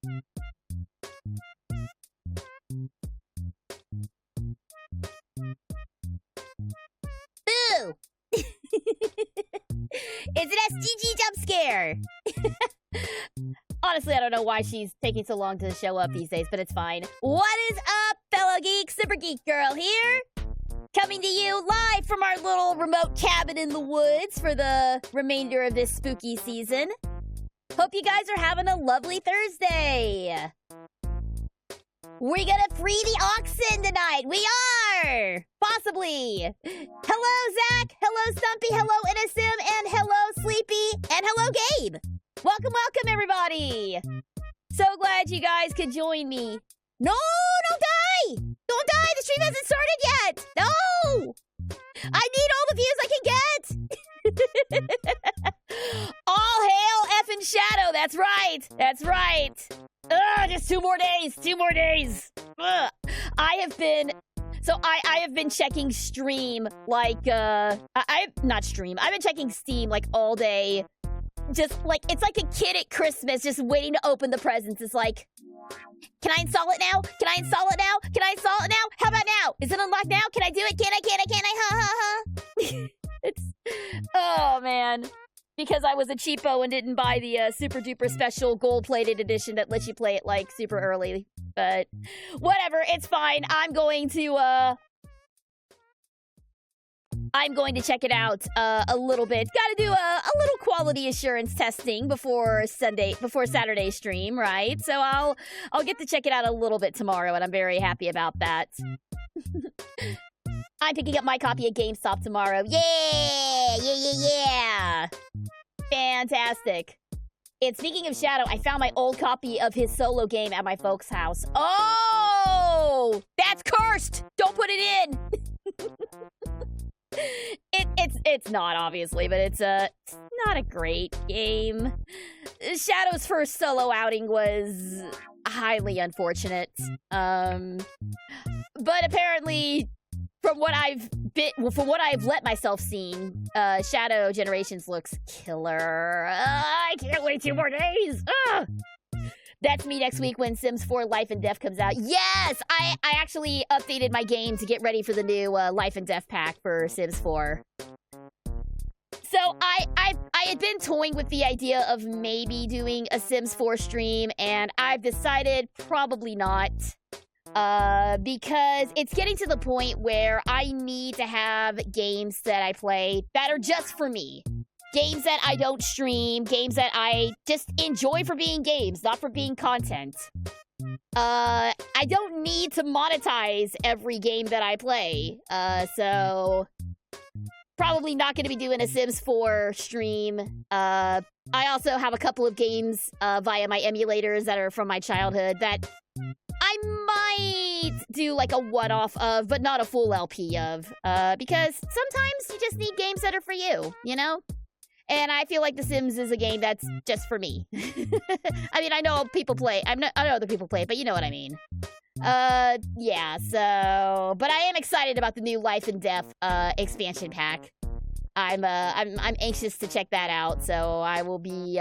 Boo! It's an SGG jump scare! Honestly, I don't know why she's taking so long to show up these days, but it's fine. What is up, fellow geeks? Super Geek Girl here, coming to you live from our little remote cabin in the woods for the remainder of this spooky season. Hope you guys are having a lovely Thursday. We're gonna free the oxen tonight. We are! Possibly. Hello, Zach. Hello, Stumpy. Hello, Innocim. And hello, Sleepy. And hello, Gabe. Welcome, welcome, everybody. So glad you guys could join me. No, don't die. Don't die. The stream hasn't started yet. No. I need all the views I can get. All hail effing Shadow. That's right. That's right. Ugh, just 2 more days. 2 more days. Ugh. I have been checking stream like I've been checking Steam like all day. Just like it's like a kid at Christmas just waiting to open the presents. It's like, can I install it now? Can I install it now? Can I install it now? How about now? Is it unlocked now? Can I do it? Can I? Ha ha ha. It's oh man. Because I was a cheapo and didn't buy the super duper special gold-plated edition that lets you play it like super early. But whatever, it's fine. I'm going to check it out a little bit. Gotta do a little quality assurance testing before Saturday stream, right? So I'll get to check it out a little bit tomorrow, and I'm very happy about that. I'm picking up my copy of GameStop tomorrow. Yeah! Fantastic. And speaking of Shadow, I found my old copy of his solo game at my folks' house. Oh! That's cursed! Don't put it in! It's not, obviously, but it's not a great game. Shadow's first solo outing was highly unfortunate. But apparently, from what I've let myself see, Shadow Generations looks killer. I can't wait 2 more days. That's me next week when Sims 4 Life and Death comes out. Yes! I actually updated my game to get ready for the new Life and Death pack for Sims 4. So I had been toying with the idea of maybe doing a Sims 4 stream, and I've decided probably not. Because it's getting to the point where I need to have games that I play that are just for me. Games that I don't stream, games that I just enjoy for being games, not for being content. I don't need to monetize every game that I play, so probably not going to be doing a Sims 4 stream. I also have a couple of games via my emulators that are from my childhood that I might do like a one-off of, but not a full LP of, because sometimes you just need games that are for you, you know? And I feel like The Sims is a game that's just for me. I mean, I know people play. I know other people play it, but you know what I mean. Yeah, so... But I am excited about the new Life and Death expansion pack. I'm anxious to check that out, so I will be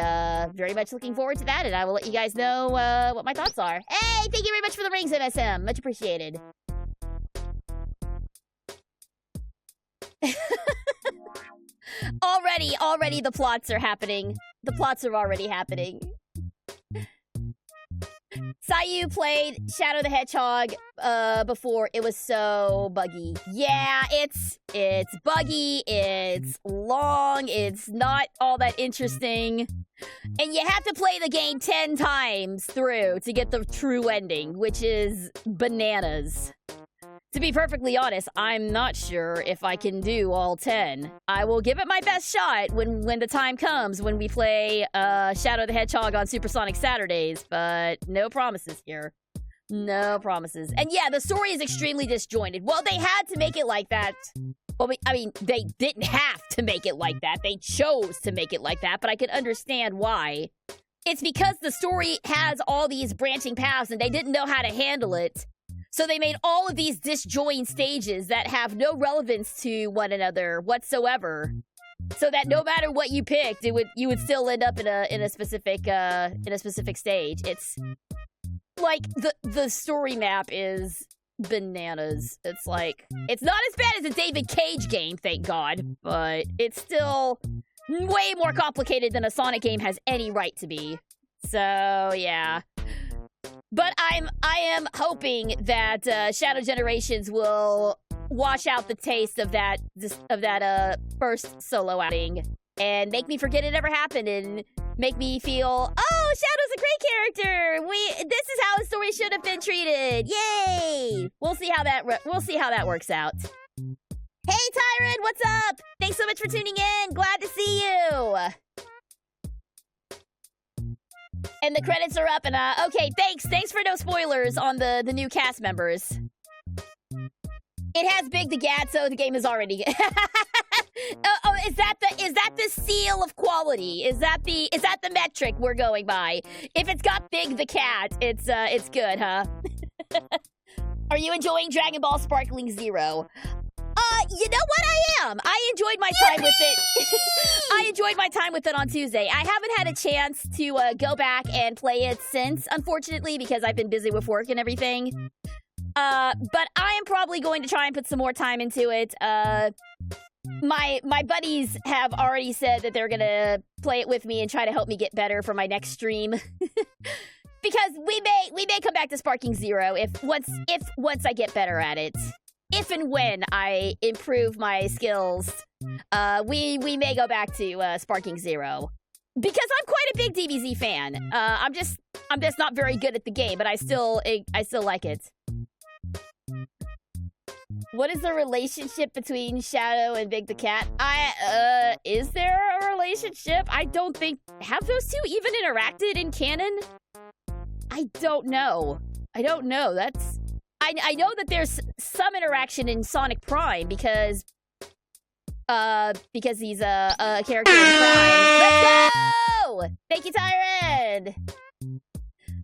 very much looking forward to that, and I will let you guys know what my thoughts are. Hey, thank you very much for the rings, MSM. Much appreciated. Already the plots are happening. The plots are already happening. Sayu played Shadow the Hedgehog before. It was so buggy. Yeah, it's buggy, it's long, it's not all that interesting. And you have to play the game 10 times through to get the true ending, which is bananas. To be perfectly honest, I'm not sure if I can do all 10. I will give it my best shot when the time comes when we play Shadow the Hedgehog on Supersonic Saturdays, but no promises here. No promises. And yeah, the story is extremely disjointed. Well, they had to make it like that. Well, I mean, they didn't have to make it like that. They chose to make it like that, but I can understand why. It's because the story has all these branching paths and they didn't know how to handle it. So they made all of these disjoint stages that have no relevance to one another whatsoever. so that no matter what you picked, you would still end up in a specific stage. It's like the story map is bananas. It's like, it's not as bad as a David Cage game, thank God, but it's still way more complicated than a Sonic game has any right to be. So yeah. But I am hoping that Shadow Generations will wash out the taste of that first solo outing and make me forget it ever happened and make me feel, oh, Shadow's a great character. This is how a story should have been treated. Yay! We'll see how that works out. Hey, Tyron, what's up? Thanks so much for tuning in. Glad to see you. And the credits are up, and okay, thanks for no spoilers on the new cast members. It has Big the Gat, so the game is already. Oh, is that the seal of quality? Is that the metric we're going by? If it's got Big the Cat, it's good, huh? Are you enjoying Dragon Ball Sparkling Zero? You know what, I am. I enjoyed my time with it. I enjoyed my time with it on Tuesday. I haven't had a chance to go back and play it since, unfortunately, because I've been busy with work and everything. But I am probably going to try and put some more time into it. My buddies have already said that they're gonna play it with me and try to help me get better for my next stream. Because we may come back to Sparking Zero if once I get better at it. If and when I improve my skills, we may go back to Sparking Zero. Because I'm quite a big DBZ fan. I'm just not very good at the game, but I still like it. What is the relationship between Shadow and Big the Cat? Is there a relationship? I don't think... Have those two even interacted in canon? I don't know. That's... I know that there's some interaction in Sonic Prime because he's a character in Prime. Let's go! Thank you, Tyrant!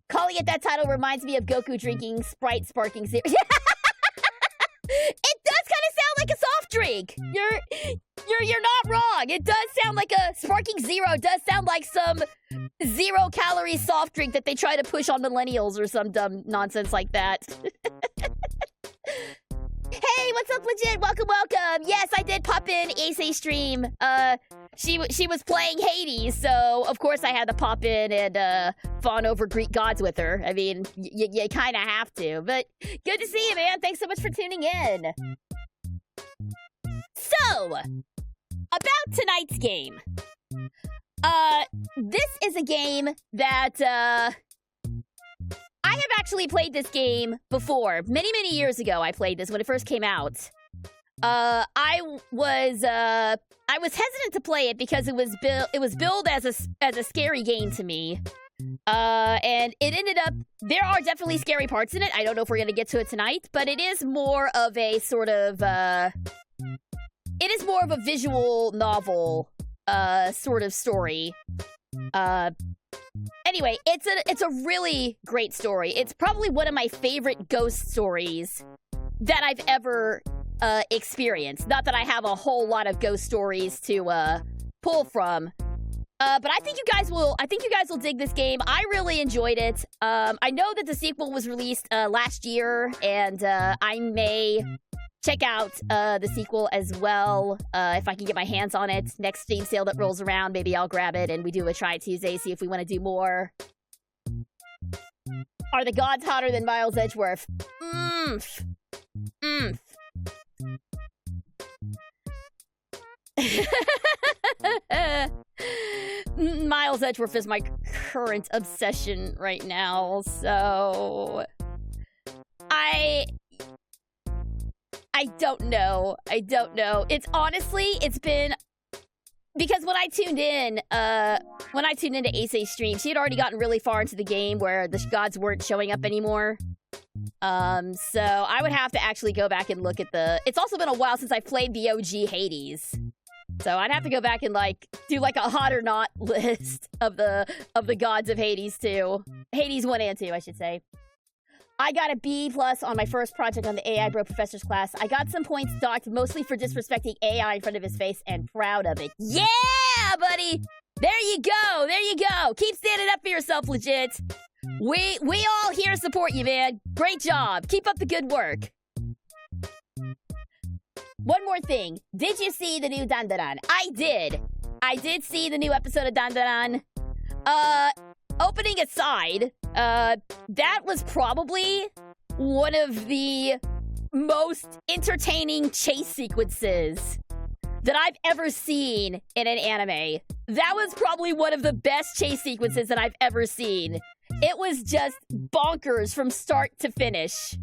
Calling it that title reminds me of Goku drinking Sprite Sparking Zero. It does kind of sound like a soft drink. You're not wrong. It does sound like a Sparking Zero. Does sound like some 0-calorie soft drink that they try to push on millennials or some dumb nonsense like that. Hey, what's up, legit? Welcome. Yes, I did pop in Ace stream. She was playing Hades, so of course I had to pop in and fawn over Greek gods with her. I mean, you kind of have to. But good to see you, man. Thanks so much for tuning in. So, about tonight's game. This is a game that I have actually played this game before. Many years ago, I played this when it first came out. I was hesitant to play it because it was billed as a scary game to me. And it ended up, there are definitely scary parts in it. I don't know if we're gonna get to it tonight, but it is more of a sort of it is more of a visual novel sort of story. Anyway, it's a really great story. It's probably one of my favorite ghost stories that I've ever experienced. Not that I have a whole lot of ghost stories to pull from. But I think you guys will dig this game. I really enjoyed it. I know that the sequel was released last year, and I may check out the sequel as well if I can get my hands on it. Next Steam sale that rolls around, maybe I'll grab it and we do a Try Tuesday, see if we want to do more. Are the gods hotter than Miles Edgeworth? Miles Edgeworth is my current obsession right now, so I don't know. It's been because when I tuned into Ace's stream, she had already gotten really far into the game where the gods weren't showing up anymore. So I would have to actually go back and look at it's also been a while since I played the OG Hades. So I'd have to go back and do a hot or not list of the gods of Hades 2. Hades 1 and 2, I should say. I got a B plus on my first project on the AI Bro Professor's class. I got some points docked mostly for disrespecting AI in front of his face and proud of it. Yeah, buddy! There you go, there you go. Keep standing up for yourself, legit. We all here to support you, man. Great job. Keep up the good work. One more thing. Did you see the new Dandadan? I did. I did see the new episode of Dandadan. Opening aside, that was probably one of the most entertaining chase sequences that I've ever seen in an anime. That was probably one of the best chase sequences that I've ever seen. It was just bonkers from start to finish.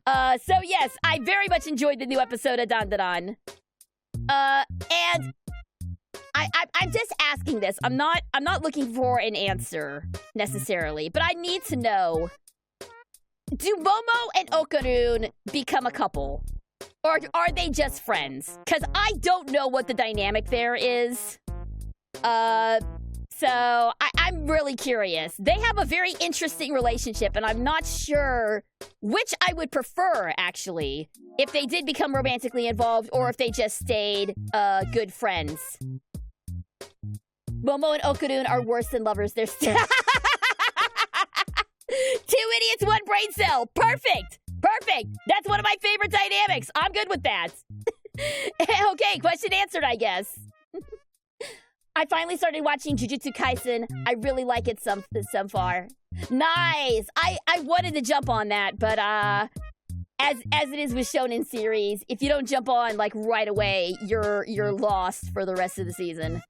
So yes, I very much enjoyed the new episode of Dandadan. And I'm just asking this. I'm not looking for an answer necessarily, but I need to know: do Momo and Okarun become a couple, or are they just friends? Because I don't know what the dynamic there is. So I'm really curious. They have a very interesting relationship, and I'm not sure which I would prefer, actually, if they did become romantically involved or if they just stayed good friends. Momo and Okarun are worse than lovers. They're still... 2 idiots, 1 brain cell. Perfect. Perfect. That's one of my favorite dynamics. I'm good with that. Okay, question answered, I guess. I finally started watching Jujutsu Kaisen. I really like it so far. Nice. I wanted to jump on that, but as it is with Shonen series, if you don't jump on like right away, you're lost for the rest of the season.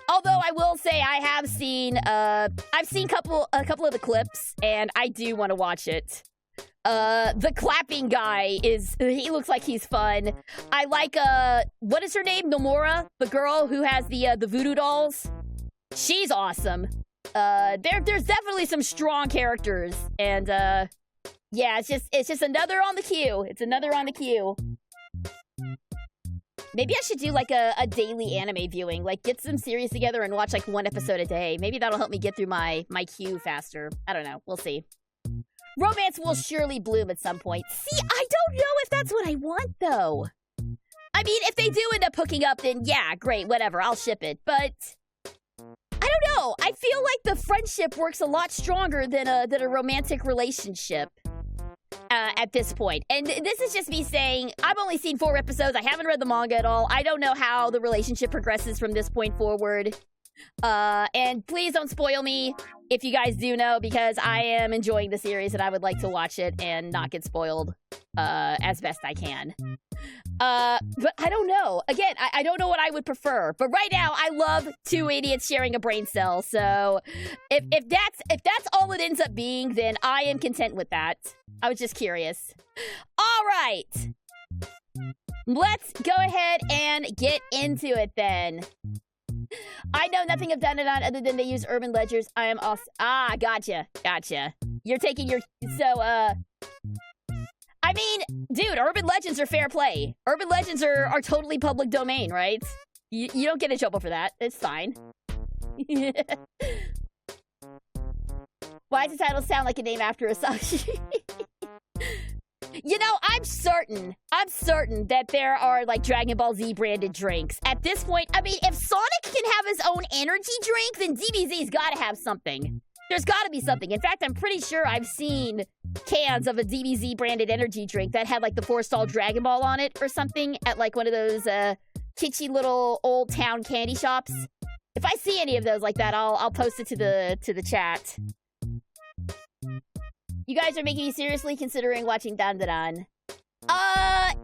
Although I will say I have seen I've seen a couple of the clips, and I do want to watch it. The clapping guy he looks like he's fun. I like what is her name? Nomura, the girl who has the voodoo dolls. She's awesome. There's definitely some strong characters, and yeah, it's just another on the queue. It's another on the queue. Maybe I should do like a daily anime viewing, like get some series together and watch like 1 episode a day. Maybe that'll help me get through my queue faster. I don't know. We'll see. Romance will surely bloom at some point. See, I don't know if that's what I want, though. I mean, if they do end up hooking up, then yeah, great, whatever, I'll ship it. But I don't know. I feel like the friendship works a lot stronger than a romantic relationship at this point. And this is just me saying, I've only seen 4 episodes. I haven't read the manga at all. I don't know how the relationship progresses from this point forward. And please don't spoil me if you guys do know, because I am enjoying the series and I would like to watch it and not get spoiled as best I can. But I don't know. Again, I don't know what I would prefer. But right now, I love 2 idiots sharing a brain cell. So if that's all it ends up being, then I am content with that. I was just curious. All right. Let's go ahead and get into it then. I know nothing of Dandadan other than they use urban ledgers. I am also... Ah, gotcha. You're taking your... So, I mean, dude, urban legends are fair play. Urban legends are totally public domain, right? You don't get in trouble for that. It's fine. Why does the title sound like a name after a song? You know, I'm certain that there are, like, Dragon Ball Z branded drinks. At this point, I mean, if Sonic can have his own energy drink, then DBZ's gotta have something. There's gotta be something. In fact, I'm pretty sure I've seen cans of a DBZ branded energy drink that had, like, the 4-stall Dragon Ball on it or something at, like, one of those, kitschy little old town candy shops. If I see any of those like that, I'll post it to the chat. You guys are making me seriously considering watching Dandadan. I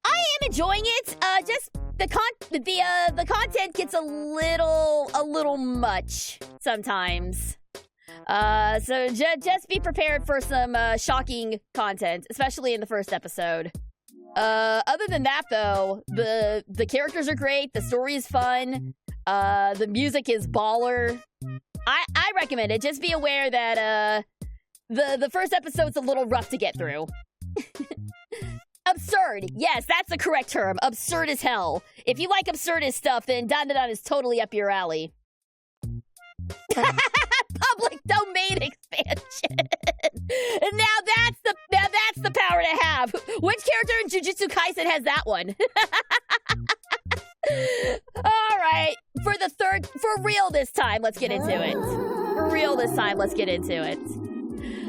am enjoying it. Just the content gets a little much sometimes. So just be prepared for some shocking content, especially in the first episode. Other than that, though, the characters are great. The story is fun. The music is baller. I recommend it. Just be aware that the first episode's a little rough to get through. Absurd. Yes, that's the correct term. Absurd as hell. If you like absurdist stuff, then Dandadan is totally up your alley. Public domain expansion. And now that's the power to have. Which character in Jujutsu Kaisen has that one? All right, for real this time, let's get into it. For real this time, let's get into it.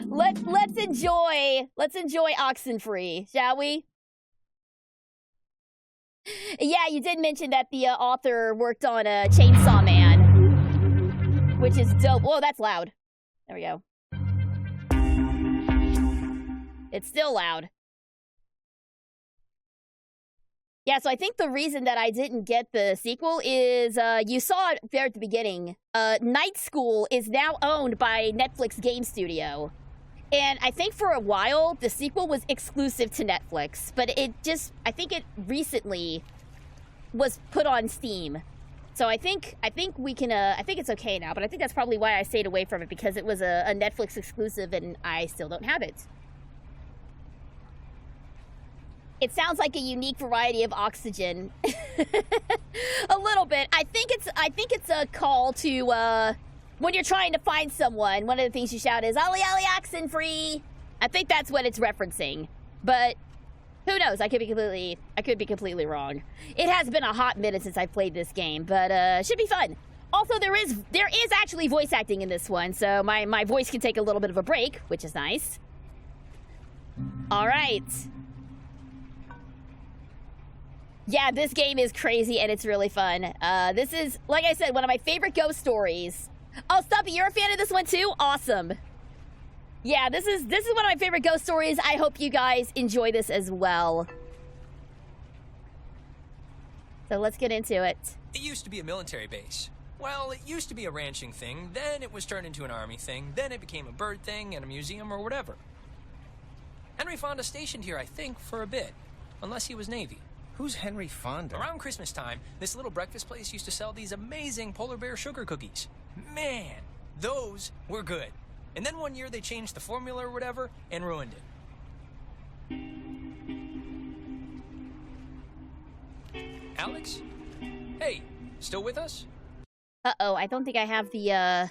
Let's enjoy Oxenfree, shall we? Yeah, you did mention that the author worked on Chainsaw Man, which is dope. Whoa, that's loud. There we go. It's still loud. Yeah, so I think the reason that I didn't get the sequel is you saw it there at the beginning. Night School is now owned by Netflix Game Studio. And I think for a while, the sequel was exclusive to Netflix. But I think it recently was put on Steam. So I think it's okay now. But I think that's probably why I stayed away from it, because it was a Netflix exclusive and I still don't have it. It sounds like a unique variety of oxygen. A little bit. I think it's a call to when you're trying to find someone, one of the things you shout is "Ollie Ollie Oxenfree." I think that's what it's referencing. But who knows? I could be completely wrong. It has been a hot minute since I played this game, but should be fun. Also, there is actually voice acting in this one, so my voice can take a little bit of a break, which is nice. All right. Yeah, this game is crazy and it's really fun. This is, like I said, one of my favorite ghost stories. Oh, Stumpy, you're a fan of this one too? Awesome. Yeah, this is one of my favorite ghost stories. I hope you guys enjoy this as well. So let's get into it. It used to be a military base. Well, it used to be a ranching thing, then it was turned into an army thing, then it became a bird thing and a museum or whatever. Henry Fonda stationed here, I think, for a bit. Unless he was Navy. Who's Henry Fonda? Around Christmas time, this little breakfast place used to sell these amazing polar bear sugar cookies. Man, those were good. And then one year they changed the formula or whatever and ruined it. Alex? Hey, still with us? Uh-oh, I don't think I have the, I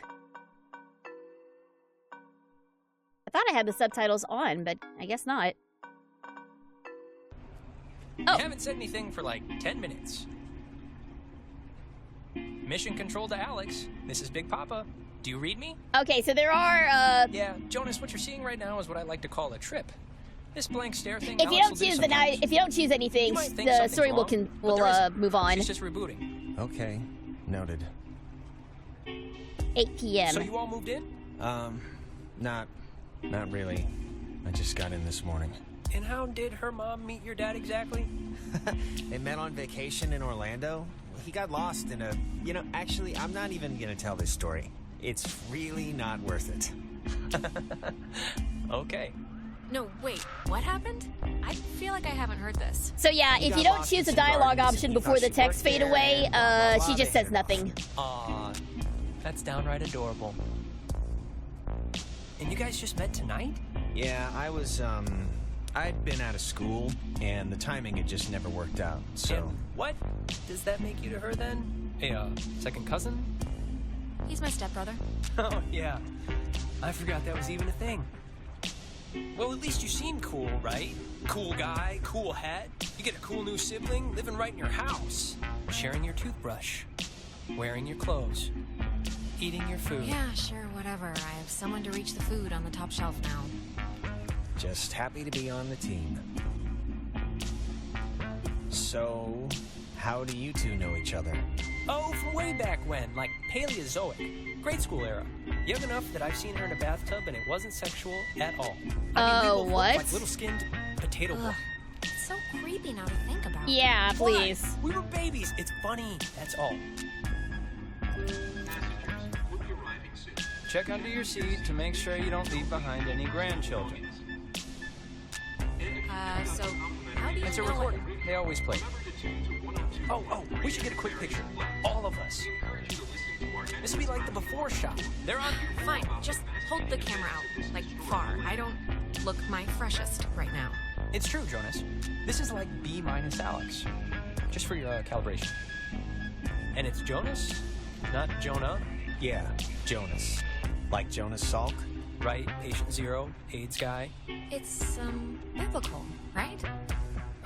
thought I had the subtitles on, but I guess not. Oh. Haven't said anything for like 10 minutes. Mission control to Alex. This is Big Papa. Do you read me? Okay, so there are, Yeah, Jonas, what you're seeing right now is what I like to call a trip. This blank stare thing. If you don't choose anything, the story will move on. She's just rebooting. Okay, noted. 8 p.m. So you all moved in? Not really. I just got in this morning. And how did her mom meet your dad exactly? They met on vacation in Orlando. He got lost in a... You know, actually, I'm not even gonna tell this story. It's really not worth it. Okay. No, wait, what happened? I feel like I haven't heard this. So yeah, if you don't choose the dialogue option before the text fade away, she just says nothing. Aw, that's downright adorable. And you guys just met tonight? Yeah, I'd been out of school, and the timing had just never worked out, so... And what does that make you to her, then? A, second cousin? He's my stepbrother. Oh, yeah. I forgot that was even a thing. Well, at least you seem cool, right? Cool guy, cool hat. You get a cool new sibling living right in your house. Sharing your toothbrush. Wearing your clothes. Eating your food. Yeah, sure, whatever. I have someone to reach the food on the top shelf now. Just happy to be on the team. So, how do you two know each other? Oh, from way back when, like Paleozoic. Grade school era. Young enough that I've seen her in a bathtub and it wasn't sexual at all. Oh, what? Like little skinned potato boy. It's so creepy now to think about. Yeah, please. What? We were babies. It's funny. That's all. Check under your seat to make sure you don't leave behind any grandchildren. So, how do you It's a know recording. They always play. Oh, we should get a quick picture. All of us. This would be like the before shot. They're on. Fine, just hold the camera out, like, far. I don't look my freshest right now. It's true, Jonas. This is like B minus Alex. Just for your calibration. And it's Jonas, not Jonah. Yeah, Jonas. Like Jonas Salk? right? Patient zero, AIDS guy. It's, biblical, right?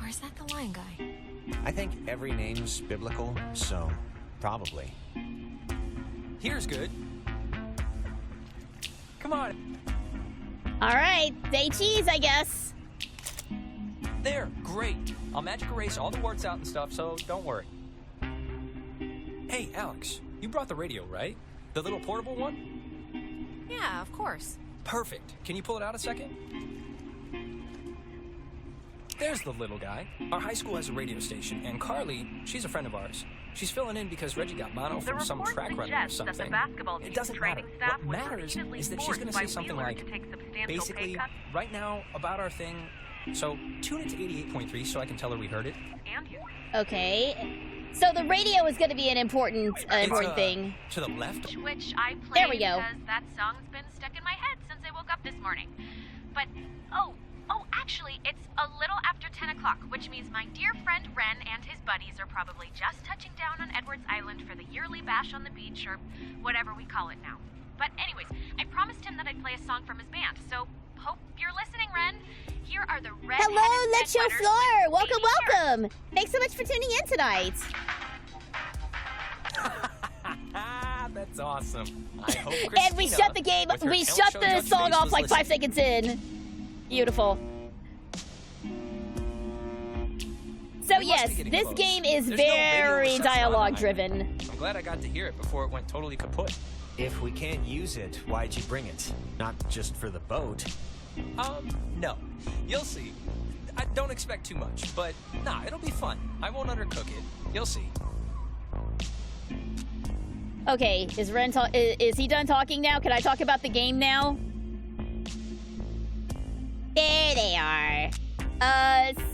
Or is that the lion guy? I think every name's biblical, so probably. Here's good. Come on. All right, say cheese, I guess. There, great. I'll magic erase all the warts out and stuff, so don't worry. Hey, Alex, you brought the radio, right? The little portable one? Yeah, of course. Perfect. Can you pull it out a second? There's the little guy. Our high school has a radio station, and Carly, she's a friend of ours. She's filling in because Reggie got mono from some track runner or something. It doesn't matter. What matters is that she's going to say something like, basically, right now, about our thing. So tune it to 88.3 so I can tell her we heard it. Okay. So the radio is going to be an important thing. To the left? Which I played There we go. because that song's been stuck in my head since I woke up this morning. But, actually, it's a little after 10 o'clock, which means my dear friend Ren and his buddies are probably just touching down on Edwards Island for the yearly bash on the beach, or whatever we call it now. But anyways, I promised him that I'd play a song from his band, so hope you're listening, Ren. Here are the red. Hello, Let's Show Floor. Welcome, welcome. Thanks so much for tuning in tonight. That's awesome. I hope And we shut the game. We shut the song off like 5 seconds in. Beautiful. So yes, this game is very dialogue-driven. I'm glad I got to hear it before it went totally kaput. If we can't use it, why'd you bring it? Not just for the boat. No. You'll see. I don't expect too much, but nah, it'll be fun. I won't undercook it. You'll see. Okay, is Ren is he done talking now? Can I talk about the game now? There they are.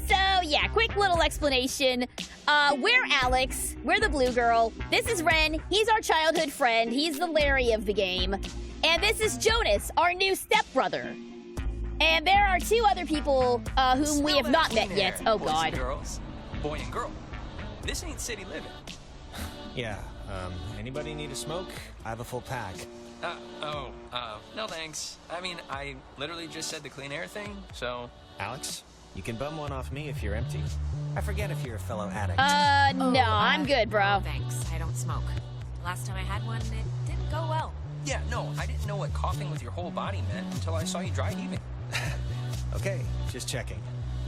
So yeah, quick little explanation. We're Alex. We're the blue girl. This is Ren. He's our childhood friend. He's the Larry of the game. And this is Jonas, our new stepbrother. And there are 2 other people whom we have not met yet. Oh, boys God. And girls. Boy and girl. This ain't city living. Yeah, anybody need a smoke? I have a full pack. No thanks. I mean, I literally just said the clean air thing, so... Alex, you can bum one off me if you're empty. I forget if you're a fellow addict. No, I'm good, bro. Thanks, I don't smoke. Last time I had one, it didn't go well. Yeah, no, I didn't know what coughing with your whole body meant until I saw you dry heaving. Okay, just checking.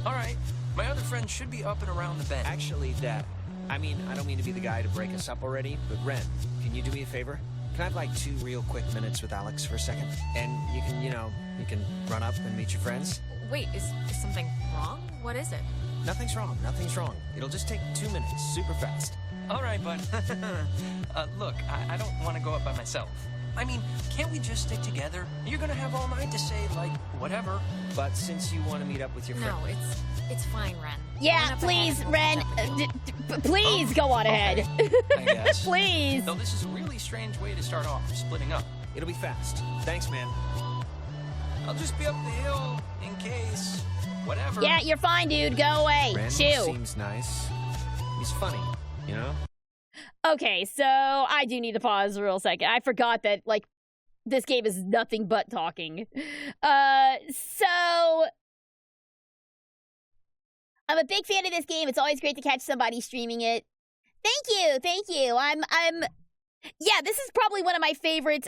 All right, my other friend should be up and around the bend. Actually, Dad, I don't mean to be the guy to break us up already, but Ren, can you do me a favor? Can I have like 2 real quick minutes with Alex for a second? And you can run up and meet your friends? Wait, is something wrong? What is it? Nothing's wrong. It'll just take 2 minutes, super fast. All right, bud. Look, I don't want to go up by myself. I mean, can't we just stick together? You're gonna have all night to say, like, whatever. But since you want to meet up with your friend... No, it's fine, Ren. Yeah, please, Ren. Please go on ahead. I guess. Please. Though this is a really strange way to start off, splitting up. It'll be fast. Thanks, man. I'll just be up the hill, in case. Whatever. Yeah, you're fine, dude. Go away. Ren Chew. seems nice. He's funny, you know? Okay, so I do need to pause real second. I forgot that, like, this game is nothing but talking. So I'm a big fan of this game. It's always great to catch somebody streaming it. Thank you. Yeah, this is probably one of my favorite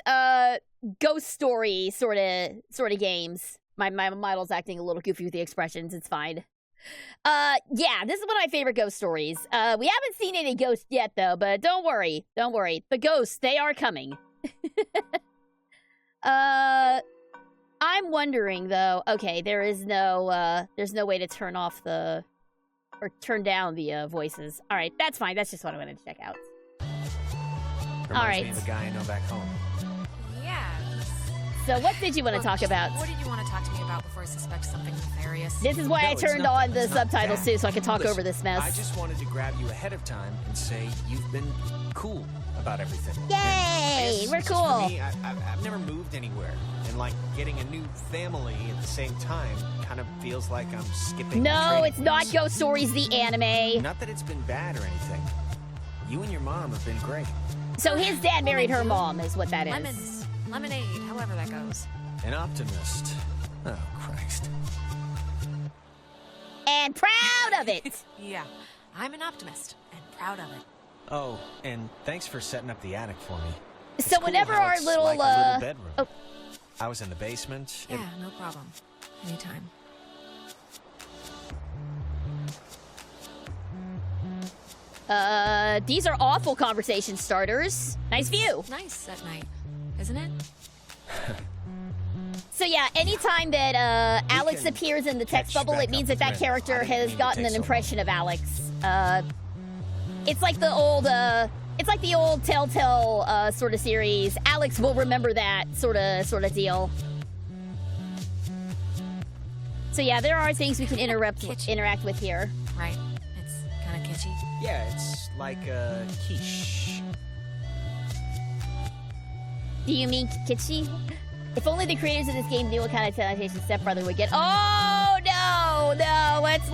ghost story sort of games. My model's acting a little goofy with the expressions. It's fine. Yeah, this is one of my favorite ghost stories. We haven't seen any ghosts yet, though, but don't worry. The ghosts, they are coming. I'm wondering, though. Okay, there's no way to turn off or turn down the voices. All right, that's fine. That's just what I wanted to check out. Reminds me of a guy I know back home. Yeah. So what did you want to talk about? What did you want to talk to me about before I suspect something nefarious? This is why I turned on the subtitles, too, so I could talk over this mess. I just wanted to grab you ahead of time and say you've been cool about everything. Yay! We're Just cool. For me, I've never moved anywhere. And, like, getting a new family at the same time kind of feels like I'm skipping No, it's not Ghost Stories, the anime. Not that it's been bad or anything. You and your mom have been great. So his dad married her mom, is what that is. Lemons. Lemonade, however that goes. An optimist. Oh, Christ. And proud of it. Yeah, I'm an optimist and proud of it. Oh, and thanks for setting up the attic for me. It's So cool whenever how our it's little, like a little bedroom. oh. I was in the basement. Yeah, no problem. Anytime. These are awful conversation starters. Nice view. Nice at night, isn't it? So yeah, anytime that Alex can appears in the text catch bubble, back it means up that with that Ren. character I didn't has mean to gotten take an so impression of Alex. It's like the old Telltale sort of series. Alex will remember that sort of deal. So yeah, there are things we can interact with here. Right. It's kind of kitschy. Yeah, it's like a quiche. Do you mean kitschy? If only the creators of this game knew what kind of temptation Stepbrother would get. Oh no! Let's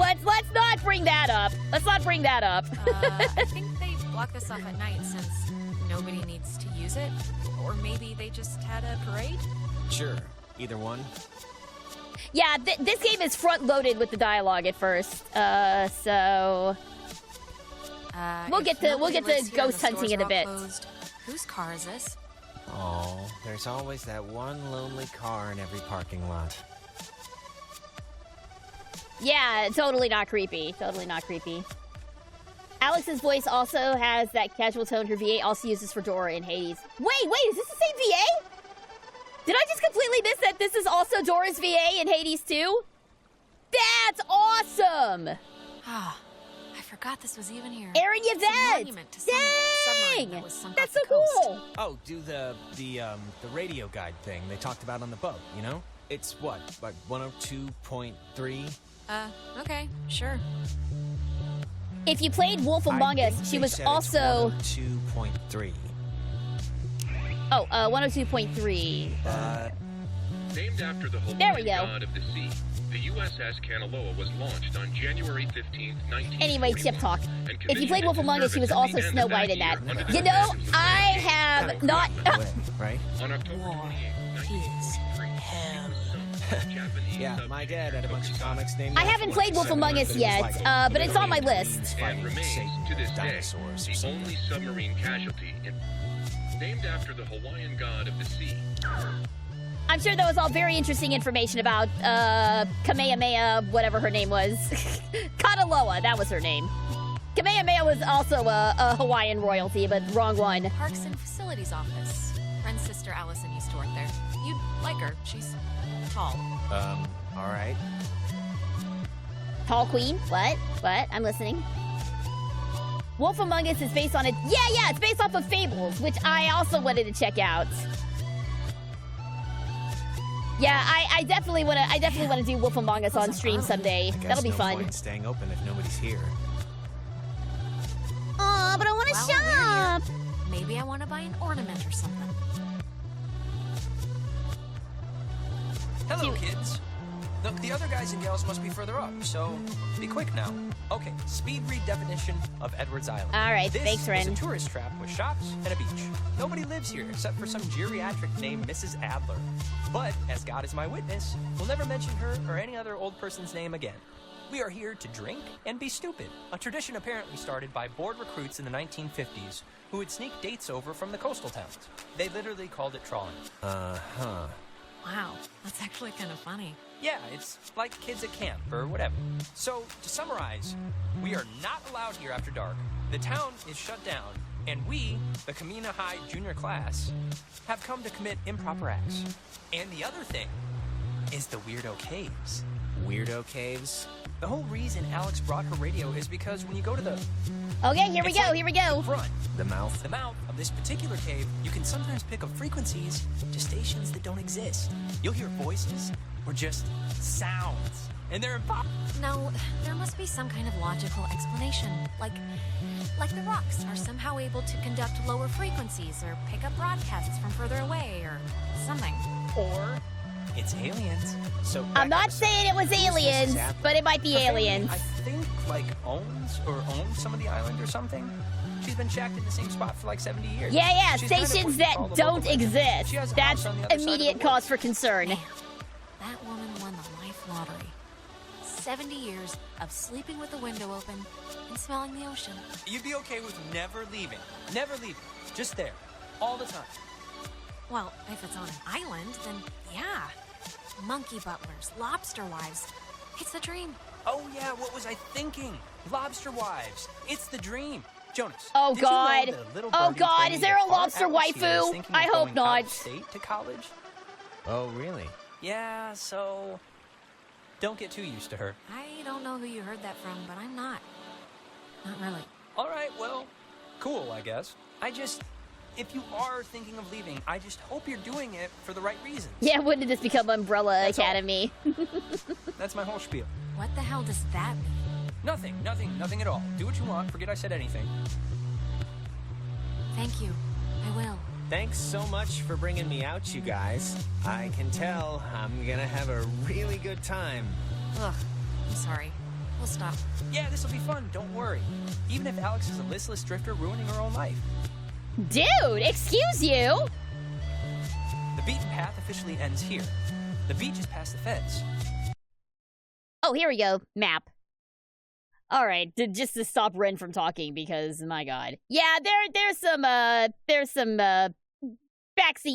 not bring that up. Let's not bring that up. I think they block this off at night since nobody needs to use it. Or maybe they just had a parade? Sure, either one. Yeah, this game is front-loaded with the dialogue at first. So we'll If get to nobody lives here and ghost the hunting stores in a are all bit. closed, whose car is this? Oh, there's always that one lonely car in every parking lot. Yeah, totally not creepy. Totally not creepy. Alex's voice also has that casual tone her VA also uses for Dora in Hades. Wait, is this the same VA? Did I just completely miss that this is also Dora's VA in Hades too? That's awesome! Ah, I forgot this was even here. Aaron It's a Yvette! monument to some submarine that was sunk That's off so the coast. cool! Oh, do the radio guide thing they talked about on the boat, you know? It's what, like 102.3? Okay, sure. If you played Wolf Among I Us, think she they was said also... It's 102.3. Oh, 102.3. Named after the There we Hawaiian go. god of the sea, the USS Kanaloa was launched on January 15th, 1941. Anyway, chip talk. and If you played Wolf Among Us, she was also commissioned Snow to White in that. end of You know, I have Kinda not... cool in a way, right? On October War 28, is 1963, hell. Japanese Yeah, my dad had a bunch of comics named I after haven't him. played Wolf Among Us yet, but it's on my list. and remains to this day dinosaurs or the something. only submarine casualty named after the Hawaiian god of the sea. I'm sure that was all very interesting information about Kamehameha, whatever her name was. Kanaloa, that was her name. Kamehameha was also a Hawaiian royalty, but wrong one. Parks and Facilities Office. Friend's sister Allison used to work there. You'd like her. She's tall. All right. Tall Queen? What? I'm listening. Wolf Among Us is based on it. Yeah, it's based off of Fables, which I also wanted to check out. Yeah, I definitely want to do Wolf Among Us on stream someday. I guess That'll be no fun. point in staying open if nobody's here. Aw, but I want to Well, we're shop. Maybe I want to buy an ornament or something. Hello, kids. Look, the other guys and gals must be further up, so be quick now. Okay, speed read definition of Edwards Island. All right, this thanks, Ren. is a tourist trap with shops and a beach. Nobody lives here except for some geriatric named Mrs. Adler. But, as God is my witness, we'll never mention her or any other old person's name again. We are here to drink and be stupid, a tradition apparently started by bored recruits in the 1950s who would sneak dates over from the coastal towns. They literally called it trawling. Uh-huh. Wow, that's actually kind of funny. Yeah, it's like kids at camp or whatever. So, to summarize, we are not allowed here after dark. The town is shut down, and we, the Kamina High junior class, have come to commit improper acts. And the other thing is the Weirdo Caves. Weirdo caves? The whole reason Alex brought her radio is because when you go to the Okay, here we It's go. like Here we go. front, The mouth? the mouth of this particular cave, you can sometimes pick up frequencies to stations that don't exist. You'll hear voices or just sounds, and they're impossible. No, there must be some kind of logical explanation. Like the rocks are somehow able to conduct lower frequencies or pick up broadcasts from further away or something. Or It's aliens. So I'm not saying it was aliens, exactly? but it might be Her family, aliens. I think, like, owns some of the island or something. She's been shacked in the same spot for like 70 years. Yeah, She's kind of stations what you that call a don't local legend. exist. She has a That's house on the other side of the immediate woods. cause for concern. Man, that woman won the life lottery. 70 years of sleeping with the window open and smelling the ocean. You'd be okay with never leaving. Never leaving. Just there. All the time. Well, if it's on an island, then yeah. Monkey butlers, lobster wives. It's the dream. Oh, yeah, what was I thinking? Lobster wives. It's the dream. Jonas. Oh, did you know God. that little Oh, birdie God, Benny is there a the farm lobster Alex here is waifu? thinking I of hope going not. out of state to college? Oh, really? Yeah, so don't get too used to her. I don't know who you heard that from, but I'm not. Not really. All right, well, cool, I guess. If you are thinking of leaving, I just hope you're doing it for the right reasons. Yeah, when did this become Umbrella That's all. Academy? That's my whole spiel. What the hell does that mean? Nothing at all. Do what you want. Forget I said anything. Thank you. I will. Thanks so much for bringing me out, you guys. I can tell I'm gonna have a really good time. Ugh, I'm sorry. We'll stop. Yeah, this'll be fun. Don't worry. Even if Alex is a listless drifter ruining her own life. Dude, excuse you? The beaten path officially ends here. The beach is past the fence. Oh, here we go. Map. All right, just to stop Ren from talking because my God, yeah, there's some backseat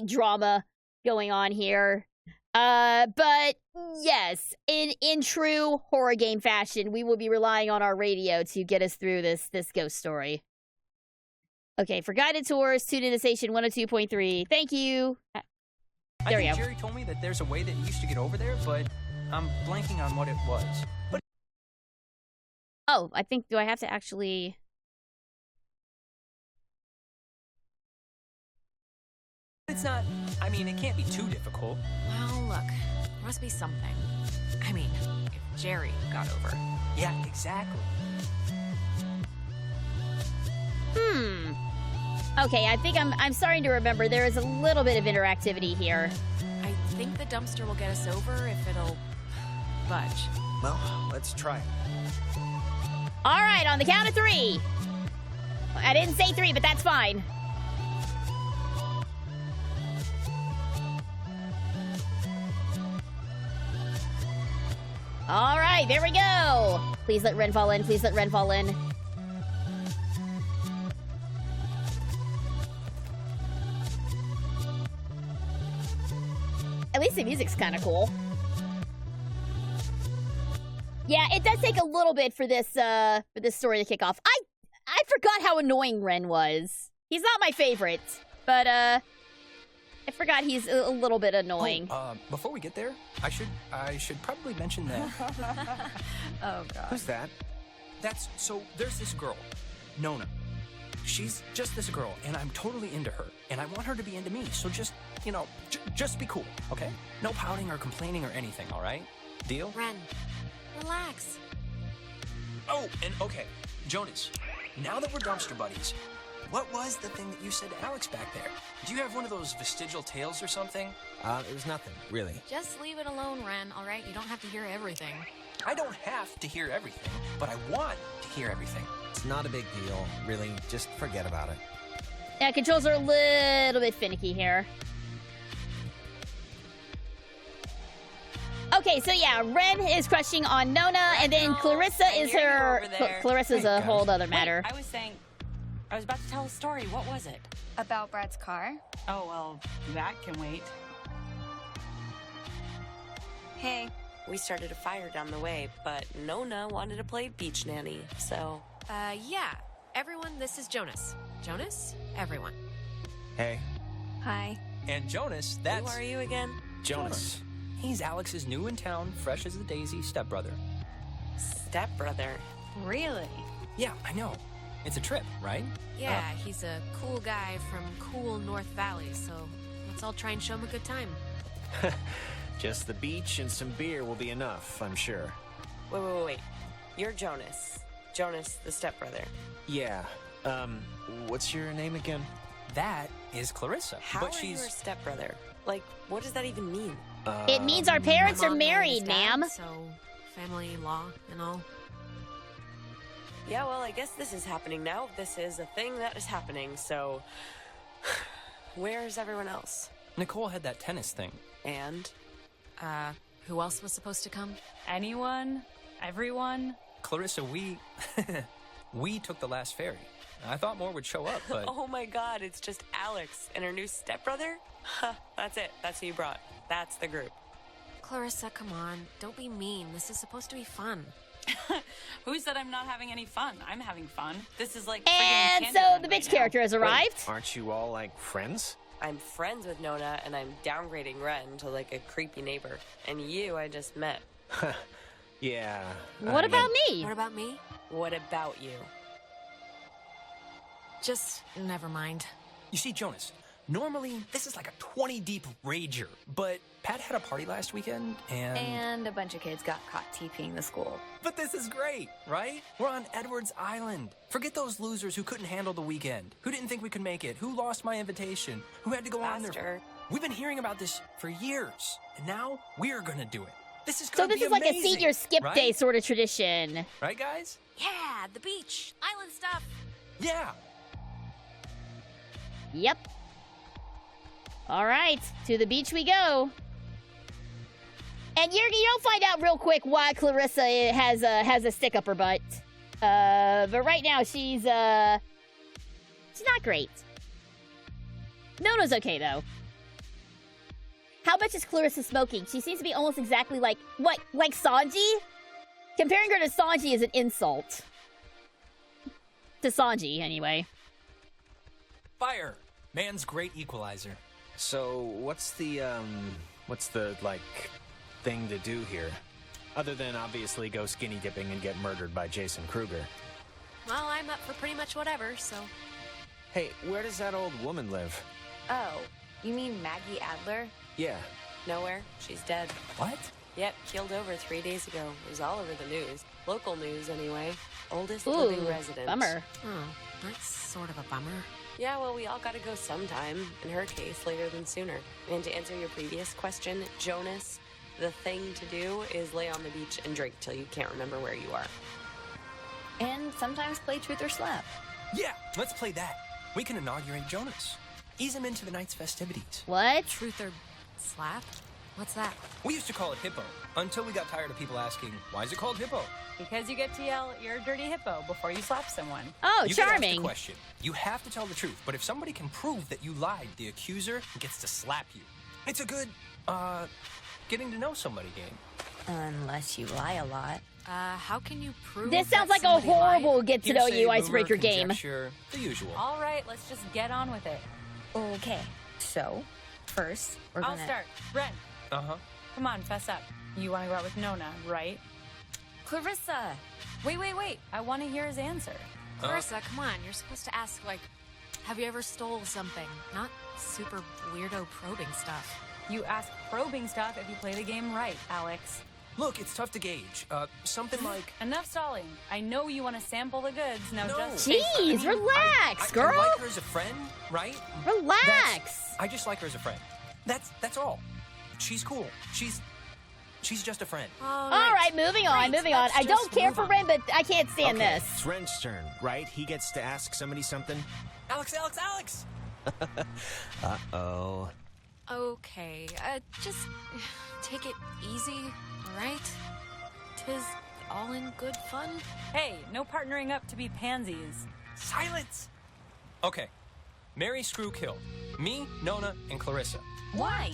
drama going on here. But yes, in true horror game fashion, we will be relying on our radio to get us through this ghost story. Okay, for guided tours, tune into station 102.3. Thank you. I There we think go. Jerry told me that there's a way that you used to get over there, but I'm blanking on what it was. But Oh, I think, do I have to actually... it's not, I mean, it can't be too difficult. Well, look, there must be something. I mean, if Jerry got over. Yeah, exactly. Okay, I think I'm starting to remember there is a little bit of interactivity here. I think the dumpster will get us over if it'll budge. Well, let's try. All right, on the count of 3. I didn't say 3, but that's fine. All right, there we go. Please let Ren fall in. Please let Ren fall in. At least the music's kind of cool. Yeah, it does take a little bit for this story to kick off. I forgot how annoying Ren was. He's not my favorite, but I forgot he's a little bit annoying. Before we get there, I should probably mention that. Oh, God. Who's that? There's this girl, Nona. She's just this girl, and I'm totally into her, and I want her to be into me, so just, just be cool, okay? No pouting or complaining or anything, all right? Deal? Ren, relax. Oh, and okay, Jonas, now that we're dumpster buddies, what was the thing that you said to Alex back there? Do you have one of those vestigial tales or something? It was nothing, really. Just leave it alone, Ren, all right? You don't have to hear everything. I don't have to hear everything, but I want to hear everything. It's not a big deal, really. Just forget about it. Yeah, controls are a little bit finicky here. Okay, so yeah, Ren is crushing on Nona, and then Clarissa is hear you her... over there. Clarissa's a whole other matter. I was about to tell a story. What was it? About Brad's car? Oh, well, that can wait. Hey. We started a fire down the way, but Nona wanted to play beach nanny, so... Yeah. Everyone, this is Jonas. Jonas? Everyone. Hey, Hi. And Jonas, Who that's... are you again? Jonas. He's Alex's new in town, fresh as a daisy stepbrother. Stepbrother. Really? Yeah, I know. It's a trip, right? Yeah, he's a cool guy from cool North Valley, so let's all try and show him a good time. just the beach and some beer will be enough, I'm sure. Wait. You're Jonas. Jonas, the stepbrother. Yeah. What's your name again? That is Clarissa. How but are she's... you her stepbrother? Like, what does that even mean? It means our parents My are mom married his married, dad, ma'am. So, family law and all. Yeah, well, I guess this is happening now. This is a thing that is happening, so... Where's everyone else? Nicole had that tennis thing. And? Who else was supposed to come? Anyone? Everyone? Clarissa, we took the last ferry. I thought more would show up, but... Oh my god, it's just Alex and her new stepbrother? Huh, that's it. That's who you brought. That's the group. Clarissa, come on. Don't be mean. This is supposed to be fun. Who said I'm not having any fun? I'm having fun. This is like And friggin' so Candyland the right bitch now. character has arrived. Aren't you all, like, friends? I'm friends with Nona, and I'm downgrading Ren to, like, a creepy neighbor. And you, I just met. Yeah. What about me? What about me? What about you? Just never mind. You see, Jonas, normally this is like a 20 deep rager, but Pat had a party last weekend, And a bunch of kids got caught TPing the school. But this is great, right? We're on Edwards Island. Forget those losers who couldn't handle the weekend, who didn't think we could make it, who lost my invitation, who had to go on their... Faster. We've been hearing about this for years, and now we're gonna do it. This is So gonna this be is like a amazing, senior skip right? day sort of tradition. Right, guys? Yeah, the beach. Island stuff. Yeah. Yep. All right, to the beach we go. And you'll find out real quick why Clarissa has a stick up her butt. But right now she's not great. Nona's okay though. How much is Clarissa smoking? She seems to be almost exactly like Sanji? Comparing her to Sanji is an insult. To Sanji, anyway. Fire. Man's great equalizer. So, what's the, like, thing to do here? Other than obviously go skinny dipping and get murdered by Jason Kruger. Well, I'm up for pretty much whatever, so... Hey, where does that old woman live? Oh, you mean Maggie Adler? Yeah. Nowhere. She's dead. What? Yep, keeled over 3 days ago. It was all over the news. Local news, anyway. Oldest Ooh, living resident. bummer. Oh, that's sort of a bummer. Yeah, well, we all gotta go sometime. In her case, later than sooner. And to answer your previous question, Jonas, the thing to do is lay on the beach and drink till you can't remember where you are. And sometimes play Truth or Slap. Yeah, let's play that. We can inaugurate Jonas. Ease him into the night's festivities. What? Truth or slap? What's that? We used to call it Hippo, until we got tired of people asking, why is it called Hippo? Because you get to yell, "You're a dirty hippo," before you slap someone. Oh, You get asked charming. a question. You have to tell the truth, but if somebody can prove that you lied, the accuser gets to slap you. It's a good, getting to know somebody game. Unless you lie a lot. How can you prove This sounds that like a somebody lied? horrible get to know Hearsay, you rumor, icebreaker game. conjecture, the usual. All right, let's just get on with it. Okay, so first we're I'll gonna... start. Ren, Uh-huh. come on, fess up. You want to go out with Nona, right? Clarissa! Wait. I want to hear his answer. Clarissa, come on. You're supposed to ask, like, have you ever stole something? Not super weirdo probing stuff. You ask probing stuff if you play the game right, Alex. Look, it's tough to gauge. Something like... Enough stalling. I know you want to sample the goods. Now No. just say so. Jeez, relax, I girl. like her as a friend, right? Relax. I just like her as a friend. That's all. She's cool. She's just a friend. All right, moving on. Great, I let's don't just care move for on. Ren, but I can't stand Okay, this. it's Ren's turn, right? He gets to ask somebody something? Alex! Uh-oh. Okay, just take it easy, all right? 'Tis all in good fun. Hey, no partnering up to be pansies. Silence! Okay. Mary, Screw, Kill. Me, Nona, and Clarissa. Why?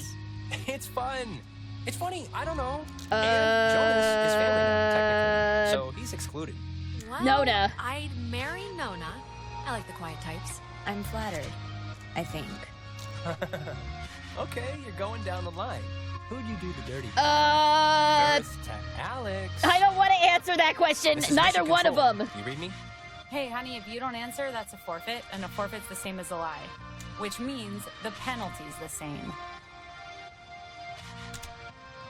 It's fun. It's funny. I don't know. And Jonas is family now, technically. So he's excluded. Well, Nona. I'd marry Nona. I like the quiet types. I'm flattered, I think. Okay, you're going down the line. Who'd you do the dirty? First to Alex. I don't want to answer that question. This is Neither mission one of control. them. You read me? Hey, honey, if you don't answer, that's a forfeit, and a forfeit's the same as a lie. Which means the penalty's the same.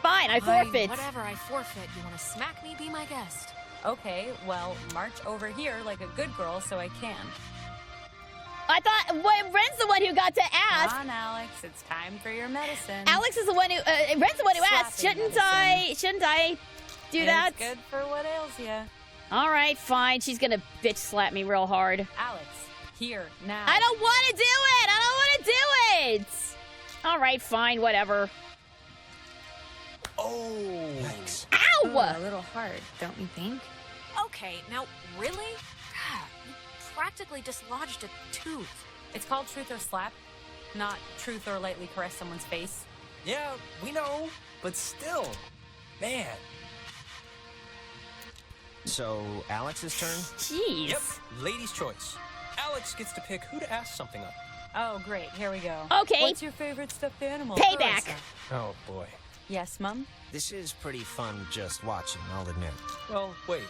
Fine, I forfeit. Whatever, I forfeit. You want to smack me? Be my guest. Okay, well, march over here like a good girl so I can. I thought Ren's the one who got to ask. Come on, Alex. It's time for your medicine. Alex is the one who. Ren's the one who asked. Shouldn't I do that? It's good for what ails you. All right, fine. She's gonna bitch slap me real hard. Alex, here now. I don't want to do it. I don't want to do it. All right, fine, whatever. Oh, yikes. Ow! A little hard, don't you think? Okay, now, really? God, you practically dislodged a tooth. It's called truth or slap, not truth or lightly caress someone's face. Yeah, we know, but still. Man. So, Alex's turn? Jeez. Yep, lady's choice. Alex gets to pick who to ask something of. Oh, great. Here we go. Okay. What's your favorite stuffed animal? Payback. Carissa? Oh, boy. Yes, Mom? This is pretty fun just watching, I'll admit. Well, wait.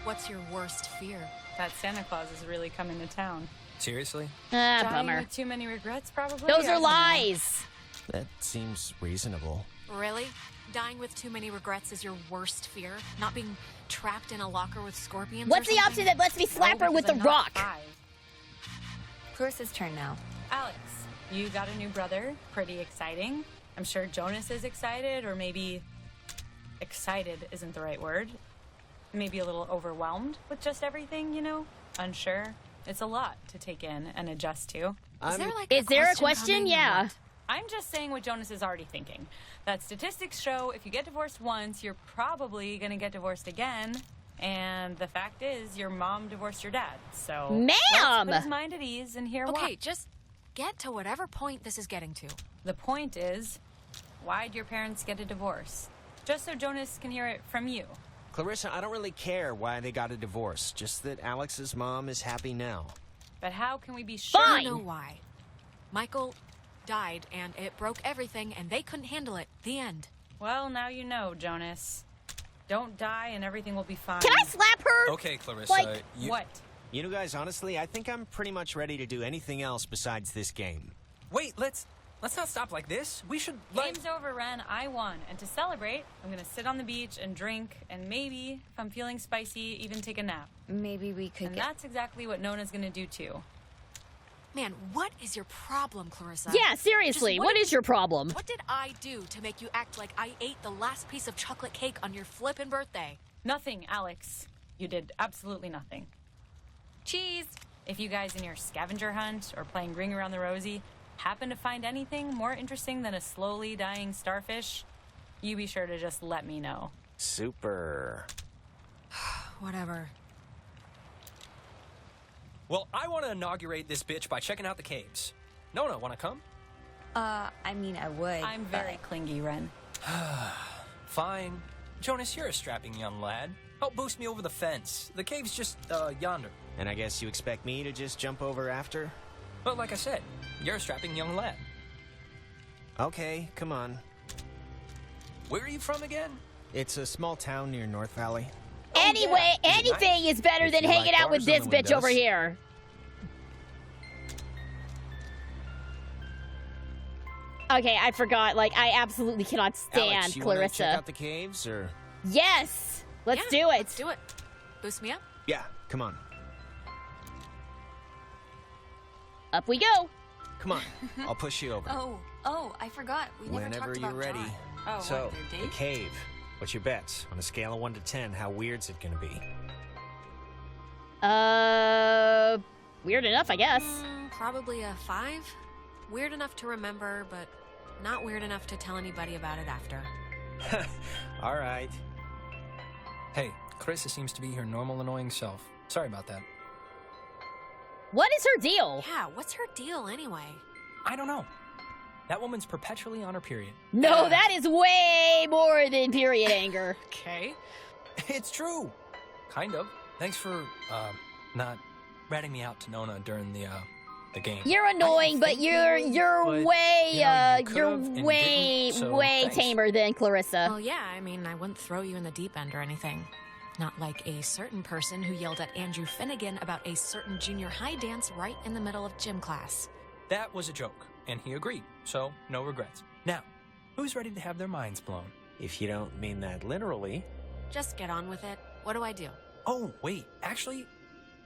What's your worst fear? That Santa Claus is really coming to town. Seriously? Ah, Dying bummer. with too many regrets, probably? Those I are don't know. lies. That seems reasonable. Really? Dying with too many regrets is your worst fear? Not being trapped in a locker with scorpions? What's or the something? option that lets me slap her with the because I'm not rock? 5. Clarissa's turn now. Alex, you got a new brother. Pretty exciting. I'm sure Jonas is excited, or maybe excited isn't the right word. Maybe a little overwhelmed with just everything, you know? Unsure. It's a lot to take in and adjust to. Is there a question? coming or Yeah. what? I'm just saying what Jonas is already thinking. That statistics show if you get divorced once, you're probably going to get divorced again. And the fact is, your mom divorced your dad. So Ma'am! let's put his mind at ease and hear why. Okay, just get to whatever point this is getting to. The point is, why'd your parents get a divorce? Just so Jonas can hear it from you. Clarissa, I don't really care why they got a divorce, just that Alex's mom is happy now. But how can we be sure? Fine. You know why. Michael died, and it broke everything, and they couldn't handle it. The end. Well, now you know, Jonas. Don't die and everything will be fine. Can I slap her? Okay, Clarissa. Like, What? You know, guys, honestly, I think I'm pretty much ready to do anything else besides this game. Wait, let's not stop like this. We should, Game's over, Ren. I won. And to celebrate, I'm gonna sit on the beach and drink, and maybe, if I'm feeling spicy, even take a nap. Maybe we could And get... that's exactly what Nona's gonna do too. Man, what is your problem, Clarissa? Yeah, seriously. Just What is your problem? What did I do to make you act like I ate the last piece of chocolate cake on your flippin' birthday? Nothing, Alex. You did absolutely nothing. Cheese! If you guys in your scavenger hunt or playing Ring Around the Rosie happen to find anything more interesting than a slowly dying starfish, you be sure to just let me know. Super. Whatever. Well, I want to inaugurate this bitch by checking out the caves. Nona, want to come? I mean, I would, I'm very clingy, Ren. Fine. Jonas, you're a strapping young lad. Help boost me over the fence. The cave's just, yonder. And I guess you expect me to just jump over after? But like I said, you're a strapping young lad. Okay, come on. Where are you from again? It's a small town near North Valley. Anyway, yeah. Is it anything is better If than you hanging like out with bars this on the bitch over windows. here. Okay, I forgot. Like, I absolutely cannot stand Alex, you wanna check Clarissa. out the caves, or? Yes! Let's Yeah, do it. Let's do it. Boost me up. Yeah, come on. Up we go. Come on, I'll push you over. Oh, I forgot. We never Whenever talked you're about ready. John. Oh, So, what, their the date? cave. What's your bets? On a scale of 1 to 10, how weird's it gonna be? Weird enough, I guess. Probably a 5. Weird enough to remember, but not weird enough to tell anybody about it after. All right. Hey, Clarissa seems to be her normal annoying self. Sorry about that. What is her deal? Yeah, what's her deal anyway? I don't know. That woman's perpetually on her period. No, that is way more than period anger. Okay. It's true. Kind of. Thanks for, not ratting me out to Nona during the game. You're annoying, but you're but, way you know, you you're could've and way didn't, so way thanks. tamer than Clarissa. Well, yeah, I mean, I wouldn't throw you in the deep end or anything. Not like a certain person who yelled at Andrew Finnegan about a certain junior high dance right in the middle of gym class. That was a joke, and he agreed, so no regrets. Now, who's ready to have their minds blown? If you don't mean that literally. Just get on with it. What do I do? Oh, wait, actually,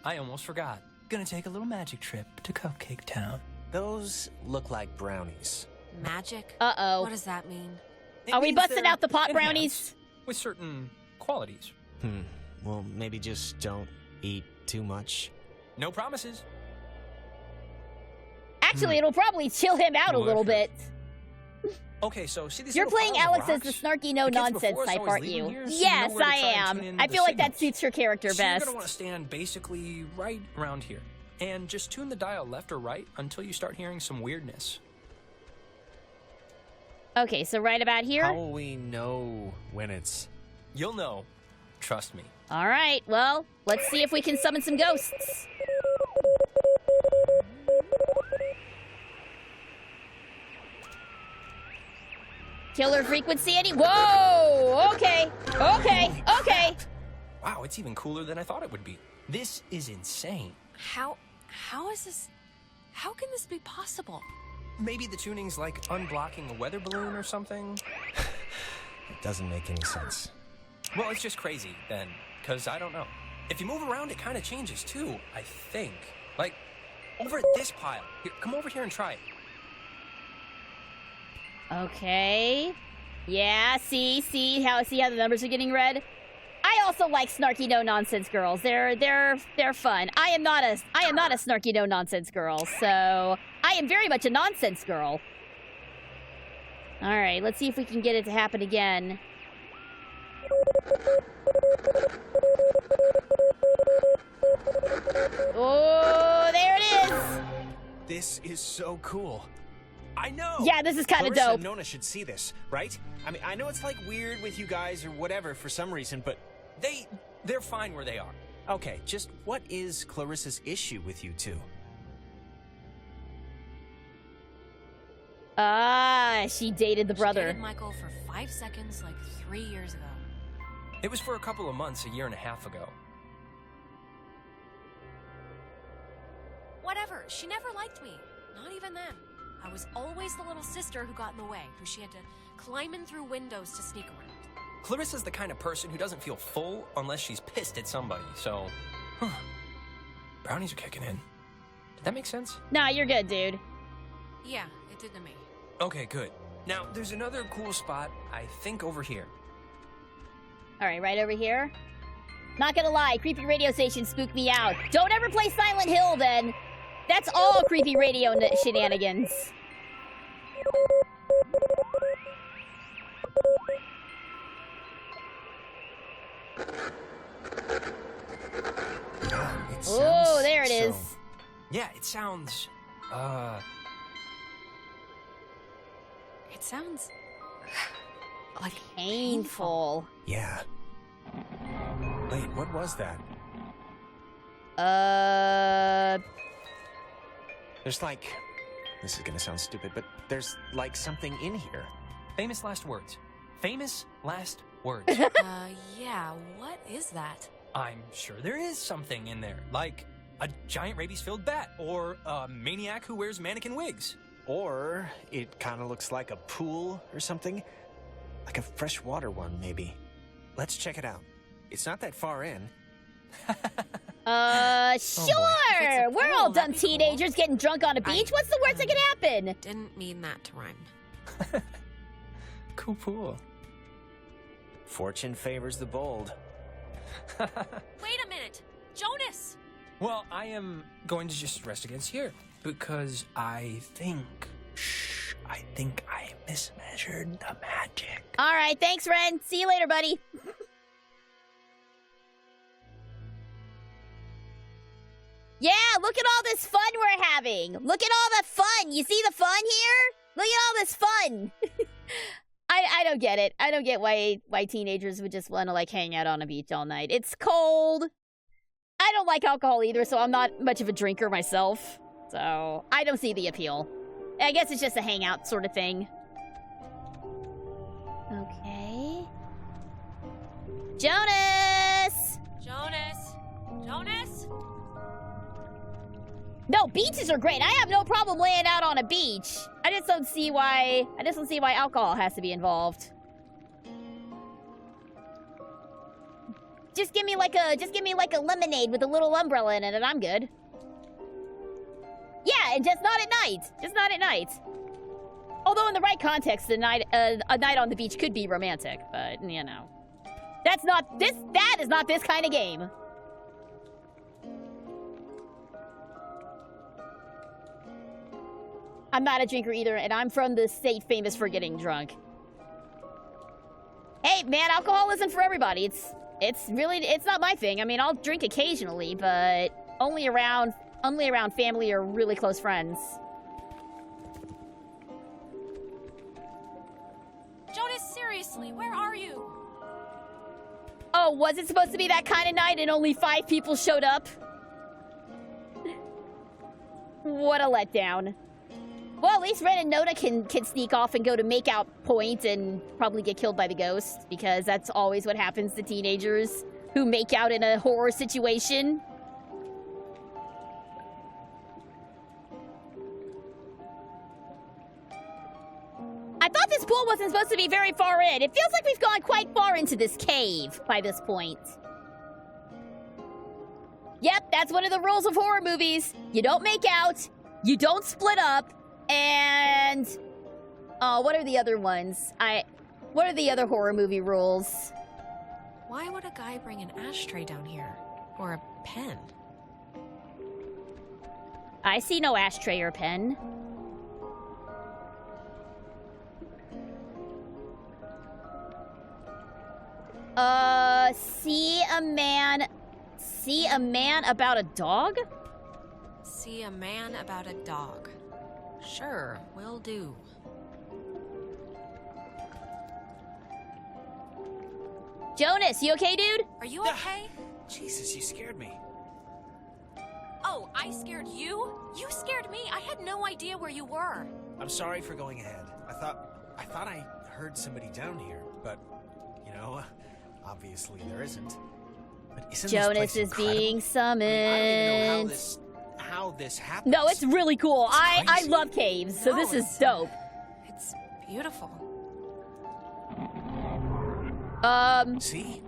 I almost forgot. Gonna take a little magic trip to Cupcake Town. Those look like brownies. Magic? Uh-oh. What does that mean? Are we means busting they're out the pot enhanced brownies? with certain qualities. Well, maybe just don't eat too much. No promises. Actually, it'll probably chill him out a little bit. Okay, so see these You're little playing piles of Alex as the rocks? snarky, The kids no-nonsense before us type, always aren't leave you? them here, so you know Yes, where to I try and am. tune in I the feel like that signals. suits your character So you're best. gonna want to stand basically right around here. And just tune the dial left or right until you start hearing some weirdness. Okay, so right about here? How will we know when it's... You'll know. Trust me. All right, well, let's see if we can summon some ghosts. Killer frequency any? Whoa! Okay, okay, okay. Wow, it's even cooler than I thought it would be. This is insane. How is this? How can this be possible? Maybe the tuning's like unblocking a weather balloon or something? It doesn't make any sense. Well, it's just crazy then, because I don't know. If you move around, it kind of changes too, I think. Like, over at this pile. Here, come over here and try it. Okay. Yeah, see how the numbers are getting red? I also like snarky no-nonsense girls. They're fun. I am not a snarky no-nonsense girl, so I am very much a nonsense girl. All right, let's see if we can get it to happen again. Oh, there it is! This is so cool. I know! Yeah, this is kind of Clarissa dope. and Nona should see this, right? I mean, I know it's like weird with you guys or whatever for some reason, but They're fine where they are. okay, just what is Clarissa's issue with you two? She dated the brother. She dated Michael for 5 seconds, like 3 years ago. It was for a couple of months, a year and a half ago. Whatever. She never liked me. Not even then. I was always the little sister who got in the way, who she had to climb in through windows to sneak around. Clarissa's the kind of person who doesn't feel full unless she's pissed at somebody, so... Brownies are kicking in. Did that make sense? Nah, you're good, dude. Yeah, it did to me. Okay, good. Now, there's another cool spot, I think over here. All right, right over here. Not gonna lie, creepy radio stations spook me out. Don't ever play Silent Hill, then. That's all creepy radio shenanigans. Oh, there it is. Yeah, it sounds... It sounds... like Painful. Yeah. Wait, what was that? There's like... This is gonna sound stupid, but there's like something in here. Famous last words. Famous last words. Yeah, what is that? I'm sure there is something in there. Like a giant rabies-filled bat, or a maniac who wears mannequin wigs. Or it kind of looks like a pool or something. Like a freshwater one, maybe. Let's check it out. It's not that far in. Sure! We're all dumb teenagers getting drunk on a beach. What's the worst that can happen? Didn't mean that to rhyme. Cool pool. Fortune favors the bold. Wait a minute! Jonas! Well, I am going to just rest against here, because I think I mismeasured the magic. All right, thanks, Ren. See you later, buddy. Yeah, look at all this fun we're having. Look at all the fun. You see the fun here? Look at all this fun. I don't get it. I don't get why teenagers would just want to like hang out on a beach all night. It's cold. I don't like alcohol either, so I'm not much of a drinker myself. So I don't see the appeal. I guess it's just a hangout sort of thing. Okay. Jonas! Jonas? No, beaches are great. I have no problem laying out on a beach. I just don't see why alcohol has to be involved. Just give me like a lemonade with a little umbrella in it and I'm good. Yeah, and just not at night. Just not at night. Although in the right context, a night on the beach could be romantic, but you know, that is not this kind of game. I'm not a drinker either, and I'm from the state famous for getting drunk. Hey, man, alcohol isn't for everybody. It's not my thing. I mean, I'll drink occasionally, but only around family or really close friends. Jonas, seriously, where are you? Oh, was it supposed to be that kind of night and only 5 people showed up? What a letdown. Well, at least Ren and Nona can sneak off and go to makeout point and probably get killed by the ghost, because that's always what happens to teenagers who make out in a horror situation. I thought this pool wasn't supposed to be very far in. It feels like we've gone quite far into this cave by this point. Yep, that's one of the rules of horror movies. You don't make out, you don't split up, and... what are the other ones? What are the other horror movie rules? Why would a guy bring an ashtray down here? Or a pen? I see no ashtray or pen. See a man about a dog? See a man about a dog. Sure, will do. Jonas, you okay, dude? Are you okay? Jesus, you scared me. Oh, I scared you? You scared me? I had no idea where you were. I'm sorry for going ahead. I thought I heard somebody down here, but, you know, obviously there isn't. But isn't Jonas this is place being summoned. I don't even know how this happens. No, it's really cool. I crazy. love caves, so this is dope. It's beautiful. See?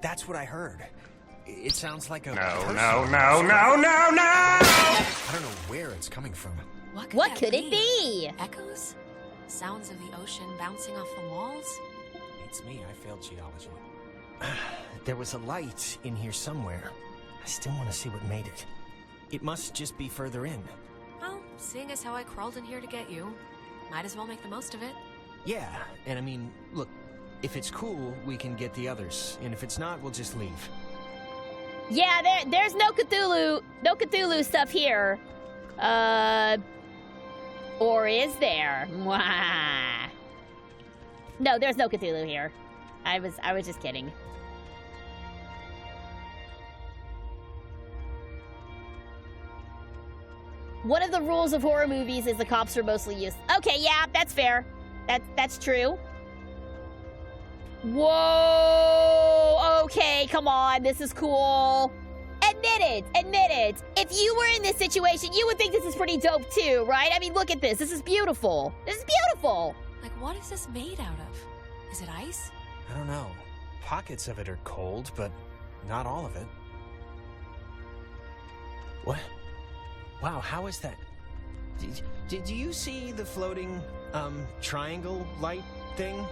That's what I heard. It sounds like a... No. I don't know where it's coming from. What could it be? Echoes? Sounds of the ocean bouncing off the walls? It's me. I failed geology. There was a light in here somewhere. I still want to see what made it. It must just be further in. Well, seeing as how I crawled in here to get you, might as well make the most of it. Yeah, and I mean, look, if it's cool, we can get the others. And if it's not, we'll just leave. Yeah, there's no Cthulhu stuff here. Or is there? Mwah. No, there's no Cthulhu here. I was just kidding. One of the rules of horror movies is the cops are mostly useless. Okay, yeah, that's fair. That's true. Whoa! Okay, come on, this is cool. Admit it. If you were in this situation, you would think this is pretty dope too, right? I mean, look at this. This is beautiful. Like, what is this made out of? Is it ice? I don't know. Pockets of it are cold, but not all of it. What? Wow, how is that? Did you see the floating, triangle light thing?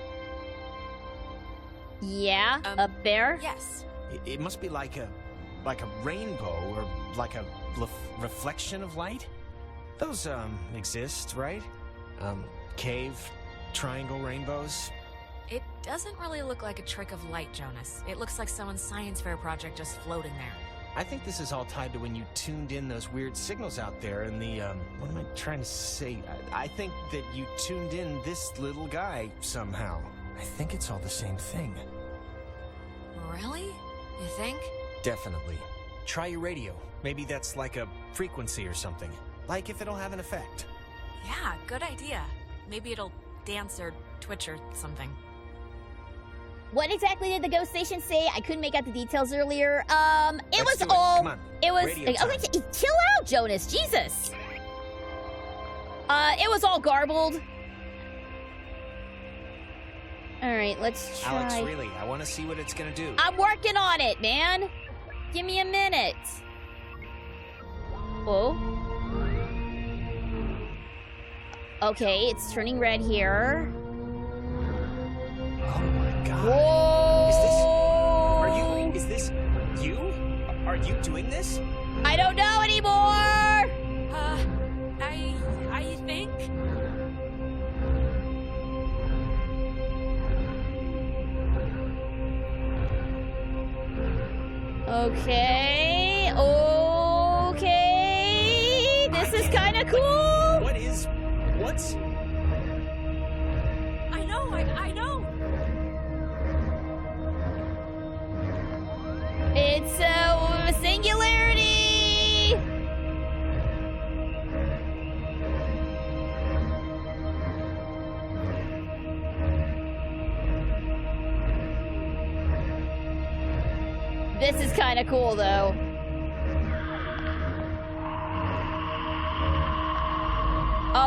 Yeah, up there? Yes. It must be like a rainbow or like a reflection of light? Those, exist, right? Cave, triangle rainbows? It doesn't really look like a trick of light, Jonas. It looks like someone's science fair project just floating there. I think this is all tied to when you tuned in those weird signals out there in the, what am I trying to say? I think that you tuned in this little guy somehow. I think it's all the same thing. Really? You think? Definitely. Try your radio. Maybe that's like a frequency or something. Like if it'll have an effect. Yeah, good idea. Maybe it'll dance or twitch or something. What exactly did the ghost station say? I couldn't make out the details earlier. It was Come all... on. It was... Radio time. Okay, chill out, Jonas. Jesus. It was all garbled. All right, let's try... Alex, really, I want to see what it's gonna do. I'm working on it, man. Give me a minute. Oh. Okay, it's turning red here. Oh my god. Whoa! Is this you? Are you doing this? I don't know anymore! I think. Okay, okay. This is kind of cool. What's? I know. It's a singularity. This is kind of cool, though.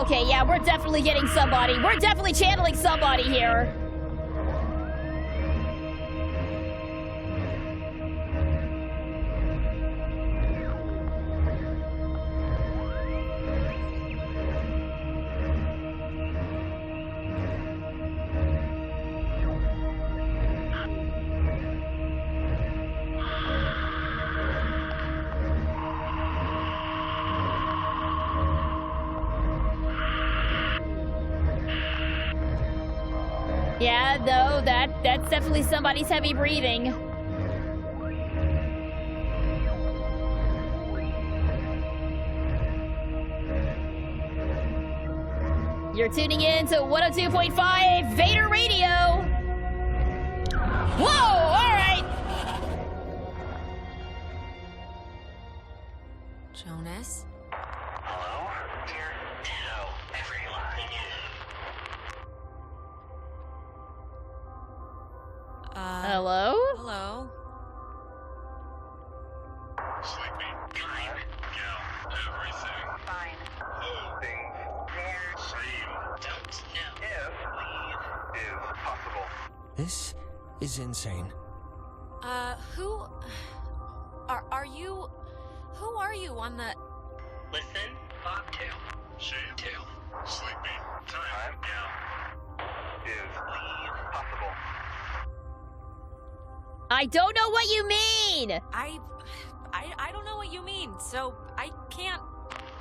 Okay, yeah, we're definitely getting somebody. We're definitely channeling somebody here. Yeah, though, that's definitely somebody's heavy breathing. You're tuning in to 102.5 Vader Radio. Whoa, all right. Jonas? Hello? Dear Ditto, everyone. Hello? Hello? Sleepy. Time. Yeah, everything. Fine. Oh, things. There. Same. Don't know. If leave is possible. This is insane. Who are you on the... Listen. Bobtail. Shavetail. Sleepy. Time. Yeah. Is leave possible. I don't know what you mean. I don't know what you mean, so I can't...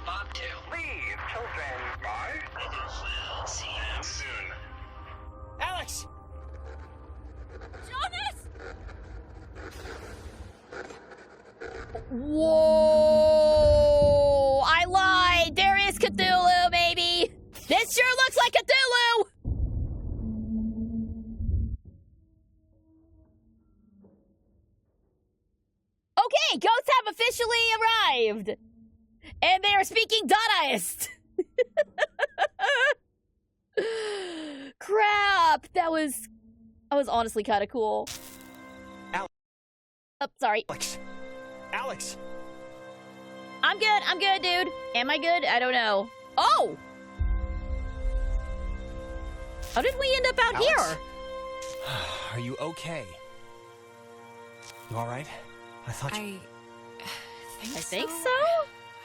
Bobtail. Leave, children. Bye. Brothers. See you soon. Alex! Jonas! Whoa! I lied. There is Cthulhu, baby. This sure looks like Cthulhu. Okay, ghosts have officially arrived. And they are speaking Dadaist. Crap. That was honestly kind of cool. Alex. Oh, sorry. Alex. I'm good, dude. Am I good? I don't know. Oh! How did we end up out Alex? here? Are you okay? You all right? I thought you... I think so?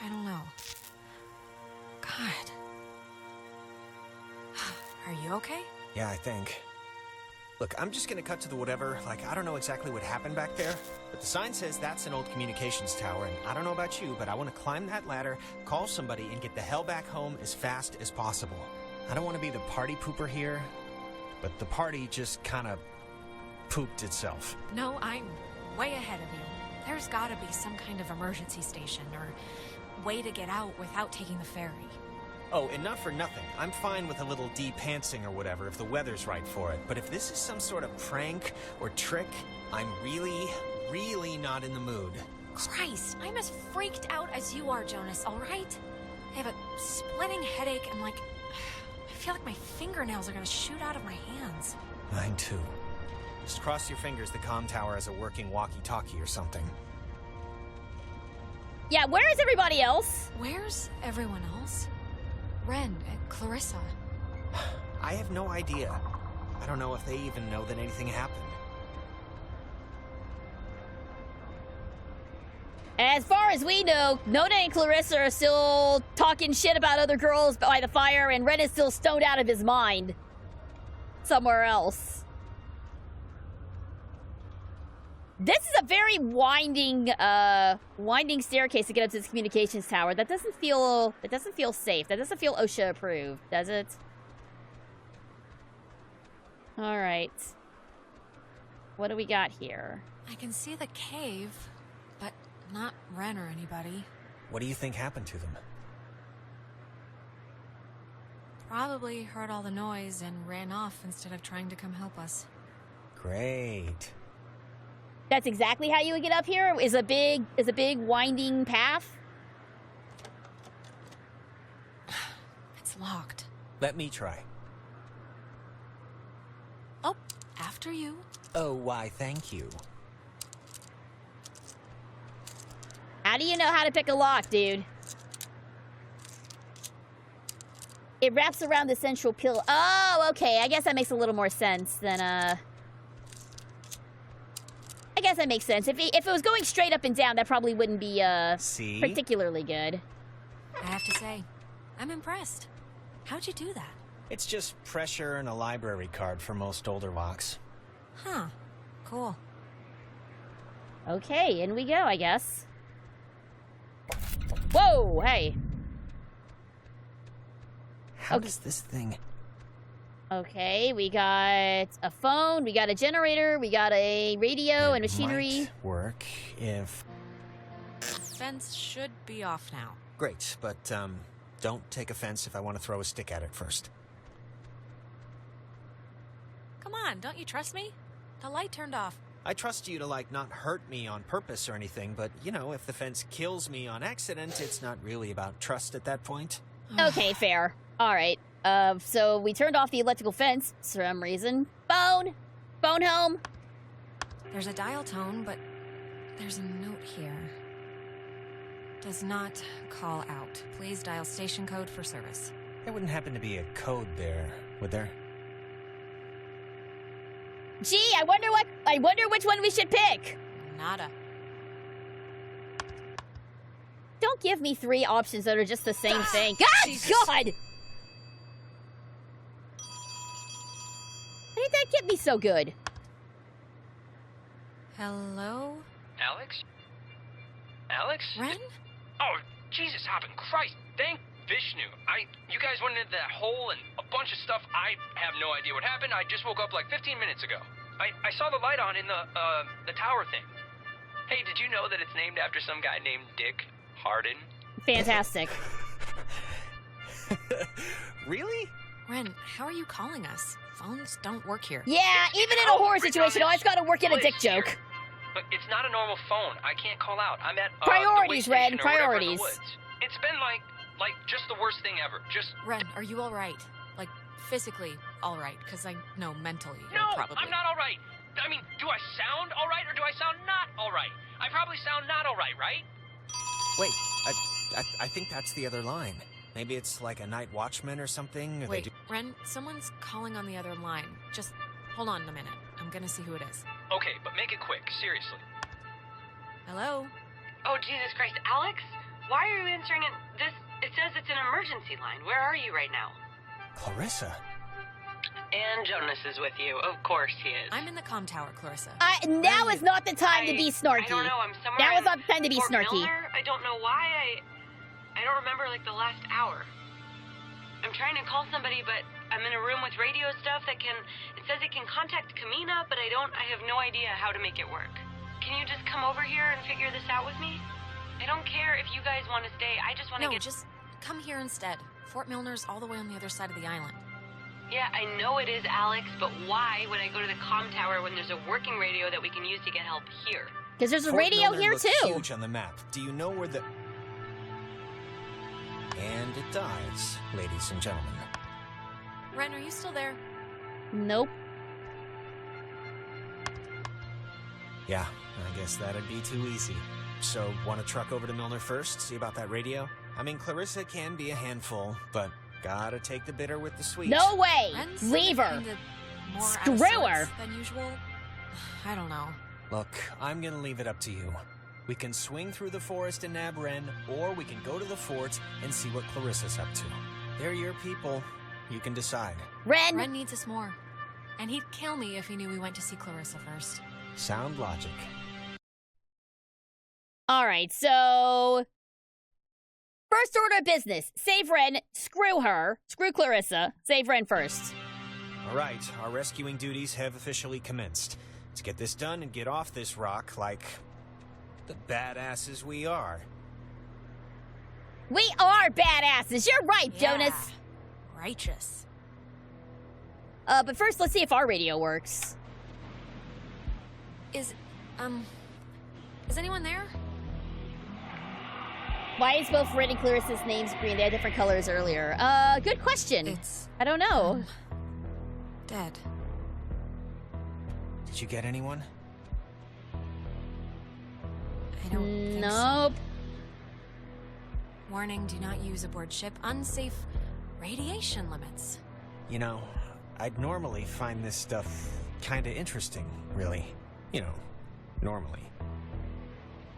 I don't know. God. Are you okay? Yeah, I think. Look, I'm just gonna cut to the whatever. Like, I don't know exactly what happened back there, but the sign says that's an old communications tower, and I don't know about you, but I want to climb that ladder, call somebody, and get the hell back home as fast as possible. I don't want to be the party pooper here, but the party just kind of pooped itself. No, I'm way ahead of you. There's gotta be some kind of emergency station or way to get out without taking the ferry. Oh, and not for nothing. I'm fine with a little de-pantsing or whatever if the weather's right for it. But if this is some sort of prank or trick, I'm really, really not in the mood. Christ, I'm as freaked out as you are, Jonas, all right? I have a splitting headache and, like, I feel like my fingernails are gonna shoot out of my hands. Mine too. Just cross your fingers the comm tower has a working walkie-talkie or something. Yeah, where is everybody else? Where's everyone else? Ren and Clarissa. I have no idea. I don't know if they even know that anything happened. As far as we know, Nona and Clarissa are still talking shit about other girls by the fire, and Ren is still stoned out of his mind. Somewhere else. This is a very winding staircase to get up to this communications tower. That doesn't feel safe. That doesn't feel OSHA approved, does it? All right. What do we got here? I can see the cave, but not Ren or anybody. What do you think happened to them? Probably heard all the noise and ran off instead of trying to come help us. Great. That's exactly how you would get up here? Is a big winding path? It's locked. Let me try. Oh, after you. Oh, why, thank you. How do you know how to pick a lock, dude? It wraps around the central pillar. Oh, okay. I guess that makes a little more sense than, I guess that makes sense. If it was going straight up and down, that probably wouldn't be, See? particularly good. I have to say, I'm impressed. How'd you do that? It's just pressure and a library card for most older locks. Huh. Cool. Okay, in we go, I guess. Whoa, hey. How does this thing... Okay, we got a phone, we got a generator, we got a radio and machinery. Might work if... Fence should be off now. Great, but, don't take offense if I want to throw a stick at it first. Come on, don't you trust me? The light turned off. I trust you to, like, not hurt me on purpose or anything, but, you know, if the fence kills me on accident, it's not really about trust at that point. Okay, fair. All right. So we turned off the electrical fence for some reason. Phone home. There's a dial tone, but there's a note here. Does not call out. Please dial station code for service. There wouldn't happen to be a code there, would there? Gee, I wonder which one we should pick. Nada. Don't give me 3 options that are just the same thing. Jesus. God! How did that get me so good? Hello? Alex? Alex? Ren? Oh, Jesus, hopping Christ. Thank Vishnu. You guys went into that hole and a bunch of stuff. I have no idea what happened. I just woke up like 15 minutes ago. I saw the light on in the tower thing. Hey, did you know that it's named after some guy named Dick Harden? Fantastic. Really? Ren, how are you calling us? Phones don't work here. Yeah, even in a horror situation, always gotta work in a dick joke. But it's not a normal phone. I can't call out. I'm at priorities, the way Ren. station or whatever in the Priorities. woods. It's been like just the worst thing ever. Just Ren, are you all right? Like physically all right? Because I know mentally you're no, probably. I'm not all right. I mean, do I sound all right or do I sound not all right? I probably sound not all right, right? Wait, I think that's the other line. Maybe it's like a night watchman or something? Or Wait, Ren, someone's calling on the other line. Just hold on a minute. I'm gonna see who it is. Okay, but make it quick. Seriously. Hello? Oh, Jesus Christ, Alex? Why are you answering it? It says it's an emergency line. Where are you right now? Clarissa. And Jonas is with you. Of course he is. I'm in the comm tower, Clarissa. Now is not the time to be snarky. I don't know. I'm somewhere. Now is not the time to be Fort snarky. Milner. I don't know why. I don't remember like the last hour. I'm trying to call somebody, but I'm in a room with radio stuff that it says it can contact Kamina, but I have no idea how to make it work. Can you just come over here and figure this out with me? I don't care if you guys want to stay. I just want to No, get... just come here instead. Fort Milner's all the way on the other side of the island. Yeah, I know it is, Alex, but why would I go to the comm tower when there's a working radio that we can use to get help here? Because there's a Fort radio Milner here looks too. Huge on the map. Do you know where the... And it dies, ladies and gentlemen. Ren, are you still there? Nope. Yeah, I guess that'd be too easy. So, want to truck over to Milner first, see about that radio? I mean, Clarissa can be a handful, but gotta take the bitter with the sweet. No way! Ren's Leave her! kinda more Screw out of her! sorts than usual. I don't know. Look, I'm gonna leave it up to you. We can swing through the forest and nab Ren, or we can go to the fort and see what Clarissa's up to. They're your people. You can decide. Ren needs us more. And he'd kill me if he knew we went to see Clarissa first. Sound logic. Alright, so... First order of business. Save Ren, screw her, screw Clarissa, save Ren first. Alright, our rescuing duties have officially commenced. Let's get this done and get off this rock like the badasses we are. We are badasses, you're right, Jonas! Righteous. But first, let's see if our radio works. Is anyone there? Why is both Ren and Clarissa's names green? They had different colors earlier. Good question. I don't know. Dead. Did you get anyone? I don't think Nope. so. Warning, do not use aboard ship. Unsafe radiation limits. You know, I'd normally find this stuff kinda interesting, really. You know, normally.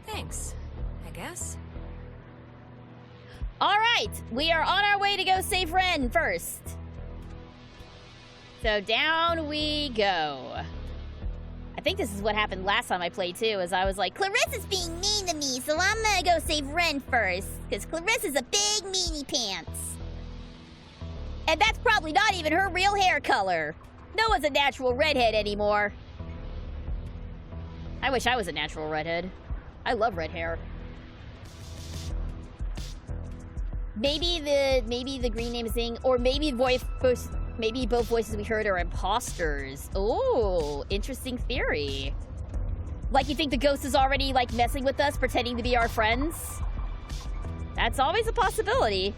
Thanks, I guess. Alright, we are on our way to go save Ren first. So down we go. I think this is what happened last time I played too, is I was like, Clarissa's being mean to me, so I'm gonna go save Ren first, because Clarissa's a big meanie pants. And that's probably not even her real hair color. No one's a natural redhead anymore. I wish I was a natural redhead. I love red hair. Maybe the green name is thing, or maybe maybe both voices we heard are imposters. Oh, interesting theory. Like, you think the ghost is already, like, messing with us, pretending to be our friends? That's always a possibility.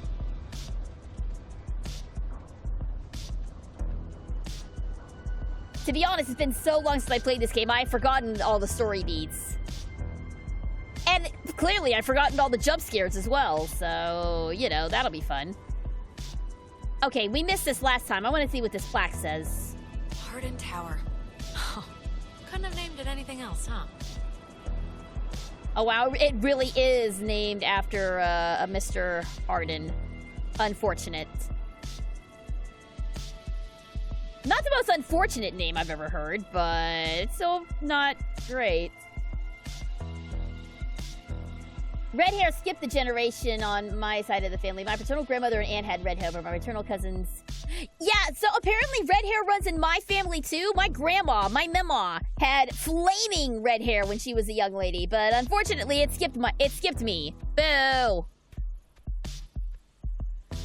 To be honest, it's been so long since I played this game, I've forgotten all the story beats. And clearly, I've forgotten all the jump scares as well, so, you know, that'll be fun. Okay, we missed this last time. I want to see what this plaque says. Harden Tower. Couldn't have named it anything else, huh? Oh, wow. It really is named after a Mr. Harden. Unfortunate. Not the most unfortunate name I've ever heard, but it's still not great. Red hair skipped the generation on my side of the family. My paternal grandmother and aunt had red hair, but my maternal cousins... Yeah, so apparently red hair runs in my family too. My grandma, my mama, had flaming red hair when she was a young lady, but unfortunately it skipped me. Boo!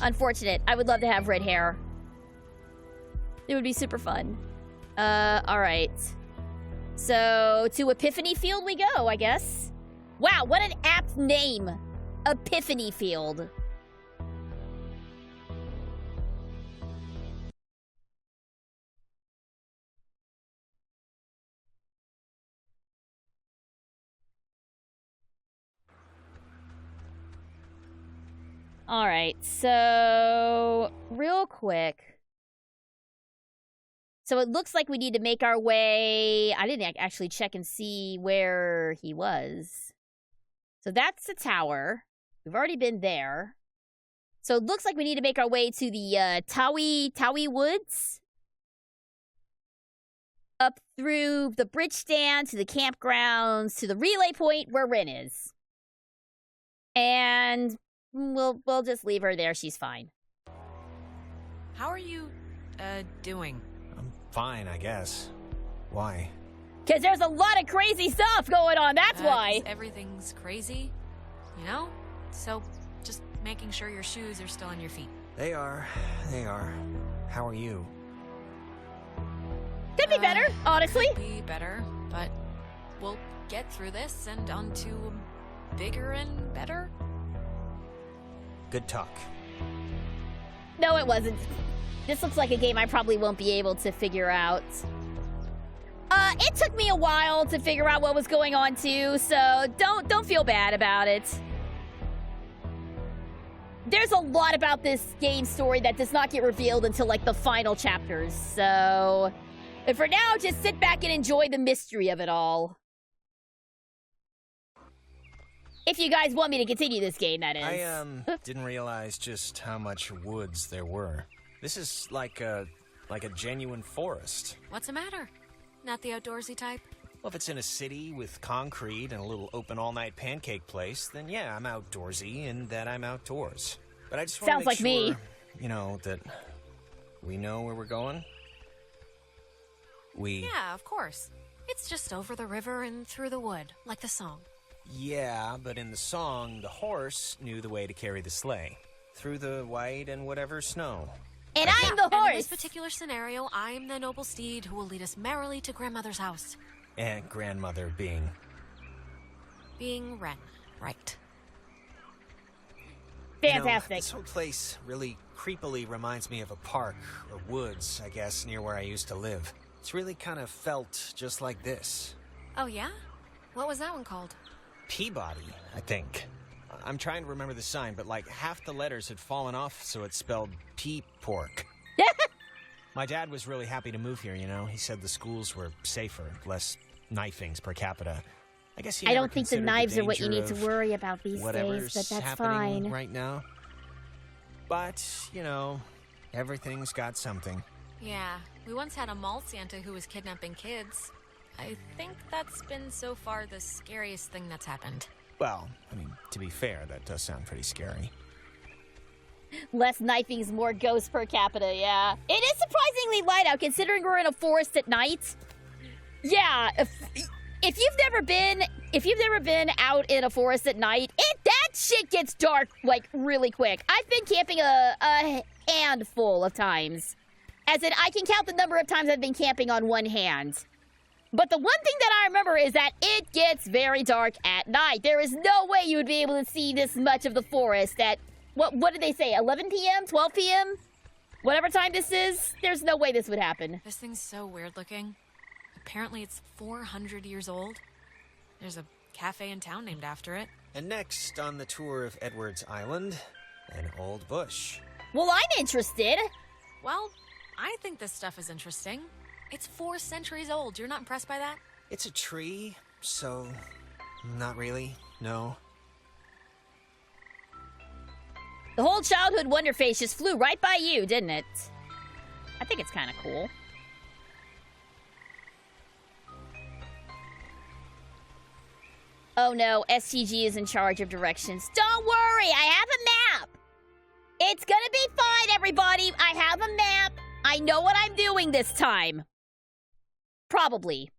Unfortunate. I would love to have red hair. It would be super fun. Alright. So, to Epiphany Field we go, I guess. Wow, what an apt name. Epiphany Field. Alright, so... real quick. So it looks like we need to make our way... I didn't actually check and see where he was. So that's the tower. We've already been there. So it looks like we need to make our way to the Towie Woods. Up through the bridge stand, to the campgrounds, to the relay point where Rin is. And we'll just leave her there. She's fine. How are you, doing? I'm fine, I guess. Why? Because there's a lot of crazy stuff going on, that's why. Everything's crazy, you know? So, just making sure your shoes are still on your feet. They are. How are you? Could be better, honestly. Could be better, but we'll get through this and on to bigger and better. Good talk. No, it wasn't. This looks like a game I probably won't be able to figure out. It took me a while to figure out what was going on too, so don't feel bad about it. There's a lot about this game story that does not get revealed until like the final chapters, so but for now, just sit back and enjoy the mystery of it all. If you guys want me to continue this game, that is. I didn't realize just how much woods there were. This is like a genuine forest. What's the matter? Not the outdoorsy type? Well, if it's in a city with concrete and a little open all-night pancake place, then yeah, I'm outdoorsy and that I'm outdoors. But I just want to Sounds make like me. sure, you know, that we know where we're going. Yeah, of course. It's just over the river and through the wood, like the song. Yeah, but in the song, the horse knew the way to carry the sleigh. Through the white and whatever snow. And I'm the And in horse! this particular scenario, I'm the noble steed who will lead us merrily to grandmother's house. And grandmother being... Being Ren, right. Fantastic. You know, this whole place really creepily reminds me of a park, or woods, I guess, near where I used to live. It's really kind of felt just like this. Oh, yeah? What was that one called? Peabody, I think. I'm trying to remember the sign, but like half the letters had fallen off, so it spelled pea-pork. My dad was really happy to move here, you know. He said the schools were safer, less knifings per capita. I guess he I never don't think the considered knives are what you danger need to of worry about these whatever's days, but that's happening fine. right now. But, you know, everything's got something. Yeah, we once had a mall Santa who was kidnapping kids. I think that's been so far the scariest thing that's happened. Well, I mean, to be fair, that does sound pretty scary. Less knifings, more ghosts per capita, yeah. It is surprisingly light out, considering we're in a forest at night. Yeah, if you've never been out in a forest at night, that shit gets dark, like, really quick. I've been camping a handful of times. As in, I can count the number of times I've been camping on one hand. But the one thing that I remember is that it gets very dark at night. There is no way you would be able to see this much of the forest at, what did they say, 11 p.m., 12 p.m.? Whatever time this is, there's no way this would happen. This thing's so weird looking. Apparently it's 400 years old. There's a cafe in town named after it. And next on the tour of Edwards Island, an old bush. Well, I'm interested. Well, I think this stuff is interesting. It's 4 centuries old. You're not impressed by that? It's a tree, so not really, no. The whole childhood wonder face just flew right by you, didn't it? I think it's kind of cool. Oh no, SGG is in charge of directions. Don't worry, I have a map! It's gonna be fine, everybody! I have a map! I know what I'm doing this time. Probably.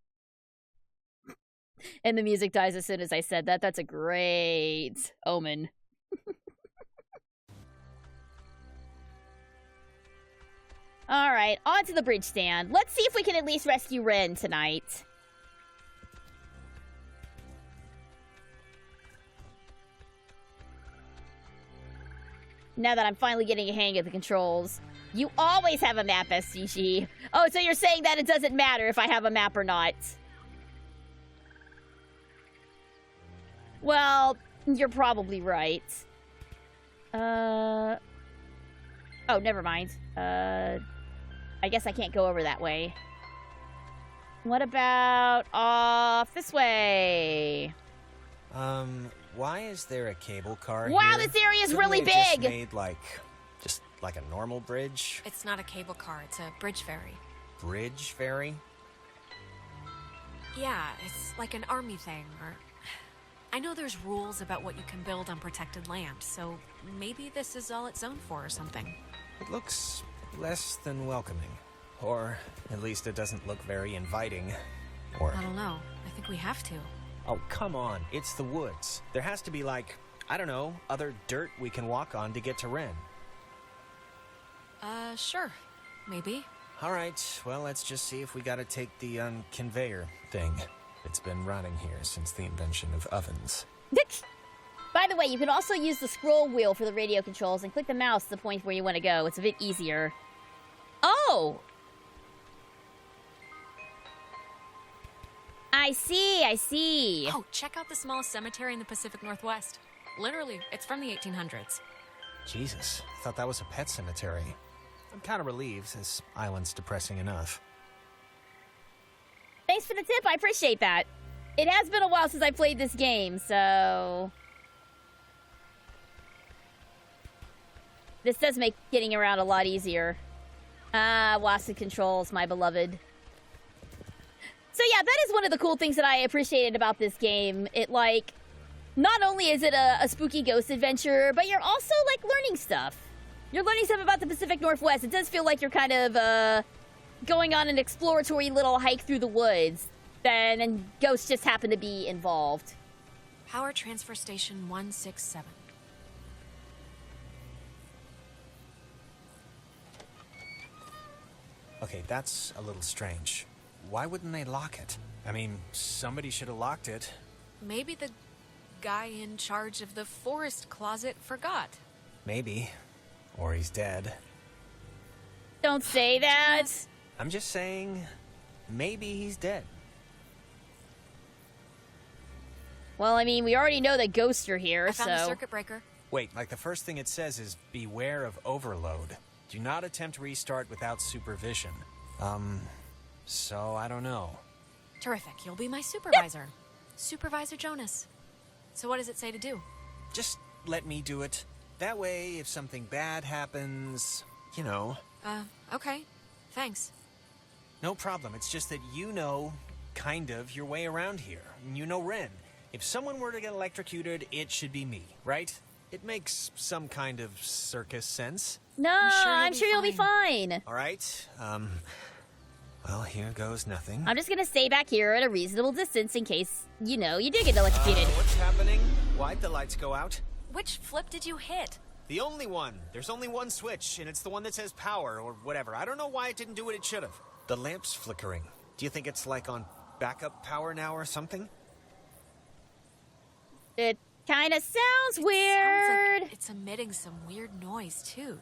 And the music dies as soon as I said that. That's a great omen. Alright, on to the bridge stand. Let's see if we can at least rescue Ren tonight. Now that I'm finally getting a hang of the controls. You always have a map, SGG. Oh, so you're saying that it doesn't matter if I have a map or not. Well, you're probably right. Oh, never mind. I guess I can't go over that way. What about off this way? Why is there a cable car Wow, here? this area is Couldn't really they just big! made just like a normal bridge? It's not a cable car. It's a bridge ferry. Bridge ferry? Yeah, it's like an army thing, or... I know there's rules about what you can build on protected land, so maybe this is all it's zoned for or something. It looks less than welcoming. Or at least it doesn't look very inviting. Or... I don't know. I think we have to. Oh, come on. It's the woods. There has to be, like, I don't know, other dirt we can walk on to get to Ren. Sure. Maybe. All right. Well, let's just see if we gotta take the, conveyor thing. It's been running here since the invention of ovens. By the way, you can also use the scroll wheel for the radio controls and click the mouse to the point where you want to go. It's a bit easier. Oh! I see. Oh, check out the smallest cemetery in the Pacific Northwest. Literally, it's from the 1800s. Jesus, I thought that was a pet cemetery. I'm kind of relieved, this island's depressing enough. Thanks for the tip, I appreciate that. It has been a while since I played this game, so... This does make getting around a lot easier. Wasted controls, my beloved. So yeah, that is one of the cool things that I appreciated about this game. It, like, not only is it a spooky ghost adventure, but you're also, like, learning stuff. You're learning stuff about the Pacific Northwest. It does feel like you're kind of, going on an exploratory little hike through the woods. And ghosts just happen to be involved. Power Transfer Station 167. Okay, that's a little strange. Why wouldn't they lock it? I mean, somebody should have locked it. Maybe the guy in charge of the forest closet forgot. Maybe. Or he's dead. Don't say that. I'm just saying, maybe he's dead. Well, I mean, we already know that ghosts are here, I found the so... circuit breaker. Wait, like the first thing it says is, beware of overload. Do not attempt restart without supervision. So I don't know. Terrific. You'll be my supervisor. Supervisor Jonas. So what does it say to do? Just let me do it. That way, if something bad happens, you know. Okay. Thanks. No problem. It's just that you know, kind of, your way around here. You know Ren. If someone were to get electrocuted, it should be me, right? It makes some kind of circus sense. No, I'm sure you'll be fine. All right. Well, here goes nothing. I'm just gonna stay back here at a reasonable distance in case, you know, you do get electrocuted. What's happening? Why'd the lights go out? Which flip did you hit? The only one. There's only one switch, and it's the one that says power or whatever. I don't know why it didn't do what it should have. The lamp's flickering. Do you think it's like on backup power now or something? It kind of sounds weird. Sounds like it's emitting some weird noise too,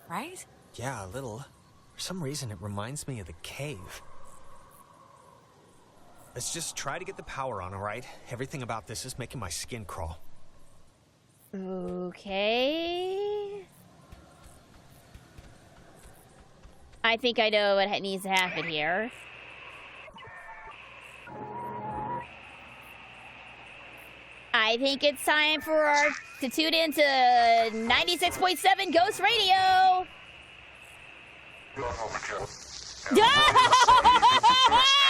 right? Yeah, a little. For some reason, it reminds me of the cave. Let's just try to get the power on, all right? Everything about this is making my skin crawl. Okay. I think I know what needs to happen here. I think it's time for to tune into 96.7 Ghost Radio. I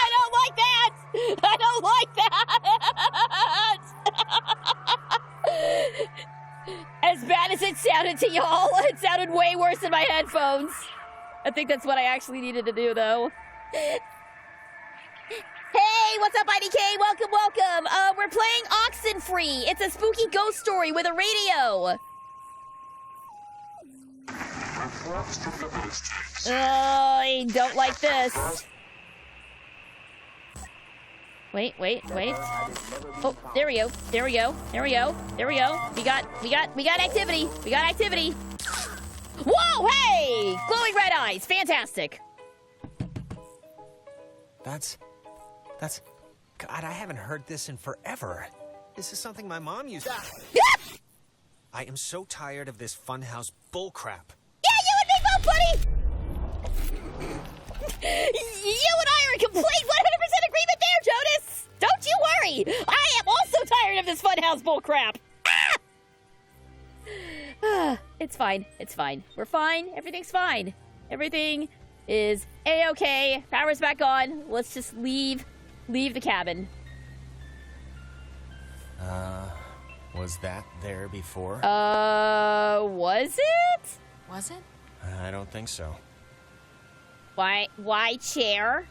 don't like that. I don't like that. As bad as it sounded to y'all, it sounded way worse in my headphones. I think that's what I actually needed to do, though. Hey, what's up, IDK? Welcome, welcome. We're playing Oxenfree. It's a spooky ghost story with a radio. I don't like this. Wait. Oh, there we go. There we go. We got activity. Whoa, hey! Glowing red eyes. Fantastic. That's... God, I haven't heard this in forever. This is something my mom used to... I am so tired of this funhouse bullcrap. Yeah, you and me both, buddy! You and I are in complete 100% agreement there, Jonas! Don't you worry! I am also tired of this funhouse bullcrap! Ah! It's fine. We're fine. Everything's fine. Everything is A-okay. Power's back on. Let's just leave the cabin. Was that there before? Was it? Was it? I don't think so. Why chair?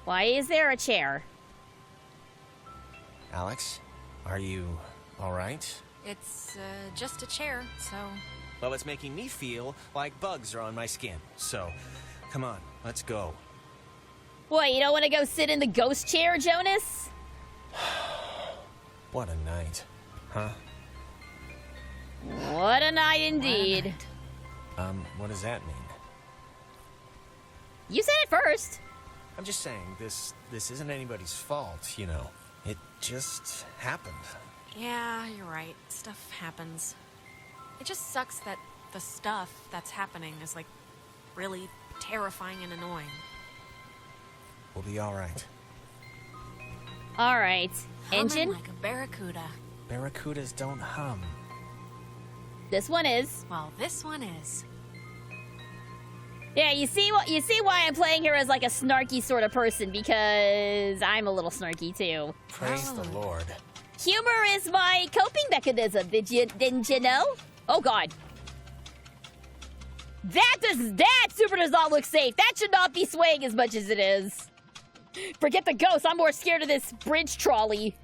Why is there a chair? Alex, are you all right? It's, just a chair, so... Well, it's making me feel like bugs are on my skin. So, come on, let's go. What, you don't want to go sit in the ghost chair, Jonas? What a night, huh? What a night indeed. What does that mean? You said it first. I'm just saying, this isn't anybody's fault, you know. It just happened. Yeah, you're right. Stuff happens. It just sucks that the stuff that's happening is, like, really terrifying and annoying. We'll be all right. All right. Engine? Humming like a barracuda. Barracudas don't hum. This one is. Well, this one is. Yeah, you see why I'm playing her as like a snarky sort of person, because I'm a little snarky too. Praise the Lord. Humor is my coping mechanism. Didn't you know? Oh God. That super does not look safe. That should not be swaying as much as it is. Forget the ghost. I'm more scared of this bridge trolley.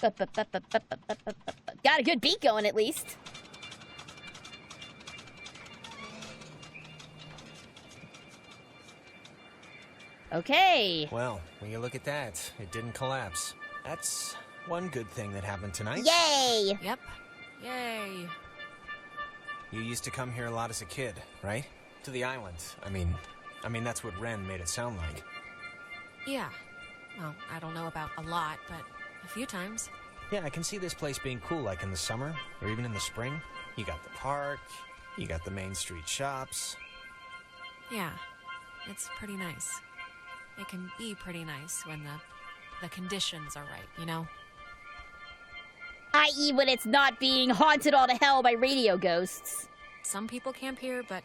Got a good beat going at least. Okay. Well, when you look at that, it didn't collapse. That's one good thing that happened tonight. Yay! Yep. Yay. You used to come here a lot as a kid, right? To the island. I mean, that's what Ren made it sound like. Yeah. Well, I don't know about a lot, but a few times. Yeah, I can see this place being cool, like in the summer, or even in the spring. You got the park, you got the main street shops. Yeah, it's pretty nice. It can be pretty nice when the conditions are right, you know? I.e. when it's not being haunted all to hell by radio ghosts. Some people camp here, but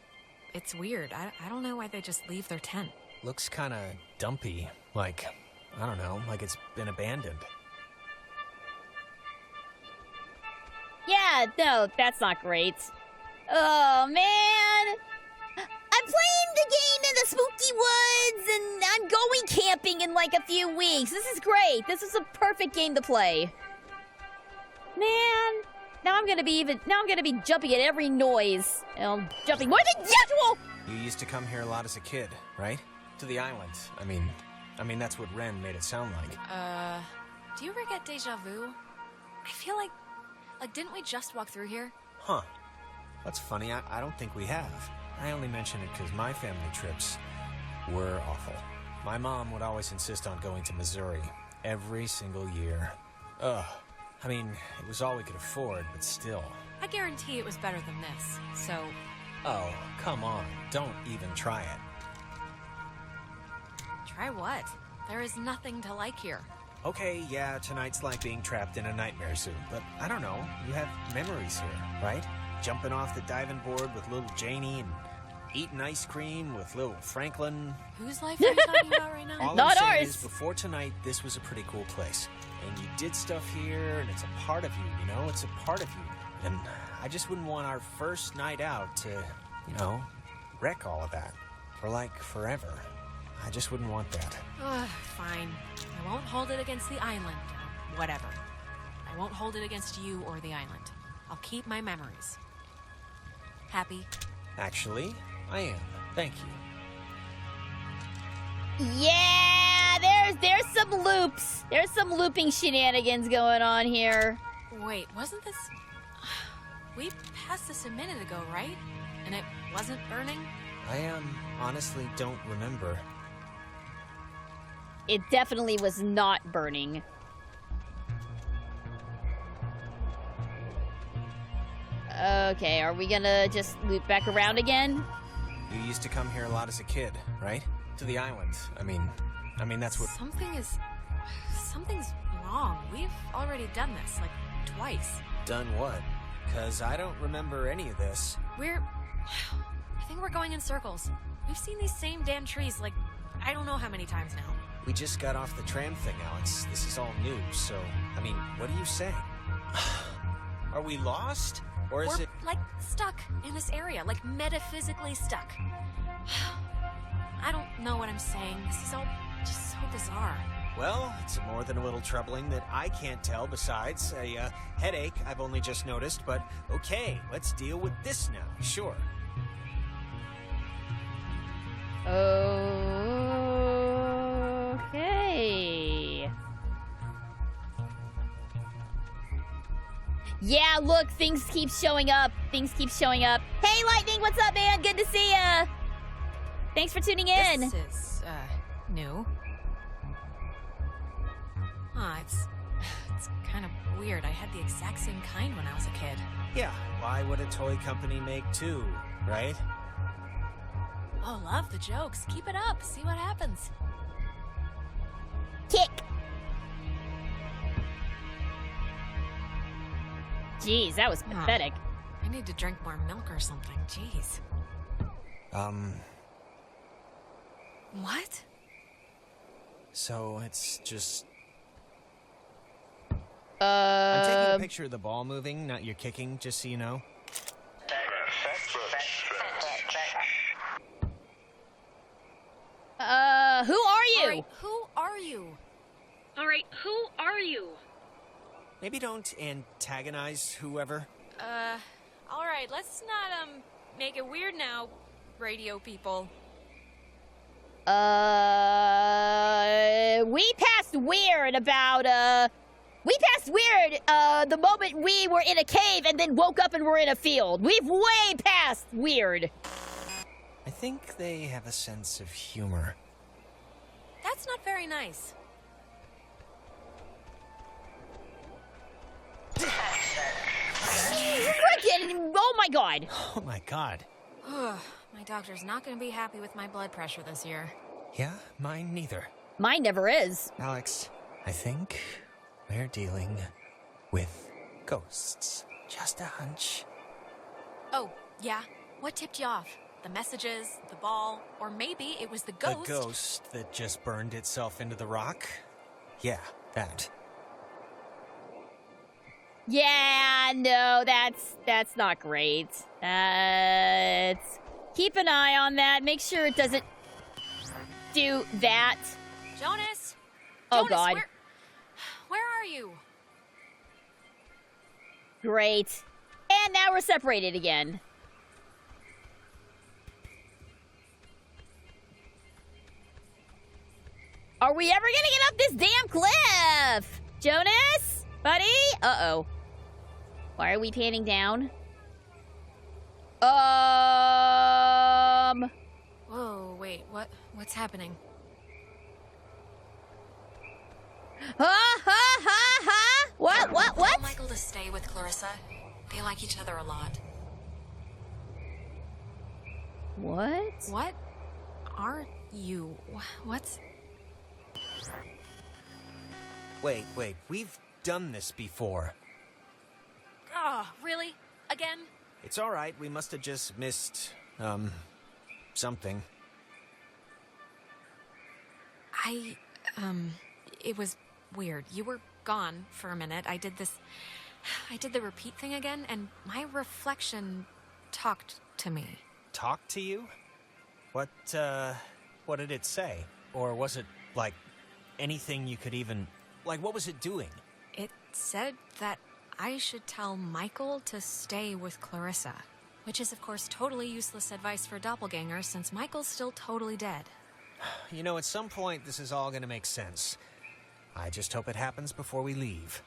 it's weird. I don't know why they just leave their tent. Looks kinda dumpy, like, I don't know, like it's been abandoned. Yeah, no, that's not great. Oh, man. I'm playing the game in the spooky woods, and I'm going camping in like a few weeks. This is great. This is a perfect game to play. Man, now I'm gonna be jumping at every noise. I'm jumping more than usual! You used to come here a lot as a kid, right? To the island. I mean that's what Ren made it sound like. Do you ever get deja vu? I feel like didn't we just walk through here? Huh. That's funny. I don't think we have. I only mention it because my family trips were awful. My mom would always insist on going to Missouri every single year. Ugh. I mean, it was all we could afford, but still. I guarantee it was better than this, so... Oh, come on. Don't even try it. Try what? There is nothing to like here. Okay, yeah, tonight's like being trapped in a nightmare suit, but I don't know. You have memories here, right? Jumping off the diving board with little Janie and eating ice cream with little Franklin. Whose life are you talking about right now? All Not I'm saying ours. is, before tonight, this was a pretty cool place. And you did stuff here, and it's a part of you, you know? It's a part of you. And I just wouldn't want our first night out to, you know, wreck all of that. For, like, forever. I just wouldn't want that. Fine. I won't hold it against the island, or whatever. I won't hold it against you or the island. I'll keep my memories. Happy? Actually, I am. Thank you. Yeah, there's some loops. There's some looping shenanigans going on here. Wait, wasn't this... We passed this a minute ago, right? And it wasn't burning? I honestly don't remember. It definitely was not burning. Okay, are we gonna just loop back around again? You used to come here a lot as a kid, right? To the island. I mean that's what... Something's wrong. We've already done this, like, twice. Done what? Because I don't remember any of this. I think we're going in circles. We've seen these same damn trees, like, I don't know how many times now. We just got off the tram thing, Alex. This is all new, so... I mean, what are you saying? Are we lost? Or is We're, it... like, stuck in this area, like, metaphysically stuck. I don't know what I'm saying. This is all just so bizarre. Well, it's more than a little troubling that I can't tell besides a headache I've only just noticed, but okay, let's deal with this now, sure. Okay. Yeah, look, things keep showing up. Things keep showing up. Hey, Lightning, what's up, man? Good to see ya. Thanks for tuning in. This is, new. It's kind of weird. I had the exact same kind when I was a kid. Yeah, why would a toy company make two, right? Oh, love the jokes. Keep it up. See what happens. Jeez, that was pathetic. I need to drink more milk or something. Jeez. What? So it's just... I'm taking a picture of the ball moving, not your kicking, just so you know. Who are you? All right, who are you? All right, who are you? Maybe don't antagonize whoever. All right, let's not, make it weird now, radio people. We passed weird about, we passed weird, the moment we were in a cave and then woke up and were in a field. We've way past weird. I think they have a sense of humor. That's not very nice. Frickin', oh my god. Oh my god. My doctor's not gonna be happy with my blood pressure this year. Yeah, mine neither. Mine never is. Alex, I think we're dealing with ghosts. Just a hunch. Oh, yeah? What tipped you off? The messages, the ball, or maybe it was the ghost? The ghost that just burned itself into the rock? Yeah, that. Yeah, no, that's not great. Keep an eye on that. Make sure it doesn't do that. Jonas? Oh, Jonas, God. Where are you? Great. And now we're separated again. Are we ever gonna get up this damn cliff? Jonas? Buddy? Uh-oh. Why are we panning down? Whoa, wait, what's happening? Ha ha ha ha! What? Tell Michael to stay with Clarissa. They like each other a lot. What? What are you? What's... Wait, we've done this before. Oh, really? Again? It's all right, we must have just missed, something. It was weird. You were gone for a minute. I did the repeat thing again, and my reflection talked to me. Talk to you? What did it say? Or was it, like, anything you could even... Like, what was it doing? It said that I should tell Michael to stay with Clarissa. Which is, of course, totally useless advice for doppelgangers, since Michael's still totally dead. You know, at some point, this is all gonna make sense. I just hope it happens before we leave.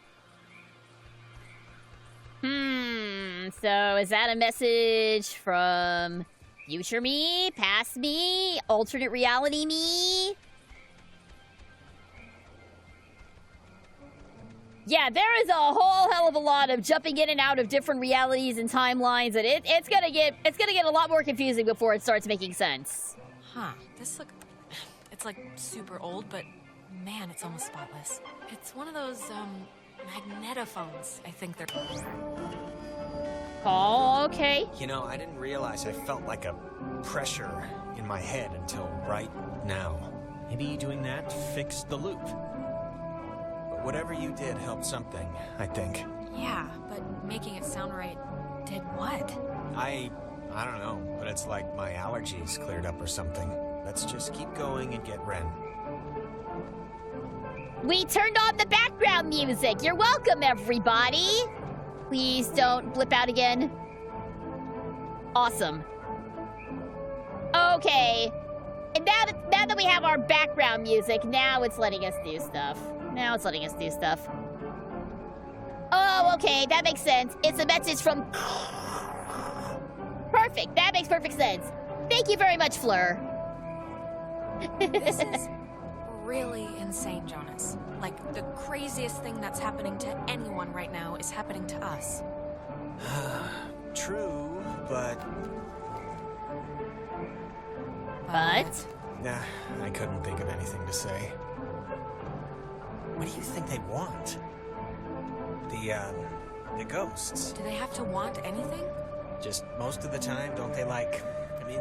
So is that a message from future me, past me, alternate reality me? Yeah, there is a whole hell of a lot of jumping in and out of different realities and timelines, and it's gonna get a lot more confusing before it starts making sense. Huh, it's like super old, but man, it's almost spotless. It's one of those, magnetophones, I think they're called. Oh, okay. You know, I didn't realize I felt like a pressure in my head until right now. Maybe doing that fixed the loop. But whatever you did helped something, I think. Yeah, but making it sound right did what? I don't know, but it's like my allergies cleared up or something. Let's just keep going and get Ren. We turned on the background music. You're welcome, everybody. Please don't blip out again. Awesome. Okay. And now that we have our background music, now it's letting us do stuff. Oh, okay. That makes sense. It's a message from... Perfect. That makes perfect sense. Thank you very much, Fleur. This is really insane, Jonas. Like, the craziest thing that's happening to anyone right now is happening to us. True, but... But? Nah, I couldn't think of anything to say. What do you think they want? The ghosts. Do they have to want anything? Just most of the time, don't they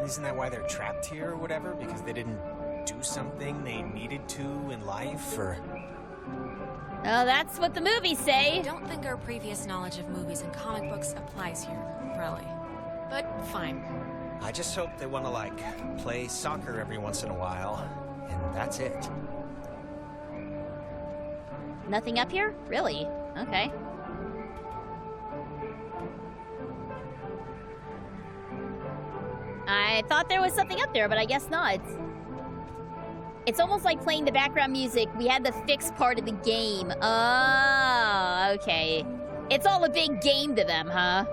isn't that why they're trapped here or whatever? Because they didn't do something they needed to in life, or... Oh, that's what the movies say. I don't think our previous knowledge of movies and comic books applies here, really. But fine. I just hope they want to, play soccer every once in a while, and that's it. Nothing up here? Really? Okay. I thought there was something up there, but I guess not. It's almost like playing the background music. We had the fixed part of the game. Oh, okay. It's all a big game to them, huh?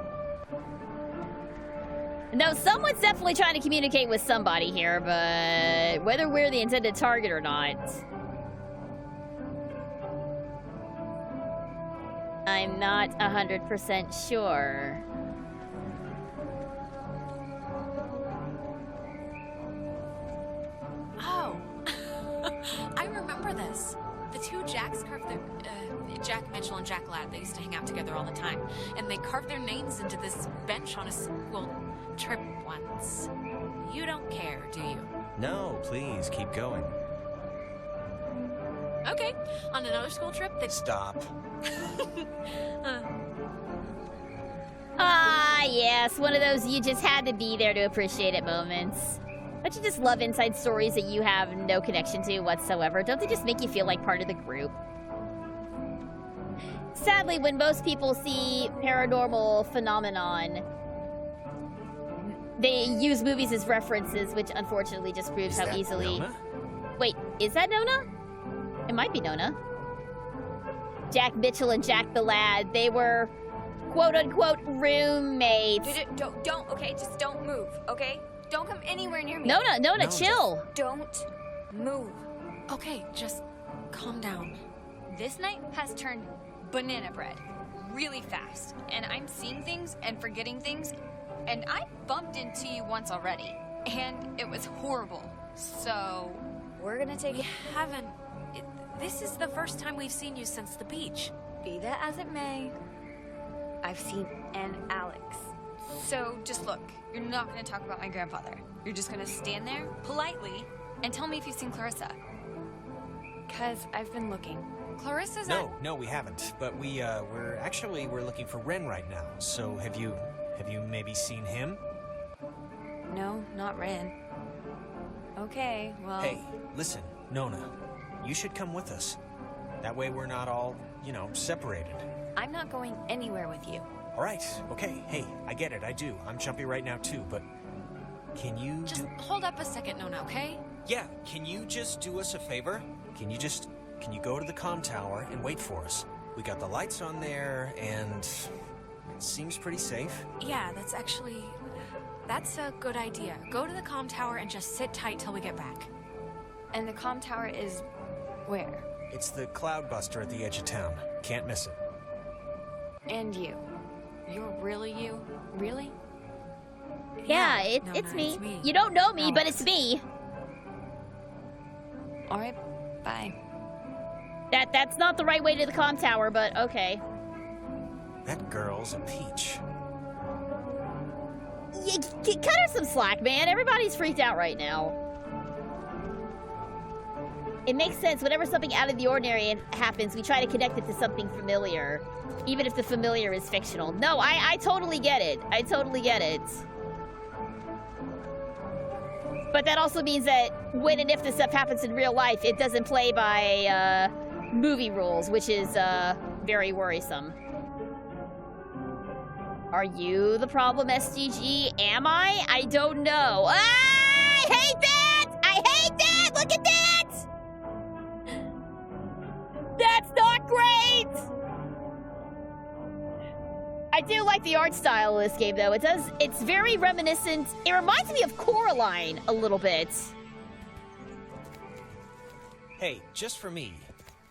No, someone's definitely trying to communicate with somebody here, but whether we're the intended target or not, I'm not 100% sure. Oh, I remember this. The two Jacks carved their, Jack Mitchell and Jack Ladd, they used to hang out together all the time. And they carved their names into this bench on a school trip once. You don't care, do you? No, please, keep going. Okay, on another school trip, they... Stop. Ah, yes, one of those you just had to be there to appreciate it moments. Don't you just love inside stories that you have no connection to whatsoever? Don't they just make you feel like part of the group? Sadly, when most people see paranormal phenomenon, they use movies as references, which unfortunately just proves how easily... Nona? Wait, is that Nona? It might be Nona. Jack Mitchell and Jack the Lad, they were quote-unquote roommates. Don't, okay? Just don't move, okay? Don't come anywhere near me. Nona, chill. Don't move. Okay, just calm down. This night has turned banana bread really fast, and I'm seeing things and forgetting things, and I bumped into you once already, and it was horrible. So, we're gonna take We haven't... This is the first time we've seen you since the beach. Be that as it may, I've seen an Alex. So, just look. You're not gonna talk about my grandfather. You're just gonna stand there, politely, and tell me if you've seen Clarissa. 'Cause I've been looking. Clarissa's No, we haven't. But we're looking for Ren right now. So have you maybe seen him? No, not Ren. Okay, well... Hey, listen, Nona. You should come with us. That way we're not all, separated. I'm not going anywhere with you. All right, okay. Hey, I get it, I do. I'm jumpy right now too, but can you Just hold up a second, Nona, okay? Yeah, can you just do us a favor? Can you go to the comm tower and wait for us? We got the lights on there, and it seems pretty safe. Yeah, that's a good idea. Go to the comm tower and just sit tight till we get back. And the comm tower is where? It's the cloudbuster at the edge of town. Can't miss it. And you. You're really you? Really? Yeah, Nona, it's me. it's me. You don't know me, No, but it's me. Alright, bye. That's not the right way to the comm tower, but okay. That girl's a peach. Cut her some slack, man. Everybody's freaked out right now. It makes sense. Whenever something out of the ordinary happens, we try to connect it to something familiar, even if the familiar is fictional. No, I totally get it. I totally get it. But that also means that when and if this stuff happens in real life, it doesn't play by movie rules, which is very worrisome. Are you the problem, SGG? Am I? I don't know. Ah, I hate that! I hate that! Look at that! That's not great! I do like the art style of this game, though. It's very reminiscent. It reminds me of Coraline a little bit. Hey, just for me,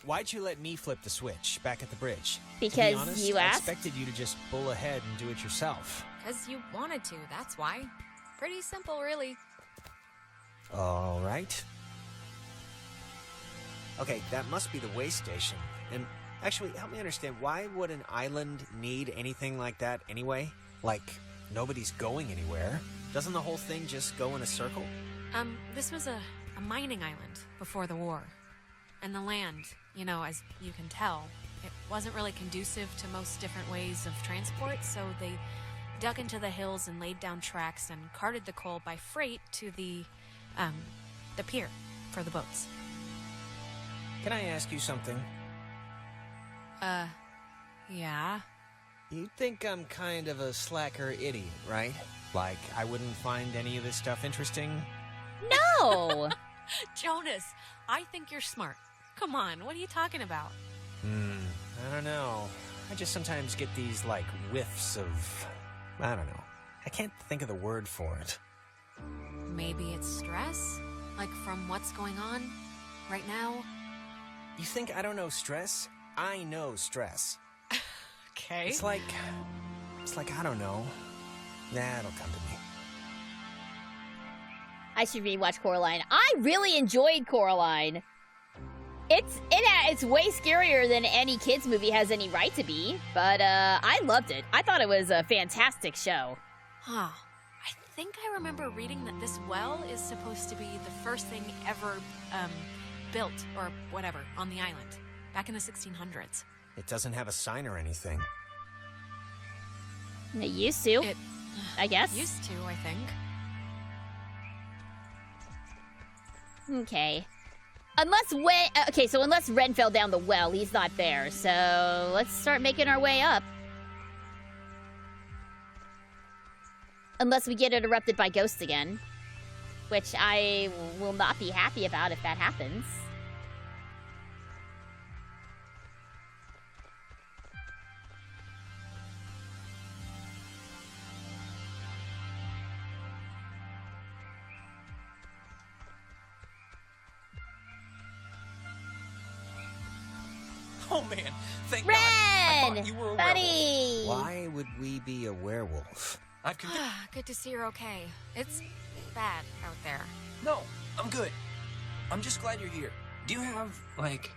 why'd you let me flip the switch back at the bridge? Because to be honest, you asked? I expected you to just bull ahead and do it yourself. 'Cause you wanted to, that's why. Pretty simple, really. All right. Okay, that must be the way station. And Actually, help me understand, why would an island need anything like that anyway? Like, nobody's going anywhere. Doesn't the whole thing just go in a circle? This was a mining island before the war. And the land, you know, as you can tell, it wasn't really conducive to most different ways of transport, so they dug into the hills and laid down tracks and carted the coal by freight to the pier for the boats. Can I ask you something? Yeah? You think I'm kind of a slacker idiot, right? Like, I wouldn't find any of this stuff interesting? No! Jonas, I think you're smart. Come on, what are you talking about? I don't know. I just sometimes get these, like, whiffs of... I don't know. I can't think of the word for it. Maybe it's stress? Like from what's going on right now? You think I don't know stress? I know stress. Okay. It's like, I don't know. Nah, it'll come to me. I should rewatch Coraline. I really enjoyed Coraline. It's way scarier than any kids movie has any right to be, but I loved it. I thought it was a fantastic show. Huh. I think I remember reading that this well is supposed to be the first thing ever built or whatever on the island back in the 1600s. It doesn't have a sign or anything. It used to, I guess. Used to, I think. Okay. Unless Ren fell down the well, he's not there. So let's start making our way up. Unless we get interrupted by ghosts again. Which I will not be happy about if that happens. Oh man, thank Ren! God. I thought you were a Buddy! Why would we be a werewolf? I've convinced... Good to see you're okay. It's bad out there. No, I'm good. I'm just glad you're here. Do you have, like,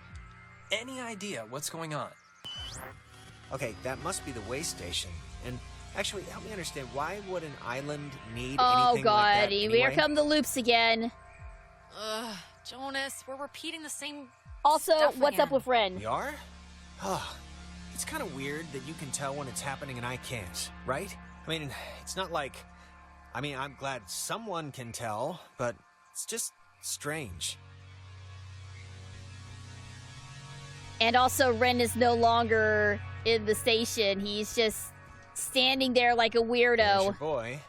any idea what's going on? Okay, that must be the way station. And actually, help me understand, why would an island need Oh anything god, like that anyway? here come the loops again. Ugh, Jonas, we're repeating the same Also, stuff what's up again. with Ren? We are? Oh, it's kind of weird that you can tell when it's happening and I can't, right? I mean, it's not like... I'm glad someone can tell, but it's just strange. And also, Ren is no longer in the station. He's just standing there like a There's weirdo. your boy.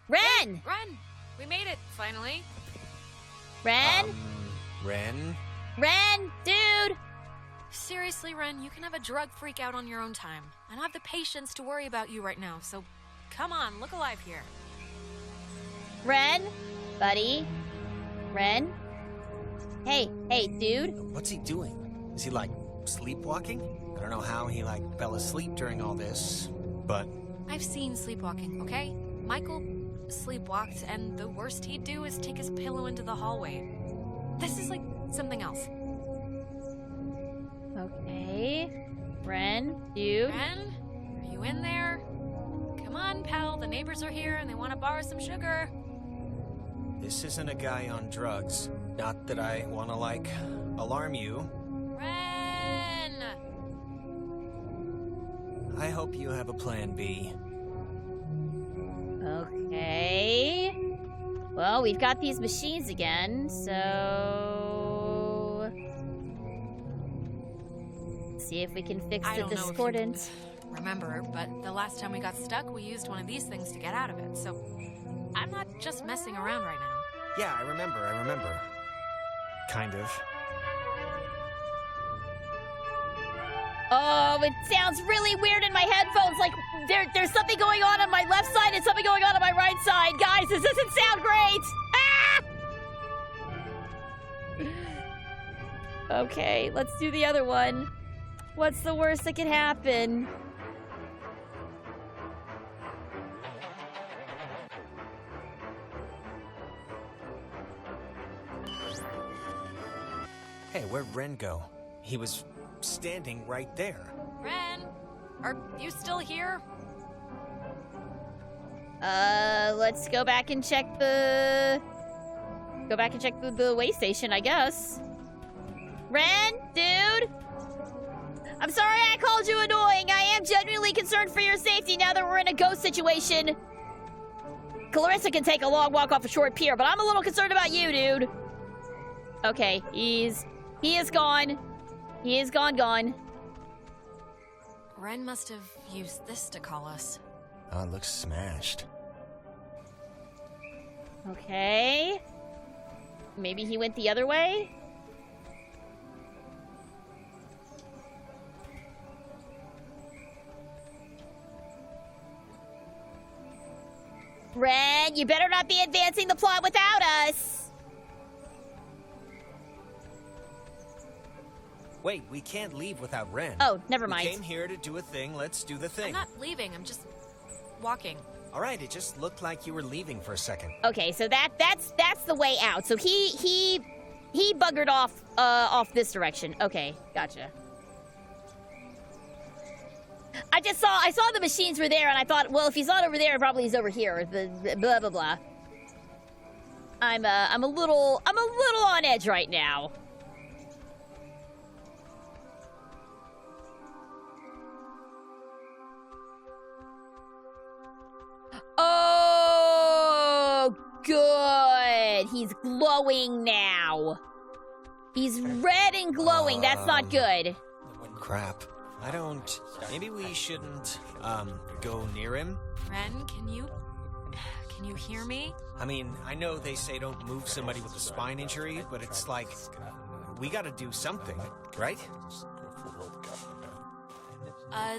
Ren! Ren! We made it, finally. Ren? Ren? Ren? Dude! Seriously, Ren, you can have a drug freak out on your own time. I don't have the patience to worry about you right now, so come on, look alive here. Ren? Buddy? Ren? Hey, dude. What's he doing? Is he, like, sleepwalking? I don't know how he, like, fell asleep during all this, but... I've seen sleepwalking, okay? Michael sleepwalked, and the worst he'd do is take his pillow into the hallway. This is like something else. Okay. Ren, dude. Ren, are you in there? Come on, pal, the neighbors are here and they want to borrow some sugar. This isn't a guy on drugs. Not that I want to, like, alarm you. Ren! I hope you have a plan B. Okay. Well, we've got these machines again, so... see if we can fix I the don't know if you discordant. remember, but the last time we got stuck, we used one of these things to get out of it, so I'm not just messing around right now. Yeah, I remember. Kind of. Oh, it sounds really weird in my headphones. Like, there's something going on my left side and something going on my right side. Guys, this doesn't sound great. Ah! Okay, let's do the other one. What's the worst that could happen? Hey, where'd Ren go? He was standing right there. Ren, are you still here? Let's go back and check the... the way station, I guess. Ren, dude? I'm sorry I called you annoying. I am genuinely concerned for your safety now that we're in a ghost situation. Clarissa can take a long walk off a short pier, but I'm a little concerned about you, dude. Okay, he is gone. He is gone. Ren must have used this to call us. Oh, it looks smashed. Okay. Maybe he went the other way? Ren, you better not be advancing the plot without us. Wait, we can't leave without Ren. Oh, never mind. We came here to do a thing, let's do the thing. I'm not leaving, I'm just walking. All right, it just looked like you were leaving for a second. Okay, so that's the way out. So he buggered off this direction. Okay, gotcha. I saw the machines were there, and I thought, well, if he's not over there, probably he's over here. The blah blah blah. I'm a little on edge right now. Oh, good. He's glowing now. He's red and glowing. That's not good. Crap. Maybe we shouldn't, go near him? Ren, can you hear me? I mean, I know they say don't move somebody with a spine injury, but it's like, we gotta do something, right?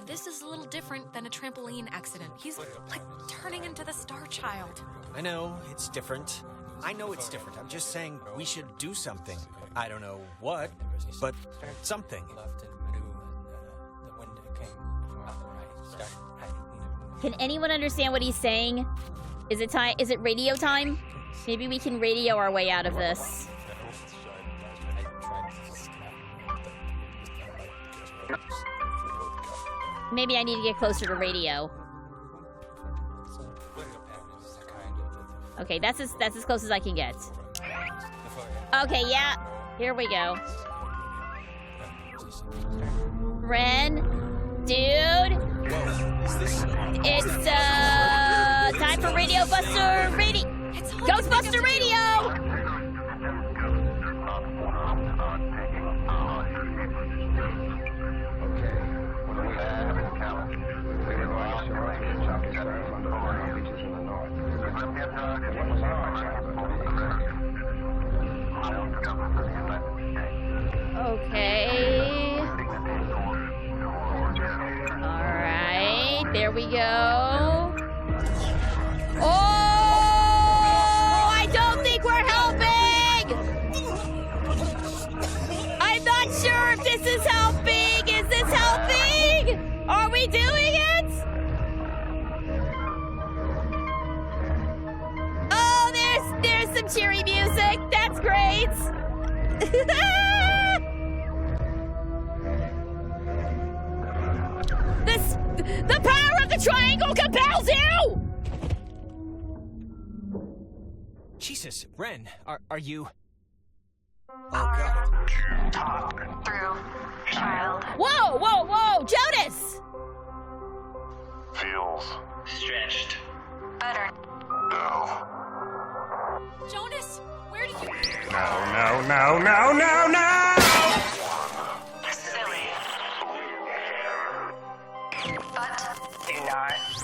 This is a little different than a trampoline accident. He's, like, turning into the Star Child. I know, it's different. I know it's different. I'm just saying we should do something. I don't know what, but something. Can anyone understand what he's saying? Is it time? Is it radio time? Maybe we can radio our way out of this. Maybe I need to get closer to radio. Okay, that's as close as I can get. Okay, yeah. Here we go. Ren, dude. It's time for Radio Buster Radio. Ghostbuster Radio. Okay. All right, there we go. Oh, I don't think we're helping. I'm not sure if this is helping. Is this helping? Are we doing it? Oh, there's some cheery music. That's great. The power of the triangle compels you! Jesus, Ren, are you... Hard to talk through, child. Whoa, Jonas! Feels stretched. Better. No. Jonas, where did you... No. Silly. But do not be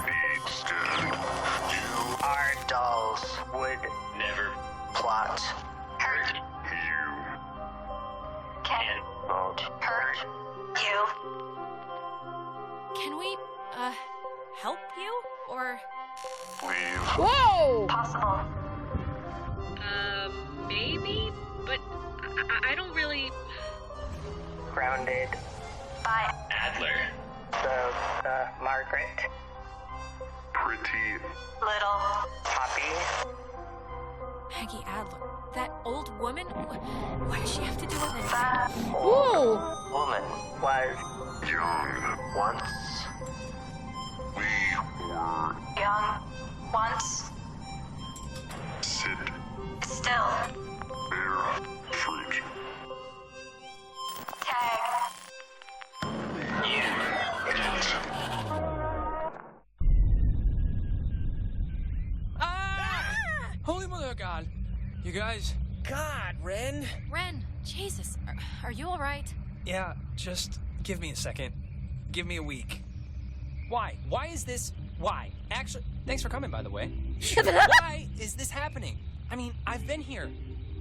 scared. You are dolls. Would never plot. Hurt you. Can not hurt you. Can we, help you? Or... Leave. Whoa! Possible. Maybe? But I don't really... Grounded. By Adler. The, Margaret. Pretty. Little. Poppy. Peggy Adler. That old woman? What does she have to do with it? Ooh! was young once. We were Young. Once. sit, Still. bear, fruit. Tag. Ah! Holy mother of God. You guys? God, Ren. Ren, Jesus, are you all right? Yeah, just give me a second. Give me a week. Why? Why is this? Why? Actually, thanks for coming, by the way. Why is this happening? I mean, I've been here.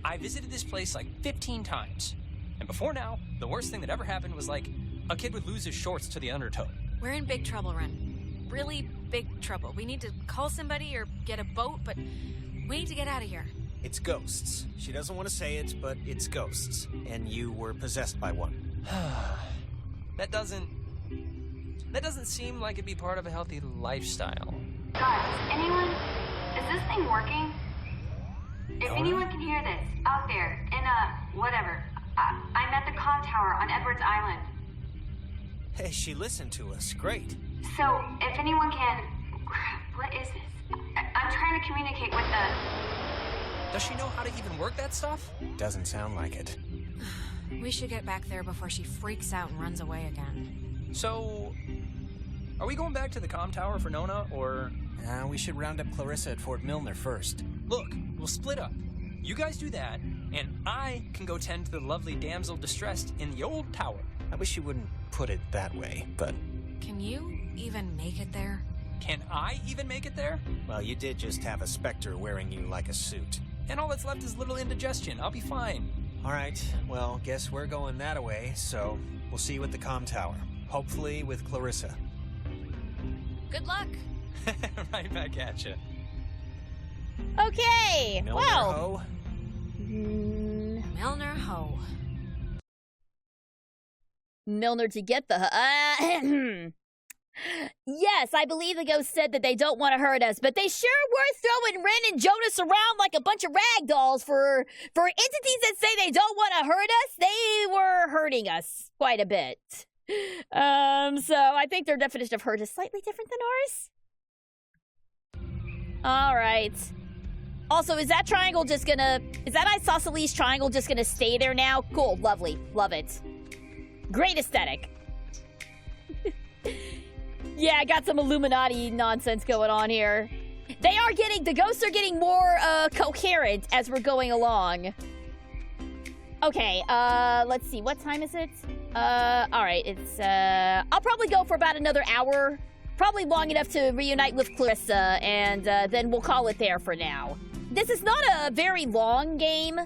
I visited this place like 15 times. And before now, the worst thing that ever happened was like a kid would lose his shorts to the undertow. We're in big trouble, Ren. Really big trouble. We need to call somebody or get a boat, but we need to get out of here. It's ghosts. She doesn't want to say it, but it's ghosts. And you were possessed by one. That doesn't seem like it'd be part of a healthy lifestyle. Guys, anyone? Is this thing working? If anyone can hear this, out there, in whatever. I'm at the comm tower on Edwards Island. Hey, she listened to us. Great. So, if anyone can... What is this? I'm trying to communicate with the... Does she know how to even work that stuff? Doesn't sound like it. We should get back there before she freaks out and runs away again. So, are we going back to the comm tower for Nona, or... We should round up Clarissa at Fort Milner first. Look, we'll split up. You guys do that, and I can go tend to the lovely damsel distressed in the old tower. I wish you wouldn't put it that way, but... Can you even make it there? Can I even make it there? Well, you did just have a specter wearing you like a suit. And all that's left is little indigestion. I'll be fine. All right, well, guess we're going that way, so we'll see you at the comm tower. Hopefully with Clarissa. Good luck. Right back at you. Okay. Milner Wow. Ho. Milner Ho. Milner to get the... Yes, I believe the ghost said that they don't want to hurt us, but they sure were throwing Ren and Jonas around like a bunch of rag dolls for entities that say they don't want to hurt us. They were hurting us quite a bit. So I think their definition of hurt is slightly different than ours. All right. Also, is that triangle just gonna... Is that isosceles triangle just gonna stay there now? Cool, lovely, love it. Great aesthetic. Yeah, I got some Illuminati nonsense going on here. The ghosts are getting more coherent as we're going along. Okay, let's see, what time is it? Alright, it's, I'll probably go for about another hour. Probably long enough to reunite with Clarissa, and then we'll call it there for now. This is not a very long game.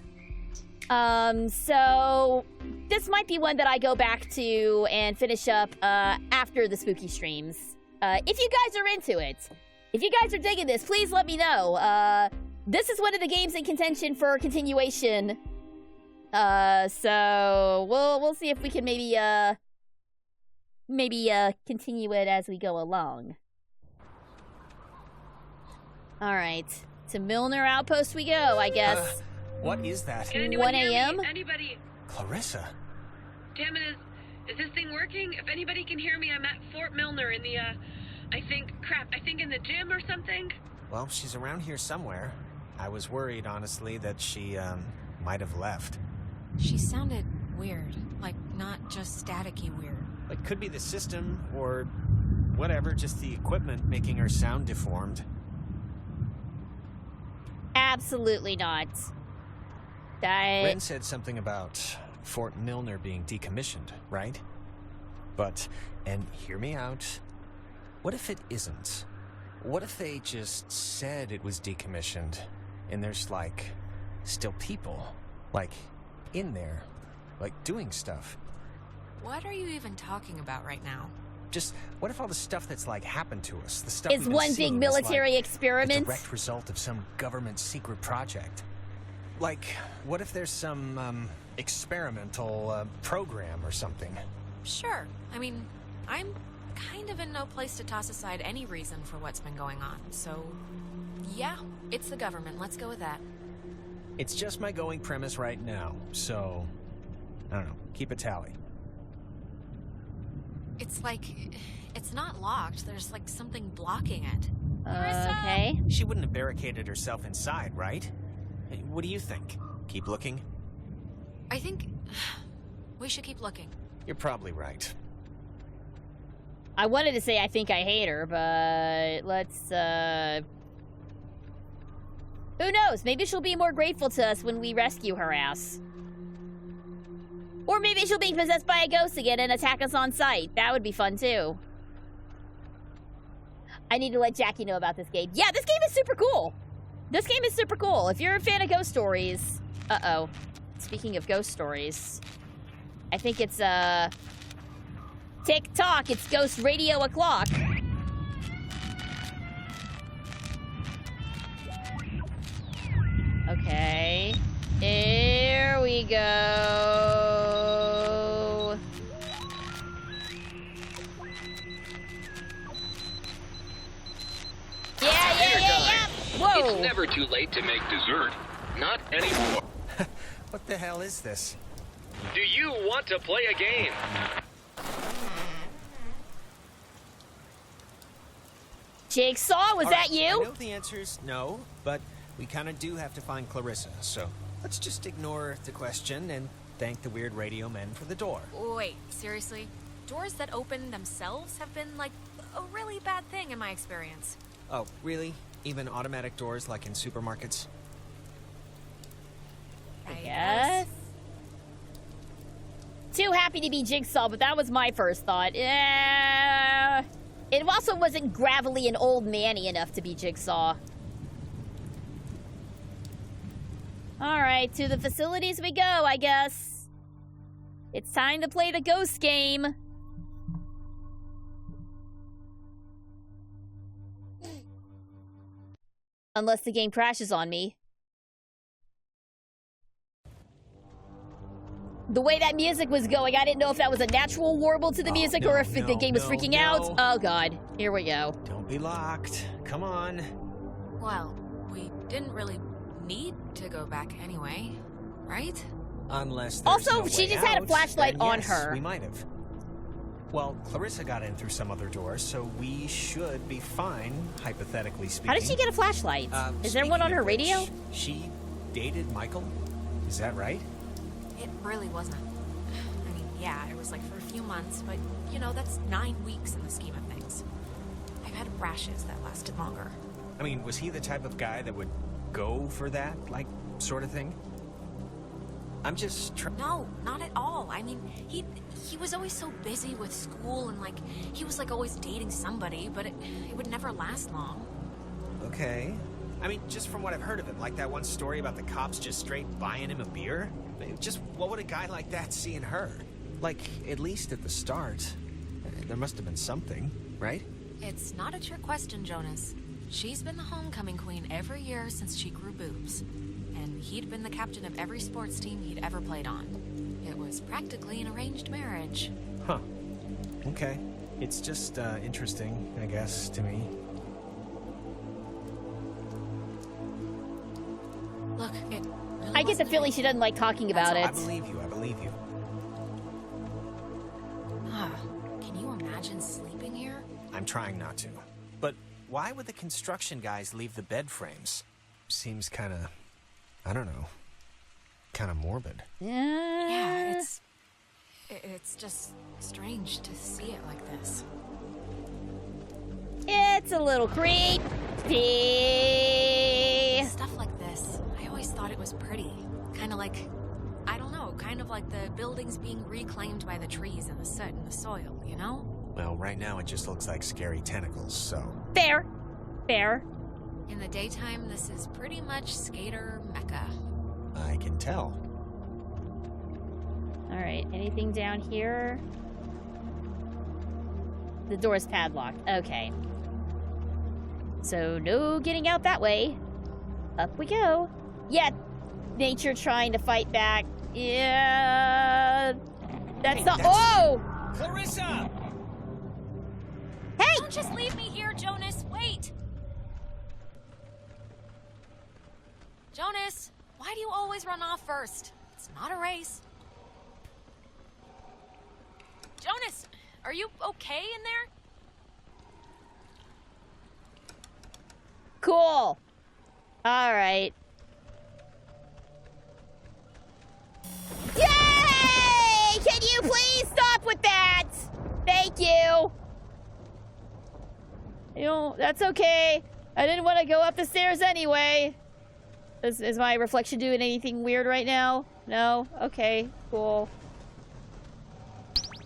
So this might be one that I go back to and finish up after the spooky streams. If you guys are into it. If you guys are digging this, please let me know. This is one of the games in contention for continuation. So we'll see if we can maybe continue it as we go along. All right, to Milner Outpost we go, I guess. What is that? Can anyone 1 hear me? a.m.? Anybody? Clarissa. Damn it, is this thing working? If anybody can hear me, I'm at Fort Milner in the, I think in the gym or something. Well, she's around here somewhere. I was worried, honestly, that she, might have left. She sounded weird. Like, not just staticky weird. It could be the system, or whatever, just the equipment making her sound deformed. Absolutely not. Ren said something about Fort Milner being decommissioned, right? But, and hear me out, what if it isn't? What if they just said it was decommissioned, and there's, like, still people, like, in there, like, doing stuff? What are you even talking about right now? Just, what if all the stuff that's, like, happened to us, the stuff It's one big military experiment? A direct result of some government secret project? Like, what if there's some, experimental, program or something? Sure. I mean, I'm kind of in no place to toss aside any reason for what's been going on, so... Yeah, it's the government. Let's go with that. It's just my going premise right now, so... I don't know. Keep a tally. It's like, it's not locked. There's like something blocking it. Clarissa! Okay. She wouldn't have barricaded herself inside, right? Hey, what do you think? Keep looking? I think we should keep looking. You're probably right. I wanted to say I think I hate her, but let's, who knows? Maybe she'll be more grateful to us when we rescue her ass. Or maybe she'll be possessed by a ghost again and attack us on sight. That would be fun, too. I need to let Jackie know about this game. Yeah, this game is super cool. This game is super cool. If you're a fan of ghost stories... Uh-oh. Speaking of ghost stories... I think it's, TikTok, it's Ghost Radio O'Clock. Okay. Here we go. Yeah. Whoa. It's never too late to make dessert. Not anymore. What the hell is this? Do you want to play a game? Jigsaw, was that you? I know the answer is no, but we kind of do have to find Clarissa, so let's just ignore the question and thank the weird radio men for the door. Wait, seriously? Doors that open themselves have been, like, a really bad thing in my experience. Oh, really? Even automatic doors like in supermarkets? I guess. Too happy to be Jigsaw, but that was my first thought. It also wasn't gravelly and old manny enough to be Jigsaw. Alright, to the facilities we go, I guess. It's time to play the ghost game. Unless the game crashes on me. The way that music was going, I didn't know if that was a natural warble to the music or if the game was freaking out. Oh god, here we go. Don't be locked. Come on. Well, we didn't really need to go back anyway, right? Unless there's Also, no she way just had a out, flashlight then on yes, her. We might have. Well, Clarissa got in through some other door, so we should be fine, hypothetically speaking. How did she get a flashlight? Is there one on her radio? She dated Michael? Is that right? It really wasn't. I mean, yeah, it was like for a few months, but, you know, that's 9 weeks in the scheme of things. I've had rashes that lasted longer. I mean, was he the type of guy that would go for that, like, sort of thing? I'm just No, not at all. I mean, he was always so busy with school and, like, he was, like, always dating somebody, but it would never last long. Okay. I mean, just from what I've heard of him, like that one story about the cops just straight buying him a beer? Just what would a guy like that see in her? Like, at least at the start, there must have been something, right? It's not a trick question, Jonas. She's been the homecoming queen every year since she grew boobs. And he'd been the captain of every sports team he'd ever played on. It was practically an arranged marriage. Huh. Okay. It's just, interesting, I guess, to me. Look, it really I get the feeling she doesn't like talking about it. I believe you, I believe you. Can you imagine sleeping here? I'm trying not to. But why would the construction guys leave the bed frames? Seems kind of, I don't know, kind of morbid. Yeah, it's just strange to see it like this. It's a little creepy. Stuff like this, I always thought it was pretty. Kind of like, I don't know, kind of like the buildings being reclaimed by the trees and the soot and the soil, you know? Well, right now it just looks like scary tentacles, so... Fair. Fair. In the daytime, this is pretty much skater mecca. I can tell. Alright, anything down here? The door's padlocked. Okay. So, no getting out that way. Up we go. Yeah, nature trying to fight back. Yeah... That's not... Oh! Clarissa! Hey! Don't just leave me here, Jonas. Wait! Jonas, why do you always run off first? It's not a race. Jonas, Are you okay in there? Cool. All right. Yay! Can you please stop with that? Thank you. You know, that's okay. I didn't want to go up the stairs anyway. Is my reflection doing anything weird right now? No? Okay, cool.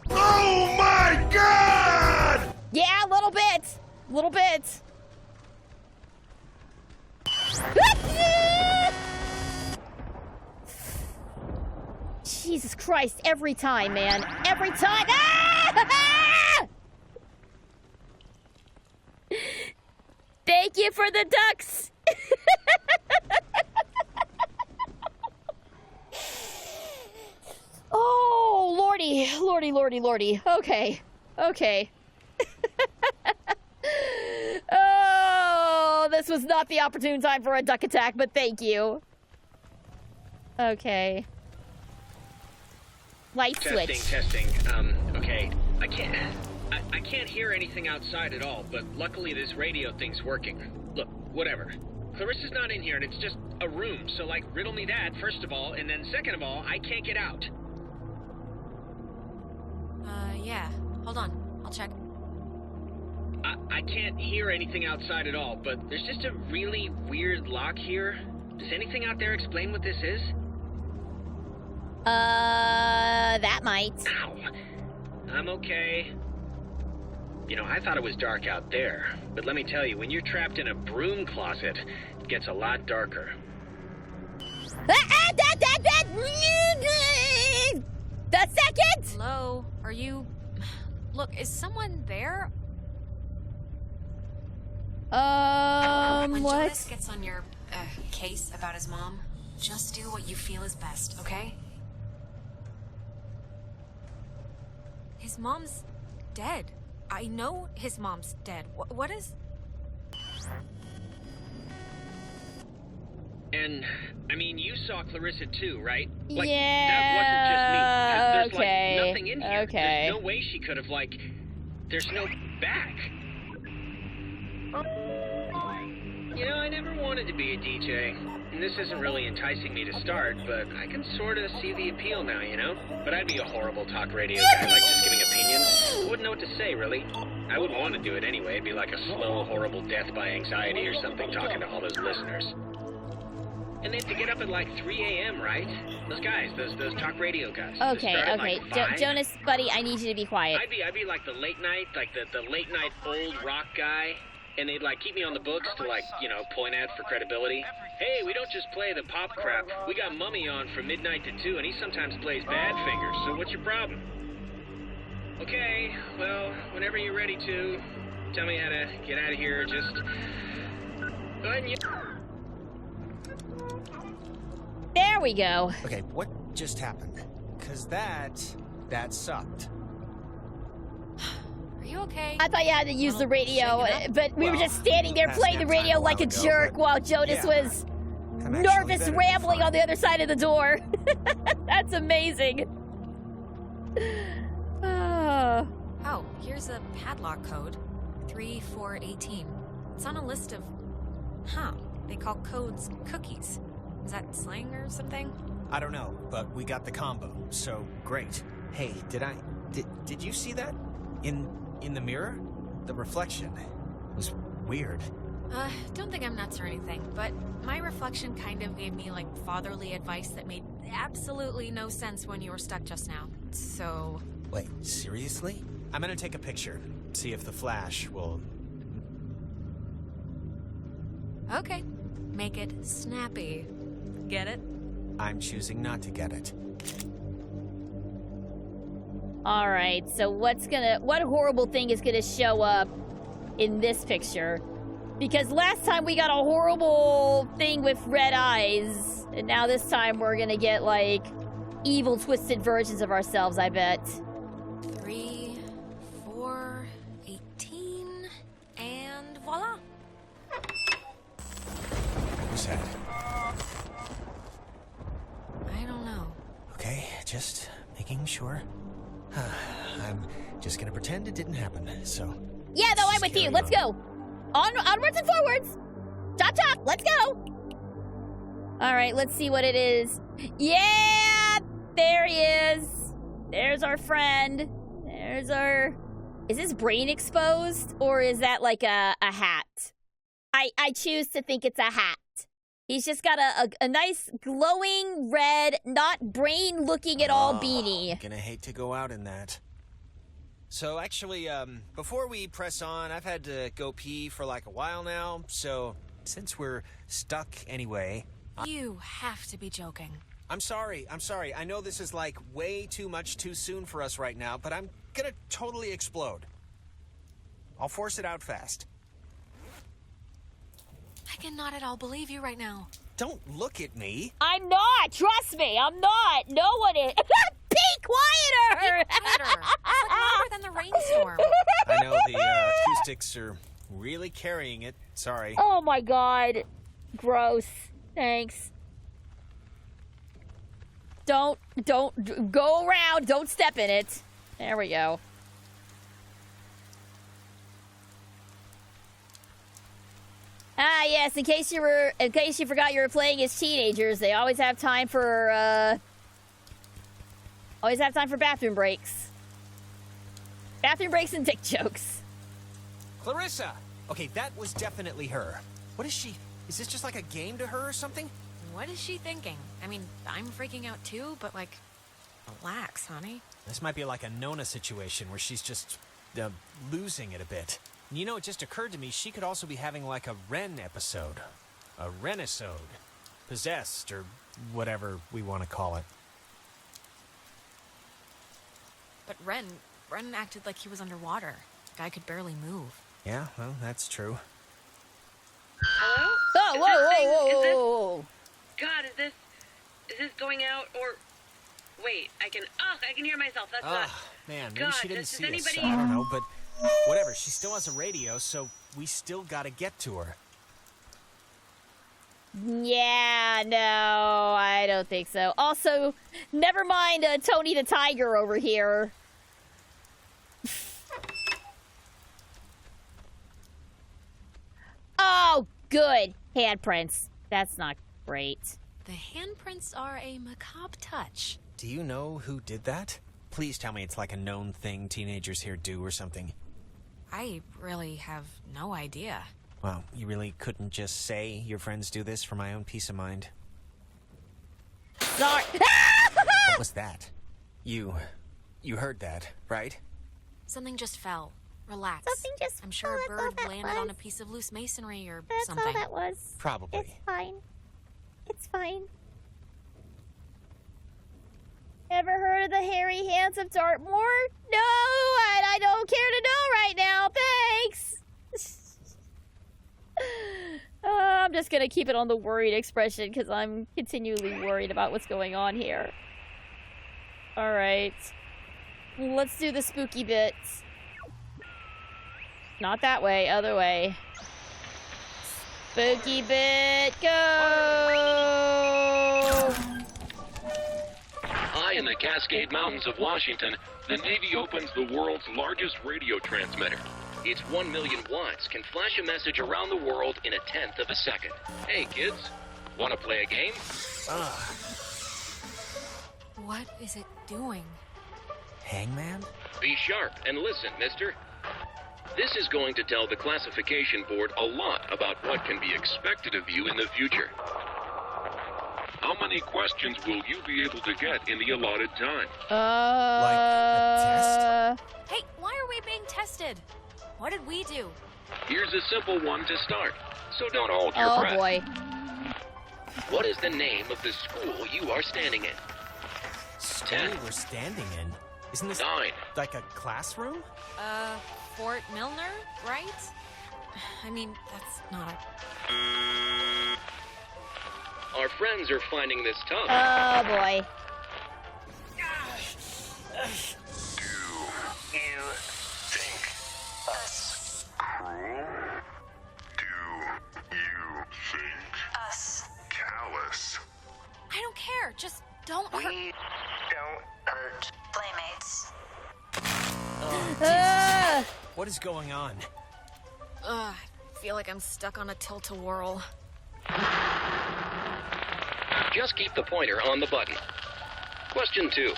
Oh my god! Yeah, a little bit. A little bit. Jesus Christ, every time, man. Every time. Ah! Thank you for the ducks. Oh, lordy, lordy, lordy, lordy. Okay, okay. Oh, this was not the opportune time for a duck attack, but thank you. Okay. Light switch. Testing. Okay. I can't hear anything outside at all, but luckily this radio thing's working. Look, whatever. Clarissa's not in here, and it's just a room, so, like, riddle me that, first of all, and then second of all, I can't get out. Yeah. Hold on. I'll check. I can't hear anything outside at all, but there's just a really weird lock here. Does anything out there explain what this is? That might. Ow. I'm okay. You know, I thought it was dark out there, but let me tell you, when you're trapped in a broom closet, it gets a lot darker. The second! Hello? Are you... Look, is someone there? When What? Jonas gets on your case about his mom, just do what you feel is best, okay? His mom's dead. I know his mom's dead. What is... And, I mean, you saw Clarissa too, right? Like, Yeah, that wasn't just me. 'Cause there's, okay, like, nothing in here. okay. There's no way she could have, like... There's no back. You know, I never wanted to be a DJ. And this isn't really enticing me to start, but I can sort of see the appeal now, you know? But I'd be a horrible talk radio guy, like just giving opinions. I wouldn't know what to say, really. I wouldn't want to do it anyway. It'd be like a slow, horrible death by anxiety or something, talking to all those listeners. And they have to get up at like 3 a.m., right? Those guys, those talk radio guys. They Okay, start at, okay. like, 5. Jonas, buddy, I need you to be quiet. I'd be like the late night, like the late night old rock guy. And they'd, like, keep me on the books to, like, you know, point at for credibility. Hey, we don't just play the pop crap. We got Mummy on from midnight to 2, and he sometimes plays Badfinger, so what's your problem? Okay, well, whenever you're ready to, tell me how to get out of here, just... Go ahead and... There we go. Okay, what just happened? Because that sucked. Are you okay? I thought you had to use the radio, shake it up. but we were just standing there past playing the that time radio a like a while ago, jerk but while Jonas yeah, was I'm actually nervous better than rambling fine. on the other side of the door. That's amazing. Oh. Oh, here's a padlock code. 3418. It's on a list of... Huh. They call codes cookies. Is that slang or something? I don't know, but we got the combo, so great. Hey, did you see that? In the mirror? The reflection was weird. Don't think I'm nuts or anything, but my reflection kind of gave me, like, fatherly advice that made absolutely no sense when you were stuck just now. So... Wait, seriously? I'm gonna take a picture, see if the flash will... Okay. Make it snappy. Get it? I'm choosing not to get it. All right, so what horrible thing is gonna show up in this picture? Because last time we got a horrible thing with red eyes, and now this time we're gonna get, like, evil, twisted versions of ourselves, I bet. 3, 4, 18, and voila. Who's that? I don't know. Okay, just making sure. I'm just gonna pretend it didn't happen, so... Yeah, though, I'm with you. Let's go. Onwards and forwards. Chop, chop. Let's go. All right, let's see what it is. Yeah, there he is. There's our friend. There's our... Is his brain exposed, or is that like a hat? I choose to think it's a hat. He's just got a nice glowing red, not brain-looking at all beanie. Gonna hate to go out in that. So actually, before we press on, I've had to go pee for like a while now, so since we're stuck anyway... You have to be joking. I'm sorry. I know this is like way too much too soon for us right now, but I'm gonna totally explode. I'll force it out fast. I cannot at all believe you right now. Don't look at me. I'm not. Trust me, I'm not. No one is. Be quieter! Be quieter. It's like louder than the rainstorm. I know the acoustics are really carrying it. Sorry. Oh my god. Gross. Thanks. Don't go around. Don't step in it. There we go. Ah, yes. In case you forgot you were playing as teenagers, they always have time for bathroom breaks. Bathroom breaks and dick jokes. Clarissa. Okay, that was definitely her. What is she? Is this just like a game to her or something? What is she thinking? I mean, I'm freaking out too, but like, relax, honey. This might be like a Nona situation where she's just losing it a bit. You know, it just occurred to me she could also be having like a Ren episode. A Renisode. Possessed, or whatever we want to call it. But Ren acted like he was underwater. The guy could barely move. Yeah, well, that's true. Hello? Oh, whoa. God, is this going out or... Wait, I can hear myself. That's not... Man, maybe God, she didn't see anybody... us. I don't know, but whatever. She still has a radio, so we still gotta get to her. Yeah, no, I don't think so. Also, never mind Tony the Tiger over here. Oh, good. Handprints. That's not great. The handprints are a macabre touch. Do you know who did that? Please tell me it's like a known thing teenagers here do or something. I really have no idea. Well, you really couldn't just say your friends do this for my own peace of mind? Sorry. What was that? You heard that, right? Something just fell. Relax. Something just I'm sure a bird landed on a piece of loose masonry or something. That's all that was. Probably. It's fine. It's fine. Ever heard of the hairy hands of Dartmoor? No, I don't care to know right now. Thanks. I'm just gonna keep it on the worried expression because I'm continually worried about what's going on here. Alright. Let's do the spooky bits. Not that way, other way. Spooky bit, go! High in the Cascade Mountains of Washington, the Navy opens the world's largest radio transmitter. Its 1 million watts can flash a message around the world in a tenth of a second. Hey, kids, want to play a game? What is it doing? Hangman? Be sharp and listen, mister. This is going to tell the classification board a lot about what can be expected of you in the future. How many questions will you be able to get in the allotted time? Like a test? Hey, why are we being tested? What did we do? Here's a simple one to start, so don't hold your breath. Oh boy. What is the name of the school you are standing in? School we're standing in? Isn't this 9. like a classroom? Fort Milner, right? I mean, that's not a... Our friends are finding this tough. Oh boy. Do you think us cruel? Do you think us callous? I don't care. Just don't hurt. We don't hurt playmates. What is going on? I feel like I'm stuck on a tilt-a-whirl. Just keep the pointer on the button. Question 2.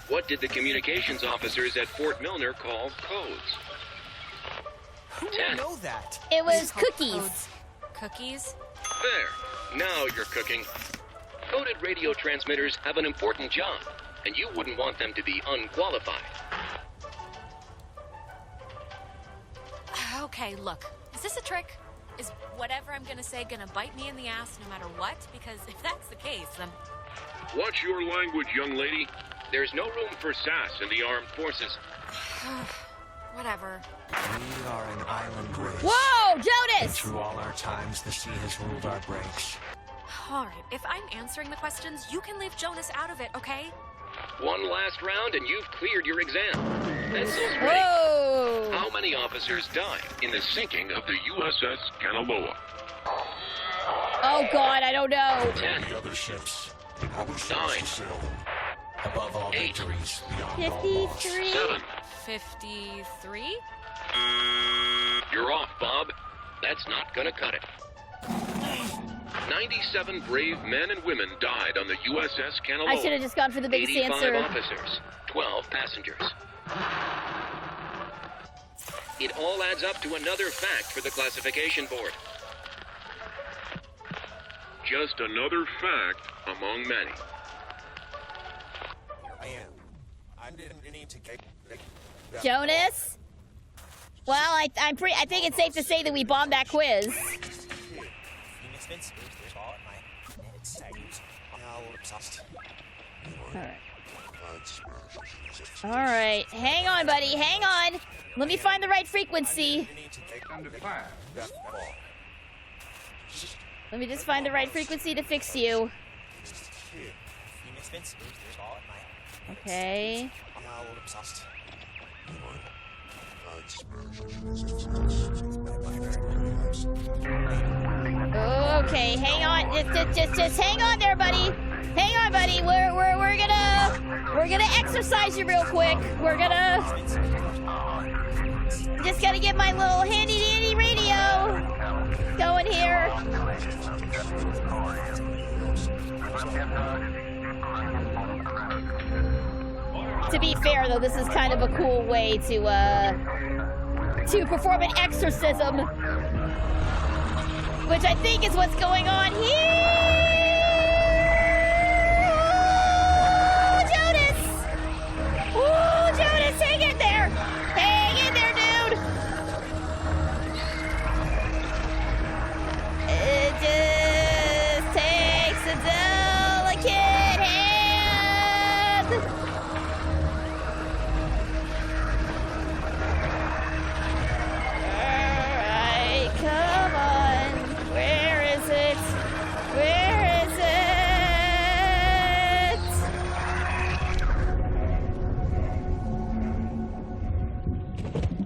What did the communications officers at Fort Milner call codes? Who would 10. know that? It was These called cookies. codes. Cookies? There. Now you're cooking. Coded radio transmitters have an important job, and you wouldn't want them to be unqualified. Okay, look. Is this a trick? Is whatever I'm gonna say gonna bite me in the ass no matter what? Because if that's the case, then... Watch your language, young lady. There's no room for sass in the armed forces. Whatever. We are an island race. Whoa, Jonas! Through all our times, the sea has ruled our brakes. All right, if I'm answering the questions, you can leave Jonas out of it, okay? One last round and you've cleared your exam. Pencils ready. Whoa! How many officers died in the sinking of the USS Kanaloa? Oh God, I don't know. 10. The other ships. 9. Above all 8. victories, beyond all loss. 53? 7. 53? You're off, Bob. That's not gonna cut it. 97 brave men and women died on the USS Kanaloa. I should have just gone for the biggest 85 answer. officers, 12 passengers. It all adds up to another fact for the classification board. Just another fact among many. I am. I didn't need to get... Jonas? Well, I think it's safe to say that we bombed that quiz. All right. Hang on, buddy. Hang on. Let me find the right frequency. Let me just find the right frequency to fix you. Okay. Okay, hang on. Just hang on there, buddy. Hang on, buddy. We're gonna exercise you real quick. Just gotta get my little handy dandy radio going here. To be fair, though, this is kind of a cool way to perform an exorcism, which I think is what's going on here. Oh, Jonas, hang in there. Hang in there, dude. It just takes a delicate hand. Alright, come on. Where is it? Where is it?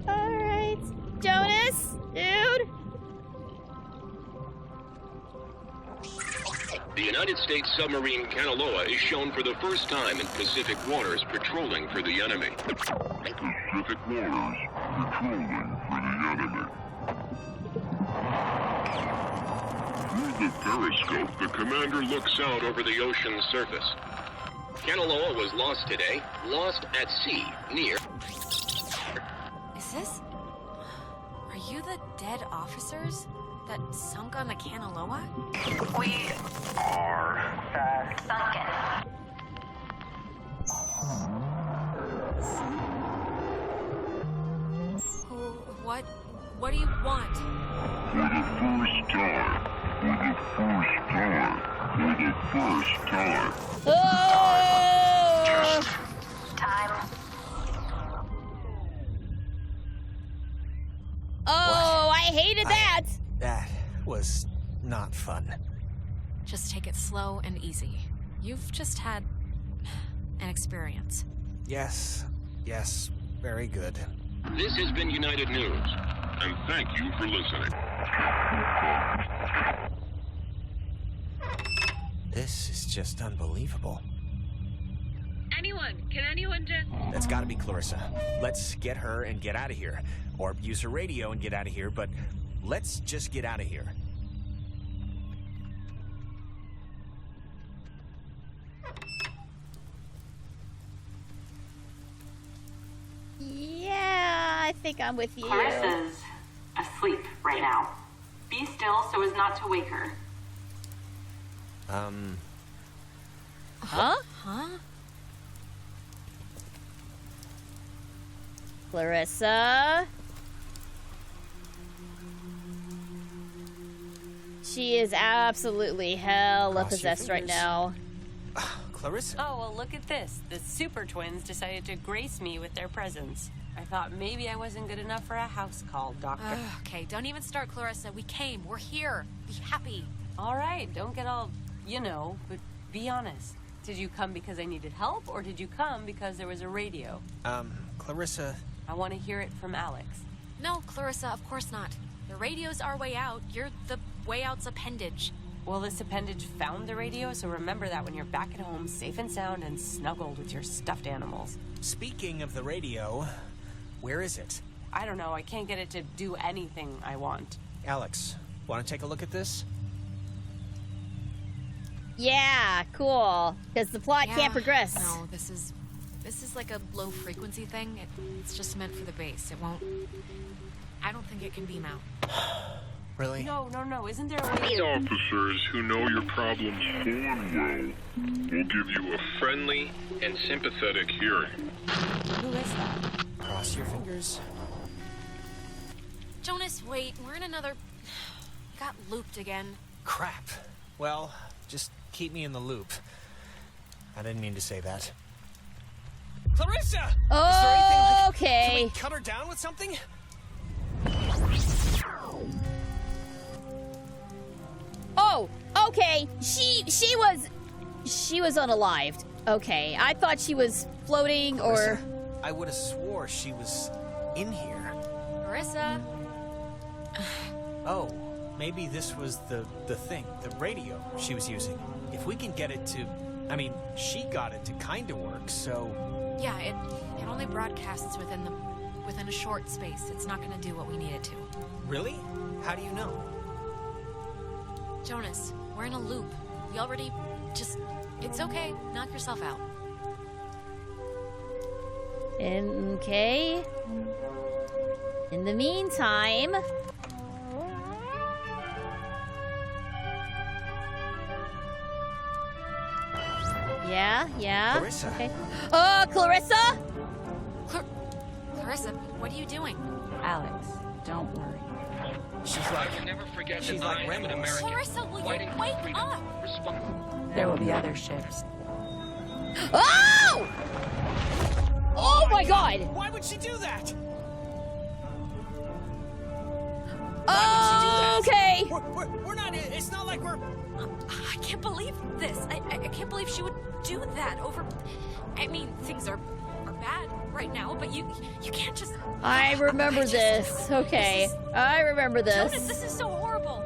Alright. Jonas? Dude? The United States submarine Kanaloa is shown for the first time in Pacific waters patrolling for the enemy. Pacific waters patrolling for the enemy. Through the periscope, the commander looks out over the ocean's surface. Kanaloa was lost today, lost at sea, near... Is this... Are you the dead officers that sunk on the Kanaloa? We are sunken. What do you want? For the first time. Oh! Time. Oh, I hated that. That was not fun. Just take it slow and easy. You've just had an experience. Yes, very good. This has been United News, and thank you for listening. This is just unbelievable. Anyone Can anyone just... That's gotta be Clarissa. Let's get her and get out of here. Or use her radio and get out of here, but let's just get out of here. Yeah, I think I'm with you. Clarissa's asleep right now. Be still so as not to wake her. Huh? Clarissa? She is absolutely hella Cross your possessed right fingers. now. Clarissa? Oh, well, look at this. The super twins decided to grace me with their presence. I thought maybe I wasn't good enough for a house call, Doctor. Okay, don't even start, Clarissa. We came. We're here. Be happy. All right, don't get all, but be honest. Did you come because I needed help, or did you come because there was a radio? Clarissa... I want to hear it from Alex. No, Clarissa, of course not. The radio's our way out. You're the way out's appendage. Well, this appendage found the radio, so remember that when you're back at home, safe and sound, and snuggled with your stuffed animals. Speaking of the radio, where is it? I don't know. I can't get it to do anything I want. Alex, want to take a look at this? Yeah, cool. Because the plot can't progress. No, this is like a low frequency thing. It's just meant for the bass. It won't... I don't think it can beam out. Really? No. Isn't there a way... Officers who know your problems full and well will give you a friendly and sympathetic hearing. Who is that? Cross your fingers. Jonas, wait. We're in another... Got looped again. Crap. Well, just keep me in the loop. I didn't mean to say that. Clarissa! Oh, is there anything like, okay. Can we cut her down with something? Oh, okay. She was unalived. Okay, I thought she was floating or... Clarissa, I would have swore she was in here. Clarissa. Oh, maybe this was the thing, the radio she was using. If we can get it to... I mean, she got it to kind of work, so... Yeah, it only broadcasts within a short space. It's not going to do what we need it to. Really? How do you know? Jonas, we're in a loop. We already just... It's okay. Knock yourself out. Okay. In the meantime... Yeah. Clarissa. Okay. Oh, Clarissa? Clarissa, what are you doing? Alex, don't worry. She's like... Never forget She's that like I am an Reynolds. American. Clarissa, will you wake up? There will be other ships. Oh! Oh my god! Why would she do that? Okay. We're not... It's not like we're... I can't believe this. I can't believe she would do that over... I mean, things are bad right now, but you can't just... I remember this. Okay. I remember this. Jonas, this is so horrible.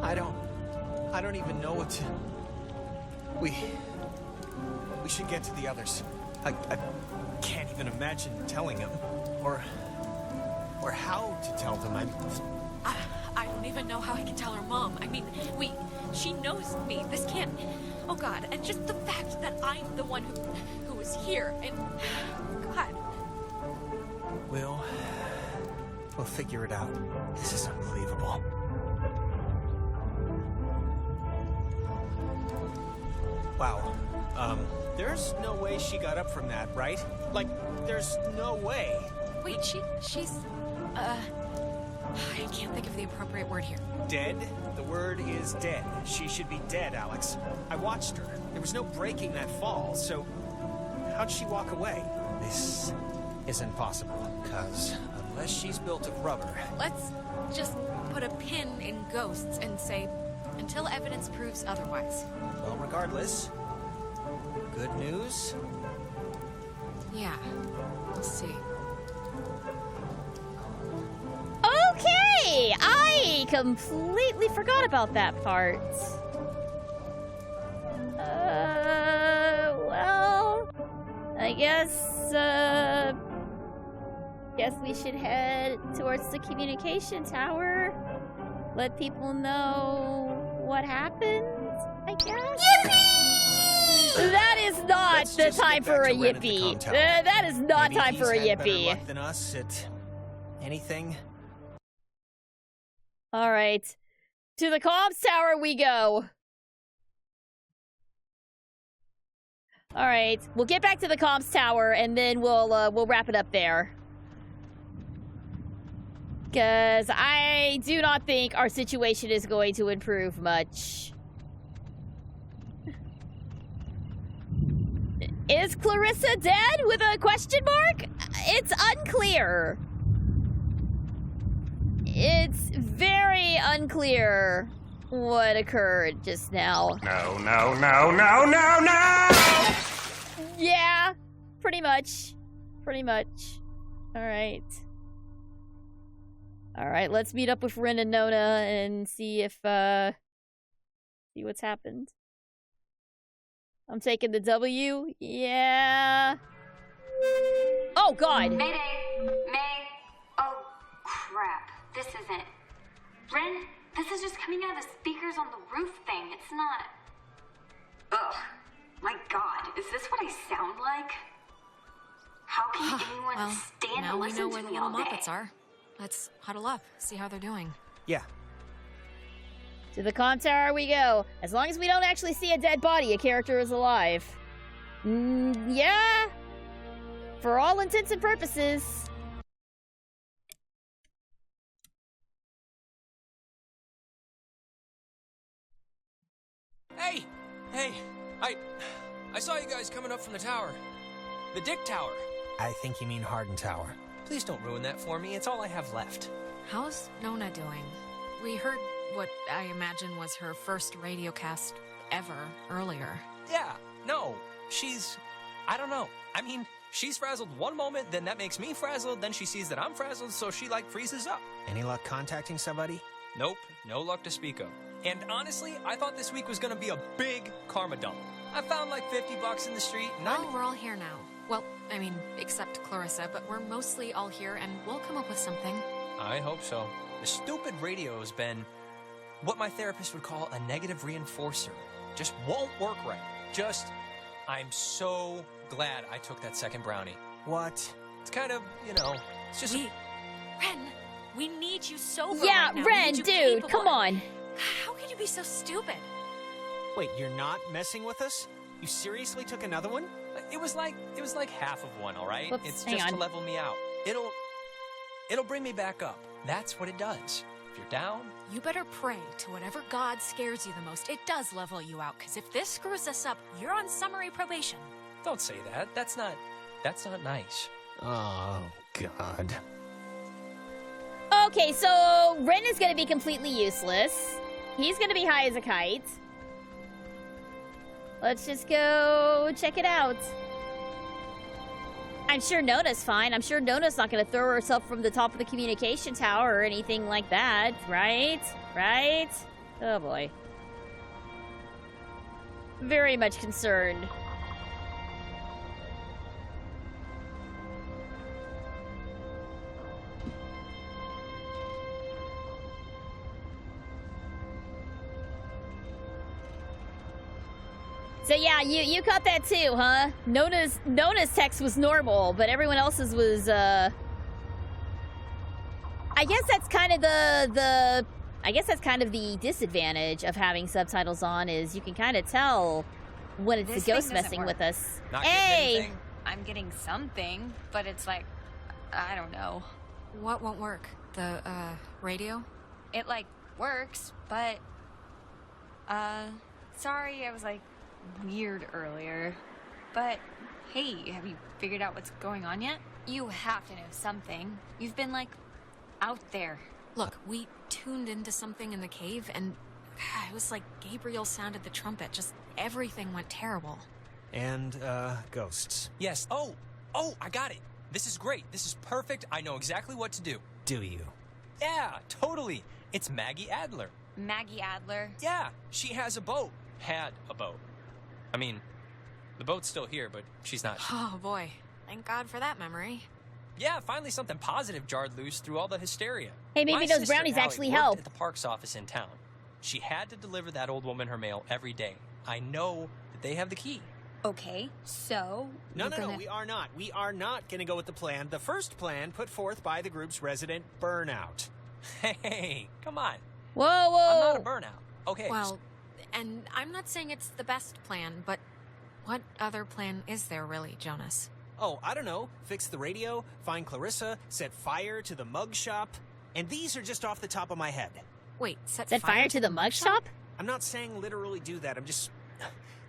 I don't even know what to... We should get to the others. I can't even imagine telling them. Or how to tell them. I don't even know how I can tell her mom. I mean, she knows me. This can't... Oh, God. And just the fact that I'm the one who was here. And... God. We'll figure it out. This is unbelievable. Wow. There's no way she got up from that, right? Like, there's no way. Wait, she's... I can't think of the appropriate word here. Dead? The word is dead. She should be dead, Alex. I watched her. There was no breaking that fall, so... How'd she walk away? This isn't possible, because unless she's built of rubber... Let's just put a pin in ghosts and say, until evidence proves otherwise. Well, regardless... Good news? Yeah, we'll see. Okay! I completely forgot about that part. guess we should head towards the communication tower. Let people know what happened, I guess? Yippee! That is not the time for a yippee. That is not time for a yippee. Better luck than us at anything. All right. To the comms tower we go. All right. We'll get back to the comms tower and then we'll wrap it up there. Because I do not think our situation is going to improve much. Is Clarissa dead with a question mark? It's unclear. It's very unclear what occurred just now. No, no, no, no, no, no! Yeah, pretty much. Pretty much. All right. All right, let's meet up with Ren and Nona and see if, see what's happened. I'm taking the W. Yeah. Oh, God. Mayday. May. Oh, crap. This isn't. Ren, this is just coming out of the speakers on the roof thing. It's not. Ugh. My God. Is this what I sound like? How can anyone stand and listen to me all day? Muppets are. Let's huddle up, see how they're doing. Yeah. To the comm tower we go. As long as we don't actually see a dead body, a character is alive. Yeah. For all intents and purposes. Hey! Hey! I saw you guys coming up from the tower. The Dick Tower. I think you mean Harden Tower. Please don't ruin that for me. It's all I have left. How's Nona doing? We heard what I imagine was her first radio cast ever earlier. Yeah, no. She's... I don't know. I mean, she's frazzled one moment, then that makes me frazzled, then she sees that I'm frazzled, so she, like, freezes up. Any luck contacting somebody? Nope, no luck to speak of. And honestly, I thought this week was gonna be a big karma dump. I found like $50 in the street, and we're all here now. Well, I mean, except Clarissa, but we're mostly all here, and we'll come up with something. I hope so. The stupid radio has been what my therapist would call a negative reinforcer. Just won't work right. I'm so glad I took that second brownie. What? It's kind of, it's just... Ren, we need you so Yeah, right now. Ren, dude, come on. How could you be so stupid? Wait, you're not messing with us? You seriously took another one? It was like half of one, all right? Whoops, it's hang just on. to level me out. It'll bring me back up. That's what it does. If you're down, you better pray to whatever God scares you the most. It does level you out, because if this screws us up, you're on summary probation. Don't say that. That's not nice. Oh, God. Okay, so Ren is going to be completely useless. He's going to be high as a kite. Let's just go check it out. I'm sure Nona's fine. I'm sure Nona's not going to throw herself from the top of the communication tower or anything like that, right? Right? Oh, boy. Very much concerned. So yeah, you caught that too, huh? Nona's text was normal, but everyone else's was I guess that's kind of the disadvantage of having subtitles on is you can kind of tell when it's This the ghost thing doesn't messing work. with us. Not getting Hey! anything? I'm getting something, but it's like, I don't know. What won't work? The, radio? It, like, works, but, sorry I was, like, weird earlier. But, hey, have you figured out what's going on yet? You have to know something. You've been, like, out there. Look, we tuned into something in the cave, and it was like Gabriel sounded the trumpet. Just everything went terrible. And, ghosts. Yes. Oh, I got it. This is great. This is perfect. I know exactly what to do. Do you? Yeah, totally. It's Maggie Adler. Maggie Adler? Yeah, she has a boat. Had a boat. I mean, The boat's still here, but she's not. Oh, boy. Thank God for that memory. Yeah, finally something positive jarred loose through all the hysteria. Hey, maybe My those sister, brownies Allie, actually worked help. at the parks office in town. She had to deliver that old woman her mail every day. I know that they have the key. Okay, so... No, we are not. We are not going to go with the plan. The first plan put forth by the group's resident Burnout. Hey, come on. Whoa, I'm whoa. not a burnout. Okay. Well, and I'm not saying it's the best plan, but what other plan is there really, Jonas? Oh, I don't know. Fix the radio, find Clarissa, set fire to the mug shop. And these are just off the top of my head. Wait, set fire to the mug shop? I'm not saying literally do that. I'm just...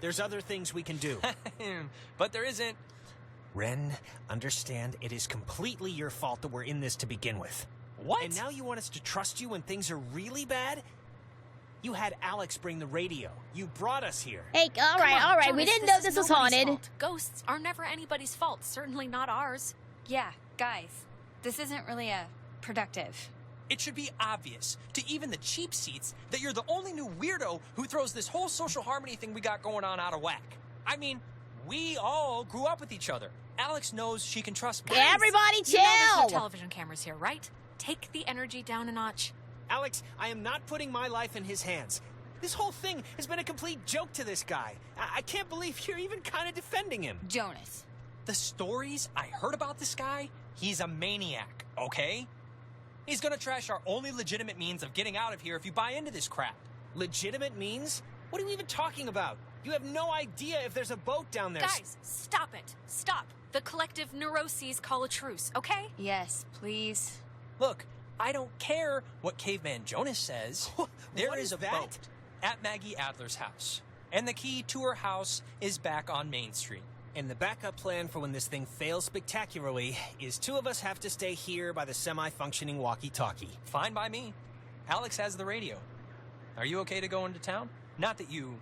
There's other things we can do. But there isn't. Ren, understand it is completely your fault that we're in this to begin with. What? And now you want us to trust you when things are really bad? You had Alex bring the radio. You brought us here. Hey, all right. Jonas, We didn't know this was nobody's haunted. fault. Ghosts are never anybody's fault, certainly not ours. Yeah, guys, this isn't really productive. It should be obvious to even the cheap seats that you're the only new weirdo who throws this whole social harmony thing we got going on out of whack. I mean, we all grew up with each other. Alex knows she can trust me. Everybody chill! You know there's no television cameras here, right? Take the energy down a notch. Alex, I am not putting my life in his hands. This whole thing has been a complete joke to this guy. I can't believe you're even kind of defending him. Jonas. The stories I heard about this guy, he's a maniac, okay? He's gonna trash our only legitimate means of getting out of here if you buy into this crap. Legitimate means? What are you even talking about? You have no idea if there's a boat down there. Guys, stop it. Stop. The collective neuroses call a truce, okay? Yes, please. Look, I don't care what Caveman Jonas says. There is a boat at Maggie Adler's house. And the key to her house is back on Main Street. And the backup plan for when this thing fails spectacularly is two of us have to stay here by the semi-functioning walkie-talkie. Fine by me. Alex has the radio. Are you okay to go into town? Not that you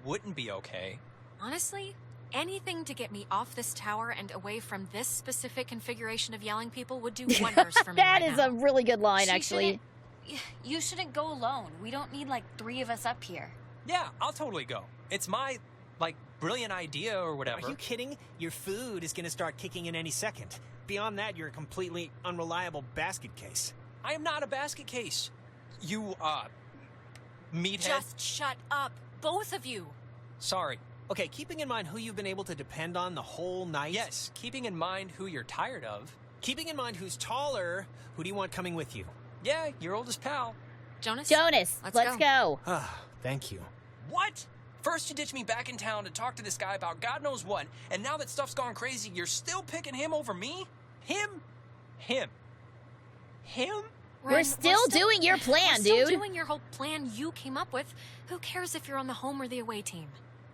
wouldn't be okay. Honestly, anything to get me off this tower and away from this specific configuration of yelling people would do wonders for me That right is now. a really good line, actually. You shouldn't go alone. We don't need, 3 of us up here. Yeah, I'll totally go. It's my, brilliant idea or whatever. Are you kidding? Your food is going to start kicking in any second. Beyond that, you're a completely unreliable basket case. I am not a basket case. You, meathead. Just shut up, both of you. Sorry. Okay, keeping in mind who you've been able to depend on the whole night. Yes, keeping in mind who you're tired of. Keeping in mind who's taller, who do you want coming with you? Yeah, your oldest pal. Jonas, let's go. Thank you. What? First you ditch me back in town to talk to this guy about God knows what, and now that stuff's gone crazy, you're still picking him over me? Him? We're still doing your plan, we're still dude. doing your whole plan you came up with. Who cares if you're on the home or the away team?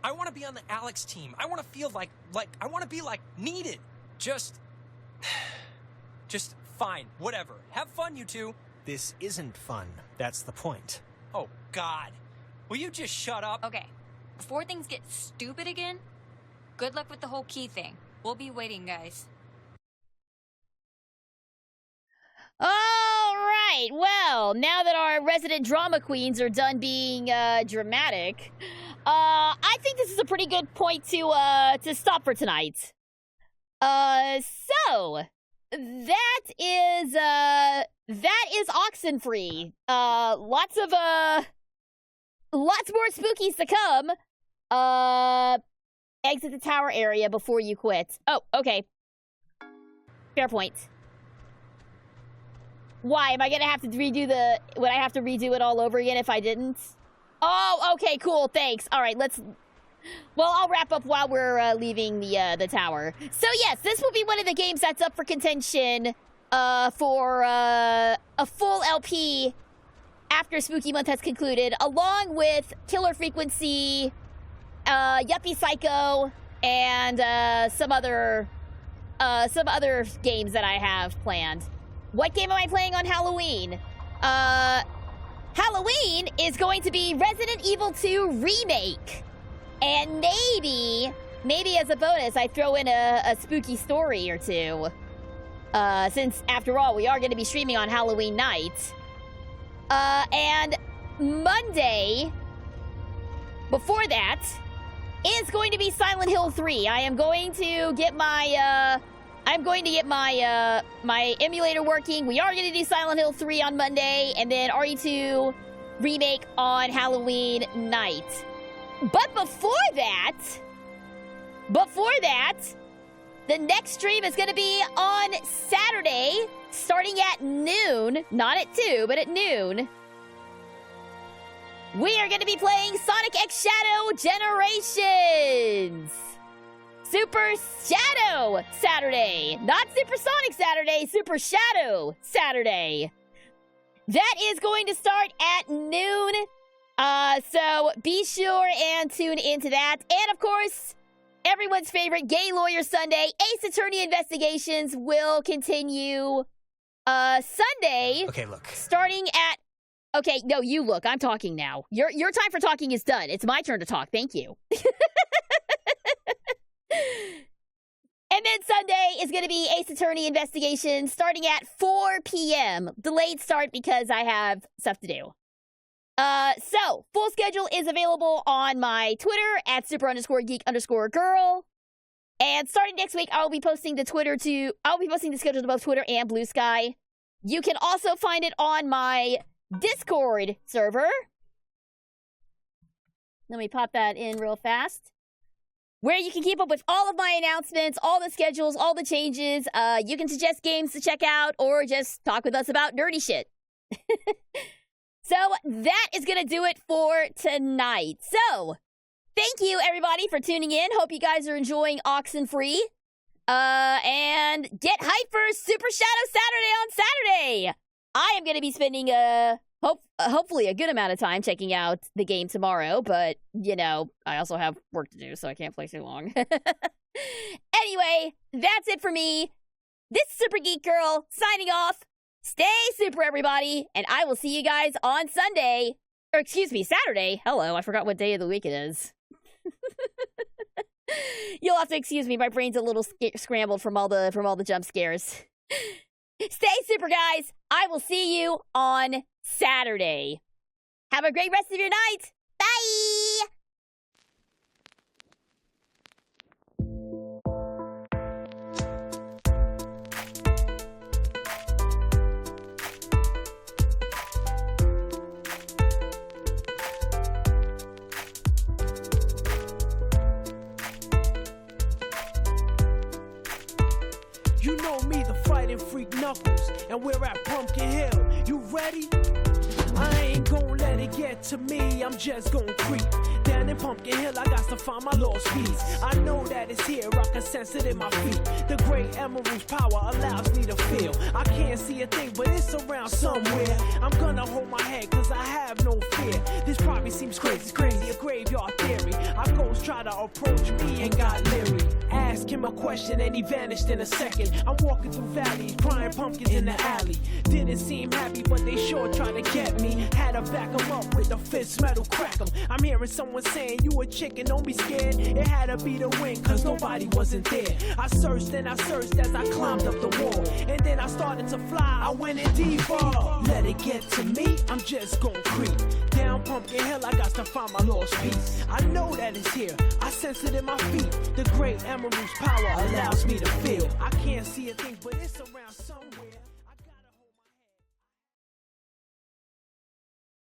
I want to be on the Alex team. I want to feel like I want to be needed. Just fine. Whatever. Have fun, you two. This isn't fun. That's the point. Oh, God. Will you just shut up? Okay, before things get stupid again, good luck with the whole key thing. We'll be waiting, guys. All right. Well, now that our resident drama queens are done being dramatic, I think this is a pretty good point to stop for tonight. So that is Oxenfree. Lots more spookies to come. Exit the tower area before you quit. Oh, okay. Fair point. Why? Am I gonna have to would I have to redo it all over again if I didn't? Oh, okay, cool, thanks. All right, well, I'll wrap up while we're leaving the tower. So yes, this will be one of the games that's up for contention for a full LP after Spooky Month has concluded, along with Killer Frequency, Yuppie Psycho, and some other games that I have planned. What game am I playing on Halloween? Halloween is going to be Resident Evil 2 Remake. And maybe as a bonus, I throw in a spooky story or two. Since, after all, we are going to be streaming on Halloween night. And Monday, before that, is going to be Silent Hill 3. I am going to get my, my emulator working. We are going to do Silent Hill 3 on Monday, and then RE2 Remake on Halloween night. But before that, the next stream is going to be on Saturday, starting at noon. Not at 2, but at noon. We are going to be playing Sonic X Shadow Generations. Super Shadow Saturday. Not Super Sonic Saturday, Super Shadow Saturday. That is going to start at noon. So be sure and tune into that. And of course, everyone's favorite Gay Lawyer Sunday, Ace Attorney Investigations will continue Sunday. Okay, look. Starting at... Okay, no, you look. I'm talking now. Your time for talking is done. It's my turn to talk. Thank you. And then Sunday is going to be Ace Attorney Investigations starting at 4 p.m. Delayed start because I have stuff to do. So, full schedule is available on my Twitter at super_geek_girl. And starting next week, I'll be posting the schedule to both Twitter and Blue Sky. You can also find it on my Discord server. Let me pop that in real fast. Where you can keep up with all of my announcements, all the schedules, all the changes. You can suggest games to check out or just talk with us about nerdy shit. So that is going to do it for tonight. So thank you, everybody, for tuning in. Hope you guys are enjoying Oxenfree. And get hyped for Super Shadow Saturday on Saturday. I am going to be spending hopefully a good amount of time checking out the game tomorrow, but, you know, I also have work to do, so I can't play too long. Anyway, that's it for me. This is Super Geek Girl signing off. Stay super, everybody, and I will see you guys on Sunday. Or, excuse me, Saturday. Hello, I forgot what day of the week it is. You'll have to excuse me, my brain's a little scrambled from all the jump scares. Stay super, guys. I will see you on Saturday. Have a great rest of your night. Bye! You know me, the fighting freak Knuckles, and we're at Pumpkin Hill. You ready? I ain't gon' let it get to me, I'm just gon' creep. Down in Pumpkin Hill, I got to find my lost piece. I know that it's here, I can sense it in my feet. The great emerald's power allows me to feel. I can't see a thing, but it's around somewhere. I'm gonna hold my head, cause I have no fear. This probably seems crazy, a graveyard theory. Our ghost try to approach me and got leery. Ask him a question and he vanished in a second. I'm walking through valleys, crying pumpkins in the alley. Didn't seem happy, but they sure tried to get me. Had to back them up with a fist metal crack them. I'm hearing someone saying, you a chicken, don't be scared. It had to be the wind, cause nobody wasn't there. I searched and I searched as I climbed up the wall. And then I started to fly, I went in deeper. Let it get to me, I'm just gon' creep. Down Pumpkin Hill, I got to find my lost piece. I know that it's here, I sense it in my feet. The great emerald's power allows me to feel. I can't see a thing, but it's around somewhere.